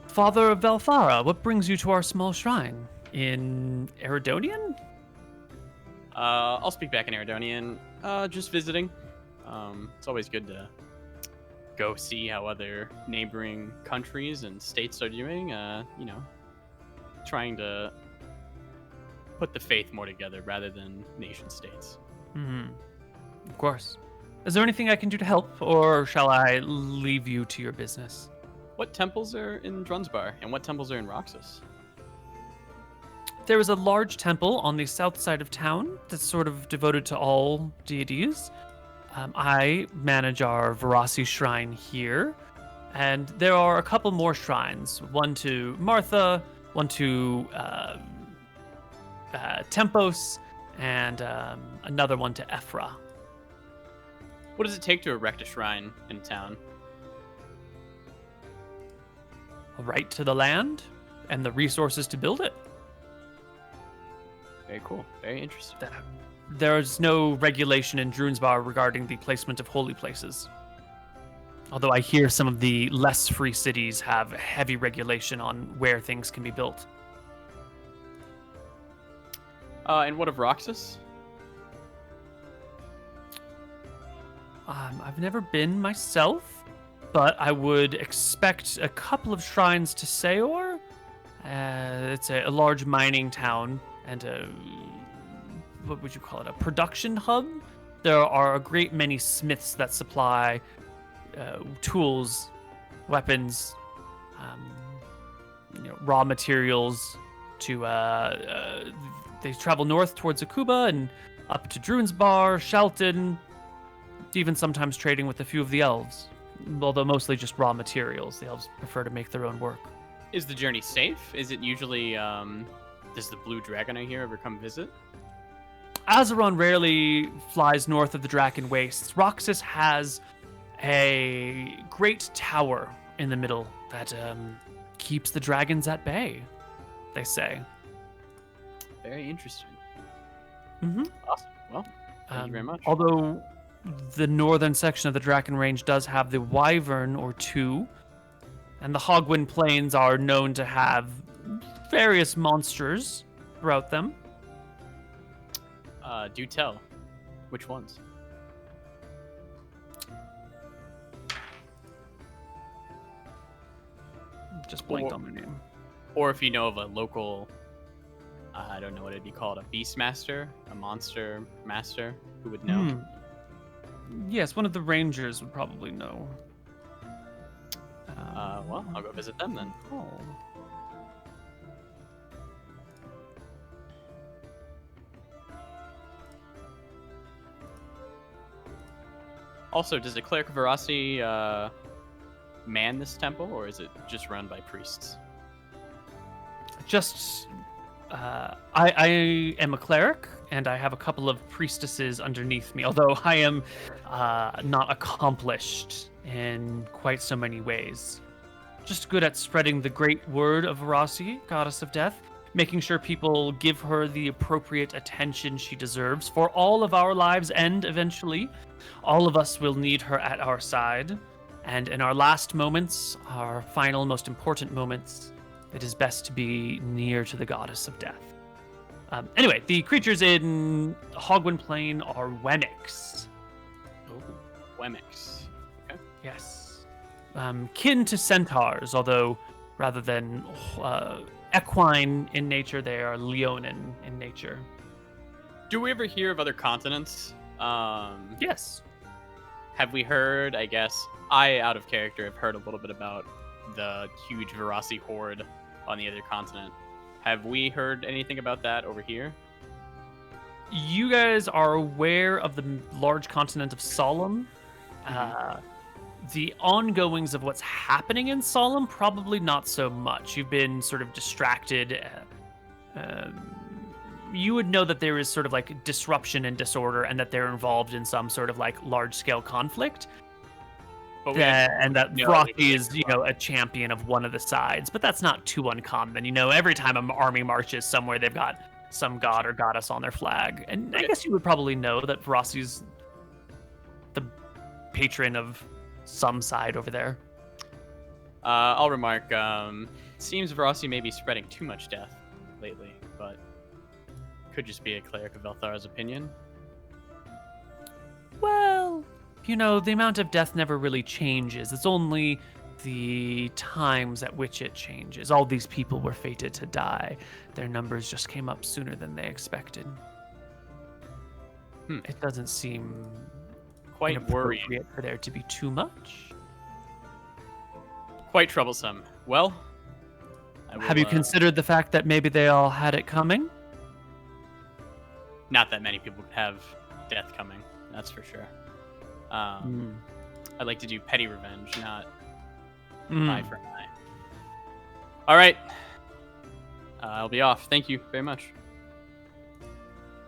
Father of Velthara, what brings you to our small shrine? In Eridonian? I'll speak back in Eridonian. Just visiting. It's always good to go see how other neighboring countries and states are doing. Trying to put the faith more together rather than nation states. Of course. Is there anything I can do to help, or shall I leave you to your business? What temples are in Drunsbar, and what temples are in Roxas? There is a large temple on the south side of town that's sort of devoted to all deities. I manage our Verasi shrine here, and there are a couple more shrines. One to Martha, one to Tempos, and another one to Ephra. What does it take to erect a shrine in town? A right to the land and the resources to build it. Very cool. Very interesting. There's no regulation in Drunsbar regarding the placement of holy places. Although I hear some of the less free cities have heavy regulation on where things can be built. And what of Roxas? I've never been myself, but I would expect a couple of shrines to Seor. It's a large mining town and what would you call it? A production hub. There are a great many smiths that supply tools, weapons, raw materials to. They travel north towards Akuba and up to Drunsbar, Shelton, even sometimes trading with a few of the elves, although mostly just raw materials. The elves prefer to make their own work. Is the journey safe? Is it usually, does the Blue Dragon I hear ever come visit? Azeron rarely flies north of the Draken Wastes. Roxas has a great tower in the middle that keeps the dragons at bay, they say. Very interesting. Mm-hmm. Awesome. Well, thank you very much. Although the northern section of the Draken Range does have the Wyvern or two, and the Hogwind Plains are known to have various monsters throughout them. Do tell. Which ones? Just blanked on the name. Or if you know of a local, I don't know what it'd be called, a beast master, a monster master, who would know? Yes, one of the rangers would probably know. Well, I'll go visit them then. Oh. Also, does the Cleric of Verasi man this temple, or is it just run by priests? Just, I am a cleric, and I have a couple of priestesses underneath me, although I am not accomplished in quite so many ways. Just good at spreading the great word of Verasi, goddess of death, making sure people give her the appropriate attention she deserves, for all of our lives end eventually. All of us will need her at our side, and in our last moments, our final, most important moments, it is best to be near to the goddess of death. Anyway, the creatures in Hogwind Plain are Wemmicks. Oh, Wemmicks. Okay. Yes. Kin to centaurs, although rather than equine in nature, they are leonin in nature. Do we ever hear of other continents? Yes. Have we heard, I guess, I, out of character, have heard a little bit about the huge Verasi horde on the other continent. Have we heard anything about that over here? You guys are aware of the large continent of Solemn. The ongoings of what's happening in Solemn, probably not so much. You've been sort of distracted. You would know that there is sort of like disruption and disorder, and that they're involved in some sort of like large-scale conflict. And that Verasi is, a champion of one of the sides, but that's not too uncommon. Every time an army marches somewhere, they've got some god or goddess on their flag. And I guess you would probably know that Verasi's the patron of some side over there. I'll remark, seems Verasi may be spreading too much death. lately, but could just be a cleric of Elthara's opinion. Well, the amount of death never really changes. It's only the times at which it changes. All these people were fated to die. Their numbers just came up sooner than they expected. It doesn't seem Quite worrying. inappropriate for there to be too much. Quite troublesome. Well, Have you considered the fact that maybe they all had it coming? Not that many people have death coming, that's for sure. I'd like to do petty revenge, not eye for an eye. All right. I'll be off. Thank you very much.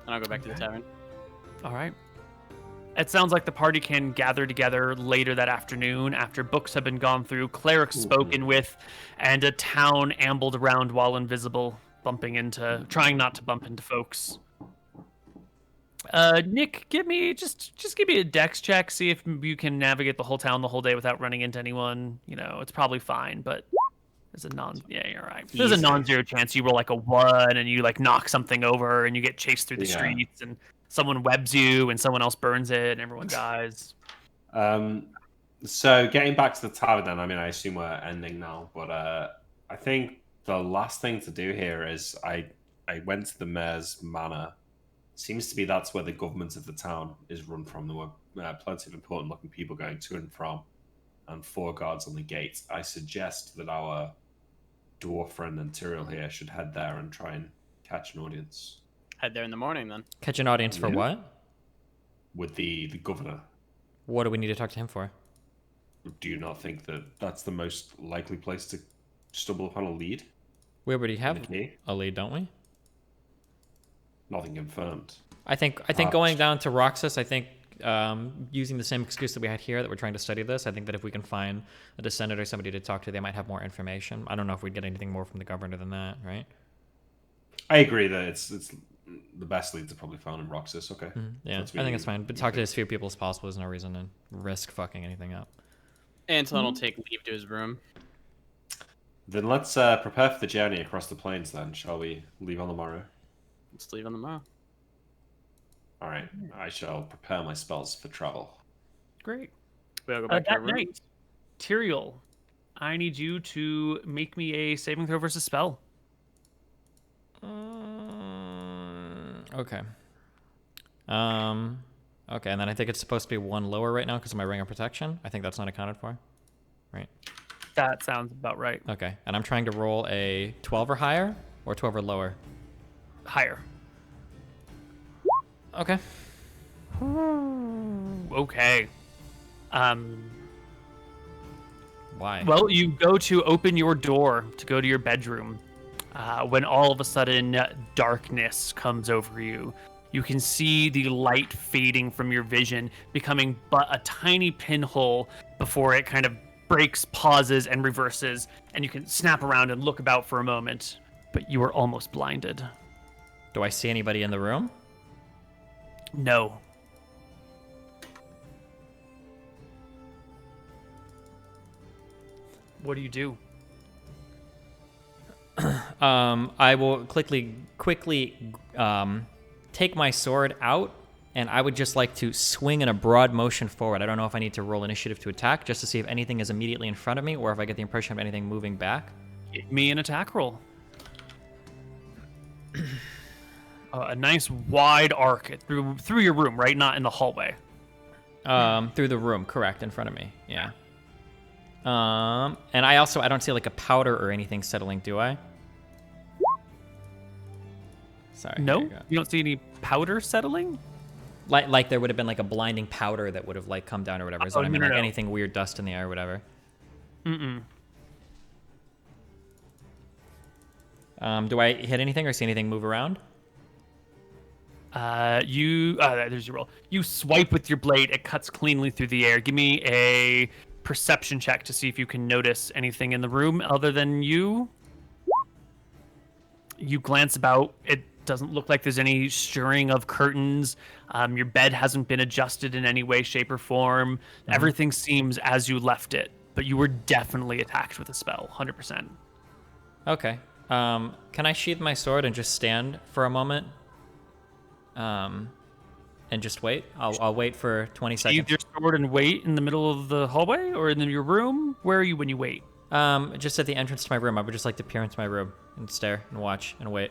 And I'll go back to the tavern. All right. It sounds like the party can gather together later that afternoon after books have been gone through, clerics spoken with, and a town ambled around while invisible, trying not to bump into folks. Nick, give me a dex check, see if you can navigate the whole town the whole day without running into anyone. It's probably fine, but you're right. There's a non-zero chance you roll like a 1 and you like knock something over and you get chased through the streets and someone webs you and someone else burns it and everyone dies. So getting back to the tavern then, I assume we're ending now, but I think the last thing to do here is I went to the mayor's manor. Seems to be that's where the government of the town is run from. There were plenty of important looking people going to and from, and 4 guards on the gate. I suggest that our dwarf friend and Tyrael here should head there and try and catch an audience. Head there in the morning, then. Catch an audience for what? With the governor. What do we need to talk to him for? Do you not think that that's the most likely place to stumble upon a lead? We already have a lead, don't we? Nothing confirmed. I think going down to Roxas, using the same excuse that we had here, that we're trying to study this, I think that if we can find a descendant or somebody to talk to, they might have more information. I don't know if we'd get anything more from the governor than that, right? I agree that it's the best leads are probably found in Roxas. Okay. Yeah, I think it's fine. But talk to as few people as possible. There's no reason to risk fucking anything up. Anton will take leave to his room. Then let's prepare for the journey across the plains then. Shall we leave on the morrow? Let's leave on the morrow. All right. I shall prepare my spells for travel. Great. We'll go back to our that room. night, Tyrael, I need you to make me a saving throw versus spell. Okay. Okay, and then I think it's supposed to be 1 lower right now because of my ring of protection. I think that's not accounted for, right? That sounds about right. Okay, and I'm trying to roll a 12 or higher, or 12 or lower. Higher. Okay. Okay. Why? Well, you go to open your door to go to your bedroom. When all of a sudden darkness comes over you. You can see the light fading from your vision, becoming but a tiny pinhole before it kind of breaks, pauses, and reverses, and you can snap around and look about for a moment, but you are almost blinded. Do I see anybody in the room? No. What do you do? I will quickly take my sword out, and I would just like to swing in a broad motion forward. I don't know if I need to roll initiative to attack, just to see if anything is immediately in front of me, or if I get the impression of anything moving back. Give me an attack roll. A nice wide arc through your room, right? Not in the hallway. Through the room, correct, in front of me. Yeah. And I don't see like a powder or anything settling, do I? Sorry. No, you don't see any powder settling. Like there would have been like a blinding powder that would have like come down or whatever. Is what I mean? No. Like anything weird, dust in the air or whatever. Do I hit anything or see anything move around? There's your roll. You swipe with your blade. It cuts cleanly through the air. Give me a perception check to see if you can notice anything in the room other than you. You glance about. It doesn't look like there's any stirring of curtains. Your bed hasn't been adjusted in any way, shape, or form. Everything seems as you left it, but you were definitely attacked with a spell, 100%. Okay. Can I sheath my sword and just stand for a moment? And just wait? I'll wait for 20 seconds. Sheath your sword and wait in the middle of the hallway or in your room? Where are you when you wait? Just at the entrance to my room. I would just like to peer into my room and stare and watch and wait.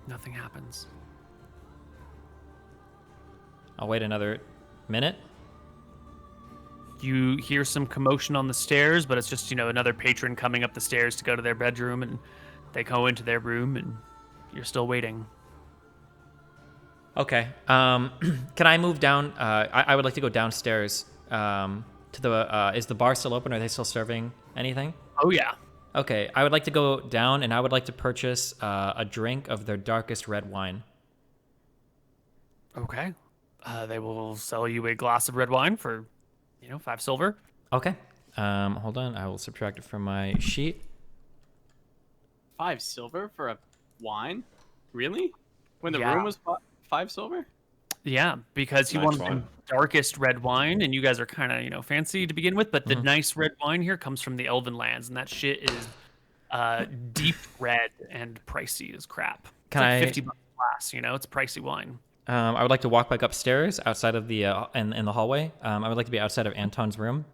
Nothing happens. I'll wait another minute. You hear some commotion on the stairs, but it's just, another patron coming up the stairs to go to their bedroom, and they go into their room, and you're still waiting. Okay. Can I move down? I would like to go downstairs to the... is the bar still open? Are they still serving anything? Oh, yeah. Okay. I would like to go down, and I would like to purchase a drink of their darkest red wine. Okay. They will sell you a glass of red wine for, 5 silver. Okay. Hold on. I will subtract it from my sheet. 5 silver for a wine? Really? When the Yeah. room was 5 silver? Yeah, because he Nice wanted wine. the darkest red wine, and you guys are kind of, fancy to begin with, but the nice red wine here comes from the Elven lands, and that shit is deep red and pricey as crap. It's Can like I- 50 bucks a glass, it's pricey wine. I would like to walk back upstairs outside of the in the hallway. I would like to be outside of Anton's room.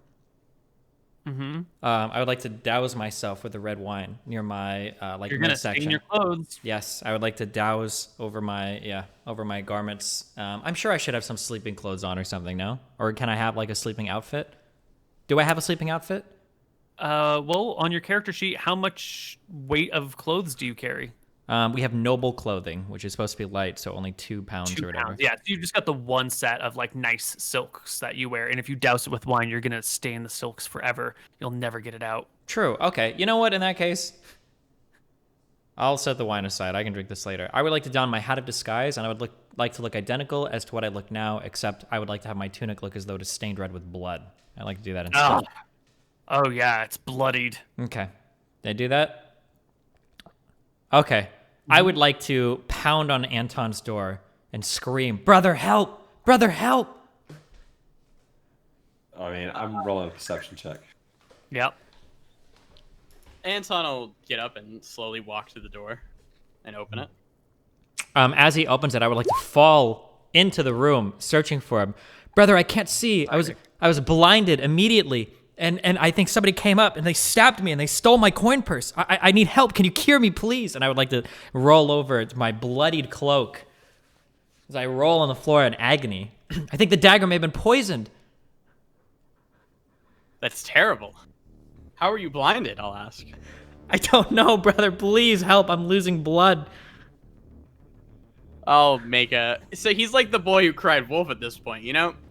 Mm-hmm. I would like to douse myself with the red wine near my You're gonna midsection. stain your clothes. Yes, I would like to douse over my garments. I'm sure I should have some sleeping clothes on or something. No, or can I have like a sleeping outfit? Do I have a sleeping outfit? Well, on your character sheet, how much weight of clothes do you carry? We have noble clothing, which is supposed to be light, so only 2 pounds 2 or whatever. pounds. Yeah, so you've just got the one set of like nice silks that you wear, and if you douse it with wine, you're gonna stain the silks forever. You'll never get it out. True. Okay. You know what? In that case, I'll set the wine aside. I can drink this later. I would like to don my hat of disguise, and I would like to look identical as to what I look now, except I would like to have my tunic look as though it is stained red with blood. I'd like to do that instead. Oh yeah, it's bloodied. Okay. Did I do that? Okay. I would like to pound on Anton's door and scream, "Brother, help! Brother, help!" I mean, I'm rolling a perception check. Yep. Anton will get up and slowly walk to the door and open it. As he opens it, I would like to fall into the room, searching for him. "Brother, I can't see. I was blinded immediately, and I think somebody came up and they stabbed me and they stole my coin purse. I need help. Can you cure me, please?" And I would like to roll over to my bloodied cloak as I roll on the floor in agony. I think the dagger may have been poisoned. That's terrible. How are you blinded, I'll ask. I don't know, brother. Please help. I'm losing blood. I'll make a... So he's like the boy who cried wolf at this point,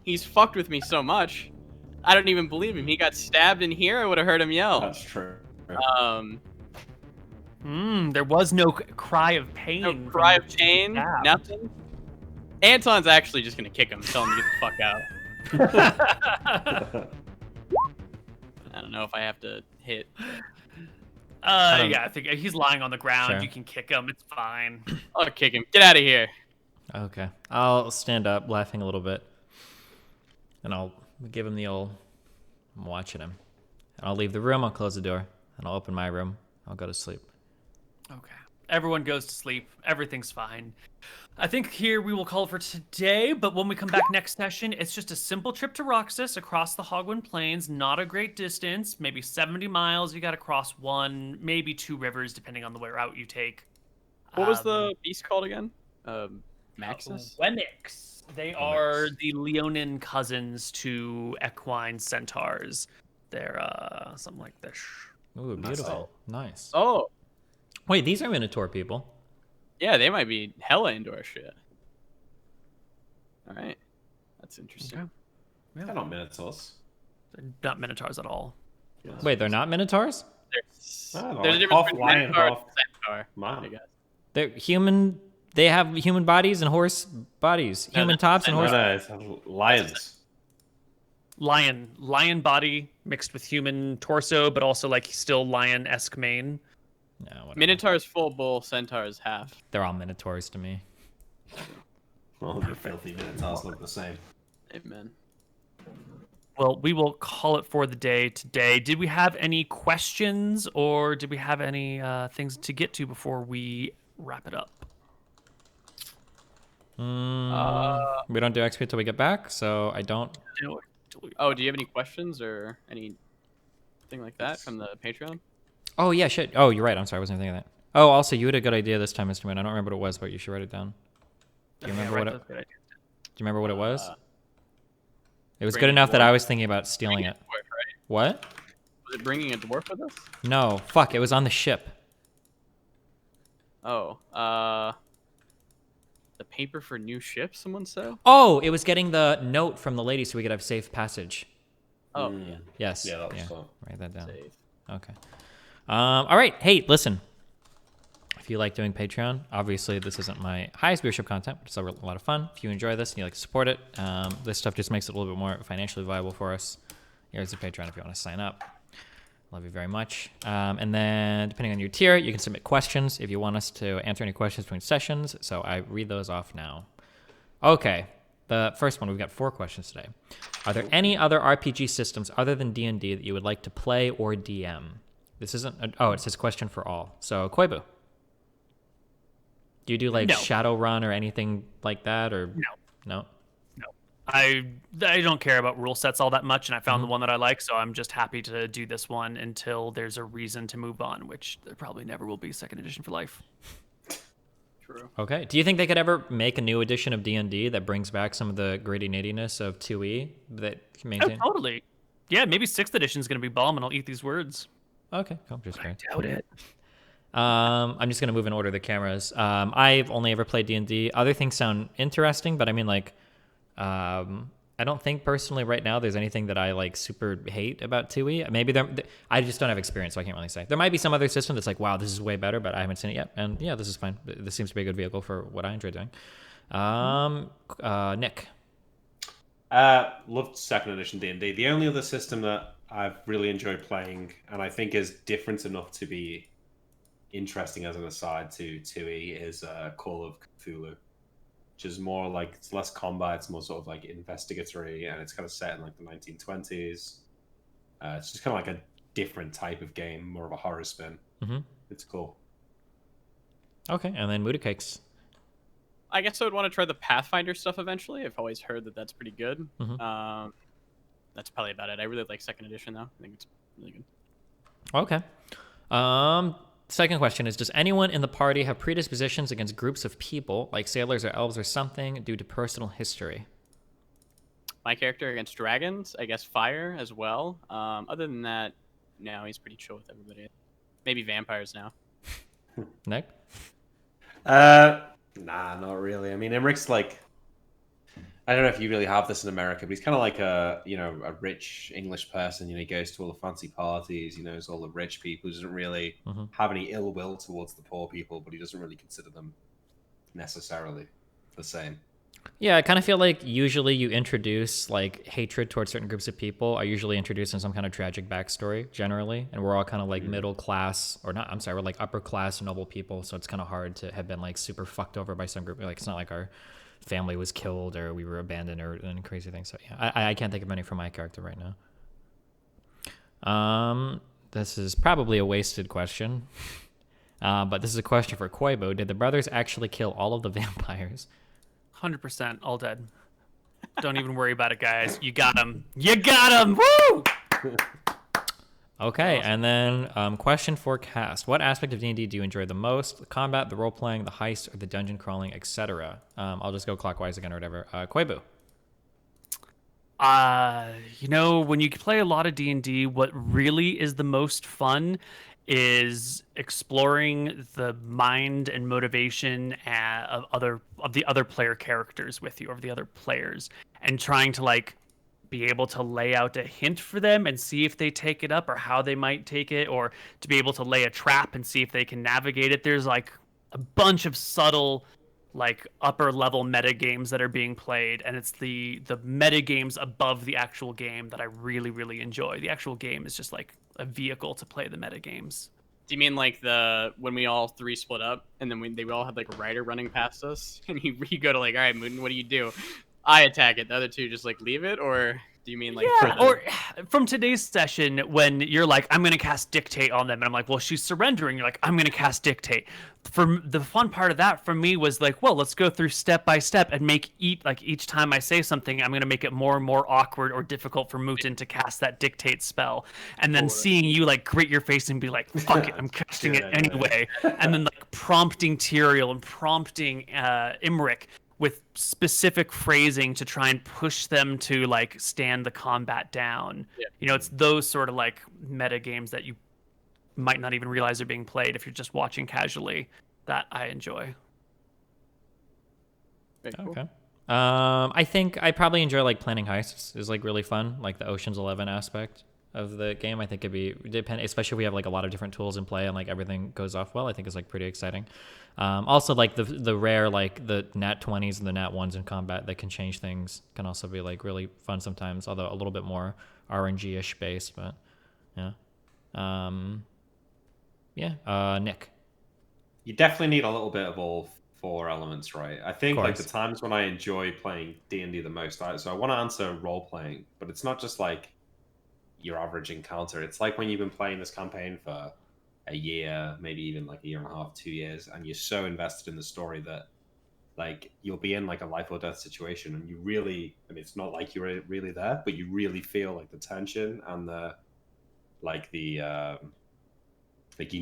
He's fucked with me so much. I don't even believe him. He got stabbed in here. I would have heard him yell. That's true. There was no cry of pain. No from cry the of pain, stab. nothing. Anton's actually just gonna kick him, tell him to get the fuck out. I don't know if I have to hit. Yeah, I think he's lying on the ground. Sure. You can kick him. It's fine. I'll kick him. Get out of here. Okay. I'll stand up, laughing a little bit. And I'll give him the old... I'm watching him. And I'll leave the room, I'll close the door, and I'll open my room. I'll go to sleep. Okay. Everyone goes to sleep. Everything's fine. I think here we will call it for today, but when we come back next session, it's just a simple trip to Roxas across the Hogwind Plains. Not a great distance, maybe 70 miles. You got to cross 1, maybe 2 rivers, depending on the route you take. What was the beast called again? Maxis? Wemix. They are the Leonin cousins to equine centaurs. They're something like this. Ooh, beautiful. Nice. Oh, Wait, these are Minotaur people. yeah, they might be hella indoor shit. All right. That's interesting. Okay. They're not minotaurs. They're not minotaurs at all. Yes. Wait, they're not Minotaurs? There's, I don't know, there's a like difference half between lion, Minotaur and half Centaur, man. I guess. They're human... They have human bodies and horse bodies. No, Human no, tops and no, horse... No, it's lions. Lion body mixed with human torso, but also like still lion-esque mane. No, whatever. Minotaur's full bull, Centaur's half. They're all Minotaurs to me. All the filthy minotaurs look the same. Amen. Well, we will call it for the day today. Did we have any questions, or did we have any things to get to before we wrap it up? We don't do XP till we get back, so I don't. Oh, do you have any questions or anything like that from the Patreon? Oh yeah, shit. Oh, you're right. I'm sorry, I wasn't thinking of that. Oh, also, you had a good idea this time, Mr. Moon. I don't remember what it was, but you should write it down. Do you remember what it? Do you remember what it was? It was good enough that I was thinking about stealing it. Dwarf, right? What? Was it bringing a dwarf with us? No, fuck. It was on the ship. Oh, the paper for new ships. Someone said. Oh, it was getting the note from the lady so we could have safe passage. Oh, yeah. Yes. Yeah, that was fun. Write that down. Safe. Okay. All right. Hey, listen. If you like doing Patreon, obviously this isn't my highest viewership content, but it's a lot of fun. If you enjoy this and you like to support it, this stuff just makes it a little bit more financially viable for us. Here's the Patreon if you want to sign up. Love you very much. And then depending on your tier, you can submit questions if you want us to answer any questions between sessions. So I read those off now. Okay. The first one, we've got 4 questions today. Are there any other RPG systems other than D&D that you would like to play or DM? This isn't, it says question for all. So Koibu. Do you do like Shadowrun or anything like that, or no? I don't care about rule sets all that much, and I found the one that I like, so I'm just happy to do this one until there's a reason to move on, which there probably never will be. 2nd edition for life. True. Okay. Do you think they could ever make a new edition of D&D that brings back some of the gritty nittiness of 2E that can maintain? Oh, totally. Yeah, maybe 6th edition is going to be bomb, and I'll eat these words. Okay, cool. Just great. I doubt it. I'm just gonna move in order the cameras. I've only ever played D&D. Other things sound interesting, but I mean, like, I don't think personally right now there's anything that I like super hate about 2E. Maybe I just don't have experience, so I can't really say. There might be some other system that's like, wow, this is way better, but I haven't seen it yet. And yeah, this is fine. This seems to be a good vehicle for what I enjoy doing. Nick. Loved 2nd edition D&D. The only other system that I've really enjoyed playing, and I think is different enough to be interesting as an aside to 2E, is Call of Cthulhu, which is more like, it's less combat, it's more sort of like investigatory, and it's kind of set in like the 1920s. It's just kind of like a different type of game, more of a horror spin. It's cool. Okay, and then Muda Cakes. I guess I would want to try the Pathfinder stuff eventually. I've always heard that that's pretty good. That's probably about it. I really like 2nd edition though. I think it's really good. Okay. Second question is, does anyone in the party have predispositions against groups of people, like sailors or elves or something, due to personal history? My character against dragons, I guess fire as well. Other than that, no, he's pretty chill with everybody. Maybe vampires now. Nick? Nah, not really. I mean, Emmeric's like, I don't know if you really have this in America, but he's kind of like a rich English person. He goes to all the fancy parties. He knows all the rich people. He doesn't really have any ill will towards the poor people, but he doesn't really consider them necessarily the same. Yeah, I kind of feel like usually you introduce like hatred towards certain groups of people are usually introduced in some kind of tragic backstory generally, and we're all kind of like middle class, or not, I'm sorry, we're like upper class noble people, so it's kind of hard to have been like super fucked over by some group. Like, it's not like our family was killed or we were abandoned or any crazy things. So yeah, I can't think of any for my character right now. This is probably a wasted question, but this is a question for Koibu. Did the brothers actually kill all of the vampires? 100% all dead. Don't even worry about it, guys. You got him. You got him. Woo! Okay, awesome. And then question for cast. What aspect of D&D do you enjoy the most? The combat, the role-playing, the heist, or the dungeon crawling, etc.? I'll just go clockwise again or whatever. Koibu. When you play a lot of D&D, what really is the most fun is exploring the mind and motivation of the other player characters with you, of the other players, and trying to like be able to lay out a hint for them and see if they take it up or how they might take it, or to be able to lay a trap and see if they can navigate it. There's like a bunch of subtle, like upper level meta games that are being played, and it's the meta games above the actual game that I really, really enjoy. The actual game is just like a vehicle to play the meta games. Do you mean like when we all 3 split up and then we all had like a rider running past us and you go to like, all right, Mooten, what do? I attack it. The other 2 just like leave it, or Do you mean like? Yeah, or from today's session when you're like, I'm gonna cast Dictate on them, and I'm like, well, she's surrendering. You're like, I'm gonna cast Dictate. For the fun part of that for me was like, well, let's go through step by step and make each time I say something, I'm gonna make it more and more awkward or difficult for Mutin to cast that Dictate spell, and then seeing you like grit your face and be like, fuck it, I'm casting it anyway, and then like prompting Tyrael and prompting Imric with specific phrasing to try and push them to like stand the combat down. Yeah. You know, it's those sort of like meta games that you might not even realize are being played if you're just watching casually that I enjoy. Very cool. Okay. I think I probably enjoy like planning heists is like really fun, like the Ocean's 11 aspect of the game. I think it'd be especially if we have like a lot of different tools in play and like everything goes off well. I think it's like pretty exciting. Also like the rare like the nat 20s and the nat 1s in combat that can change things can also be like really fun sometimes, although a little bit more RNG-ish based, but yeah. Nick. You definitely need a little bit of all four elements, right? I think like the course. times when I enjoy playing D&D the most, so I want to answer role playing, but it's not just like your average encounter. It's like when you've been playing this campaign for a year, maybe even like a year and a half, 2 years, and you're so invested in the story that like you'll be in like a life or death situation, and you really, I mean, it's not like you're really there, but you really feel like the tension and the like you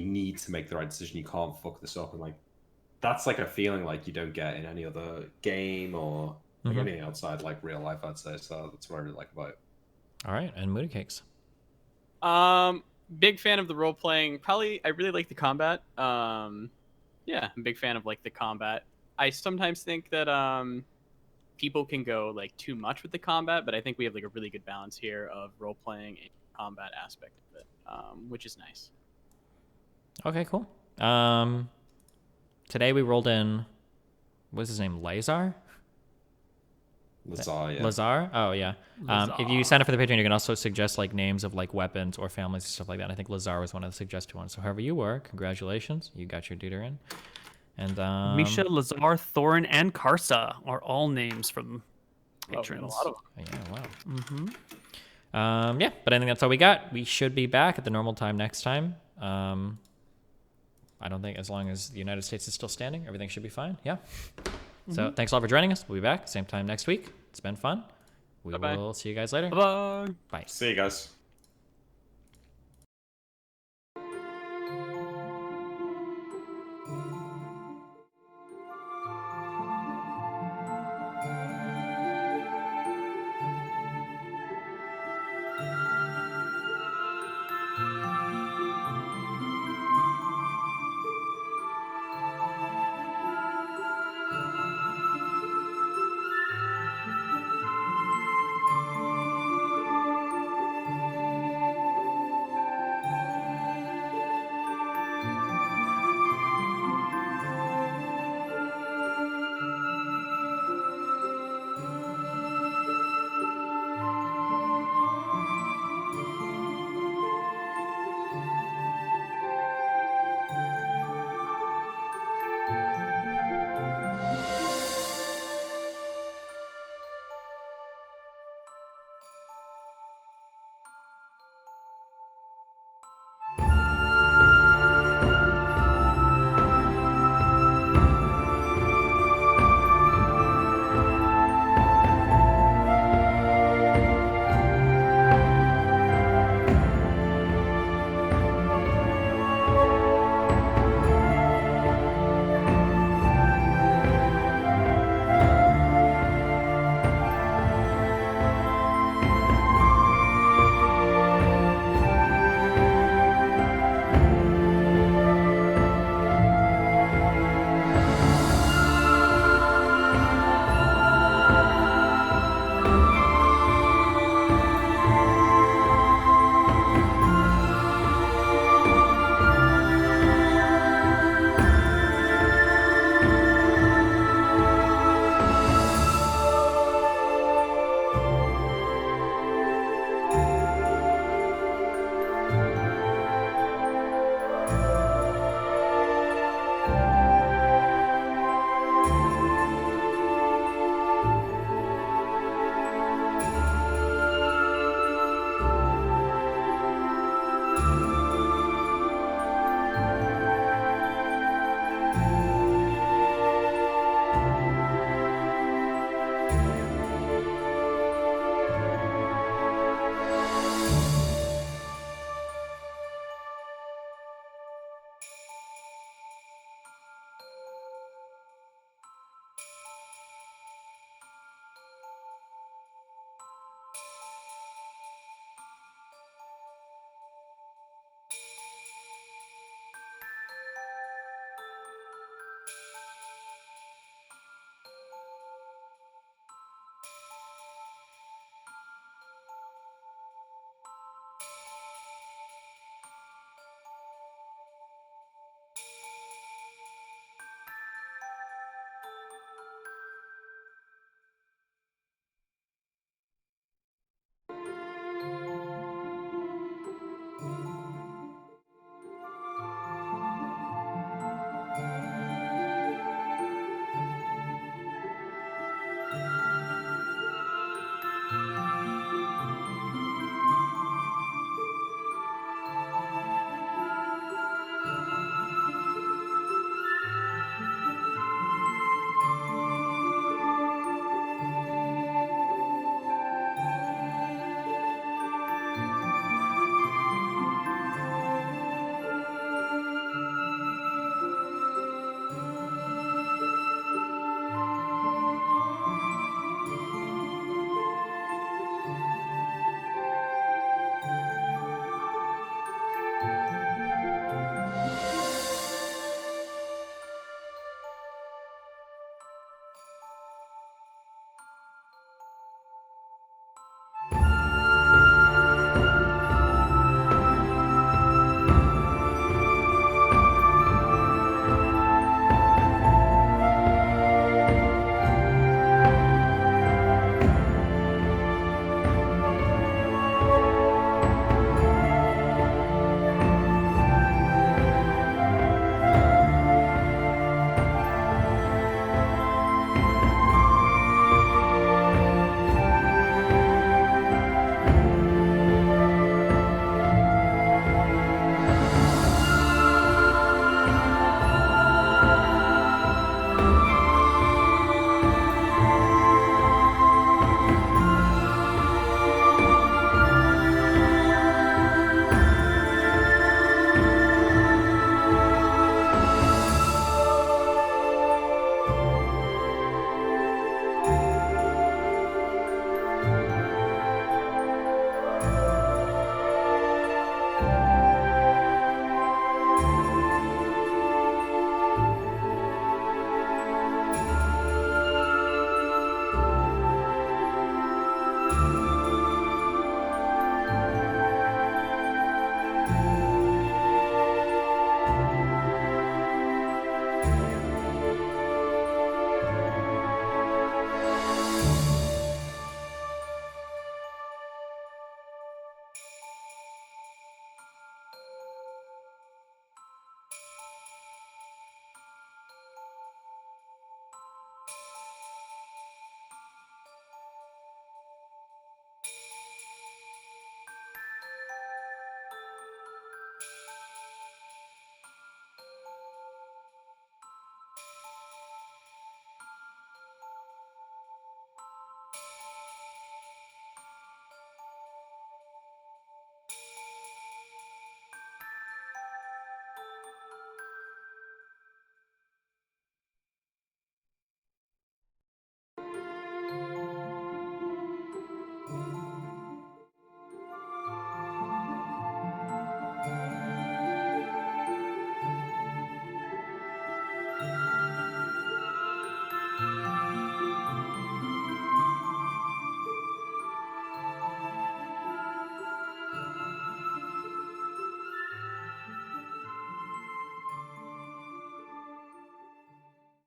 need to make the right decision. You can't fuck this up, and like that's like a feeling like you don't get in any other game or like anything outside like real life, I'd say. So that's what I really like about it. All right, and Moody Cakes. Big fan of the role playing. Probably, I really like the combat. Yeah, I'm a big fan of like the combat. I sometimes think that people can go like too much with the combat, but I think we have like a really good balance here of role playing and combat aspect of it, which is nice. Okay, cool. Today we rolled in, what's his name, Lazar? Lazar, yeah. Lazar? Oh, yeah. If you sign up for the Patreon, you can also suggest like names of like weapons or families and stuff like that. I think Lazar was one of the suggested ones. So however you were, congratulations. You got your duder in. And Misha, Lazar, Thorin, and Karsa are all names from patrons. A lot of them. yeah, wow. Yeah, but I think that's all we got. We should be back at the normal time next time. I don't think as long as the United States is still standing, everything should be fine. Yeah. So thanks a lot for joining us. We'll be back same time next week. It's been fun. We Bye-bye. will see you guys later. Bye-bye. Bye. See you guys.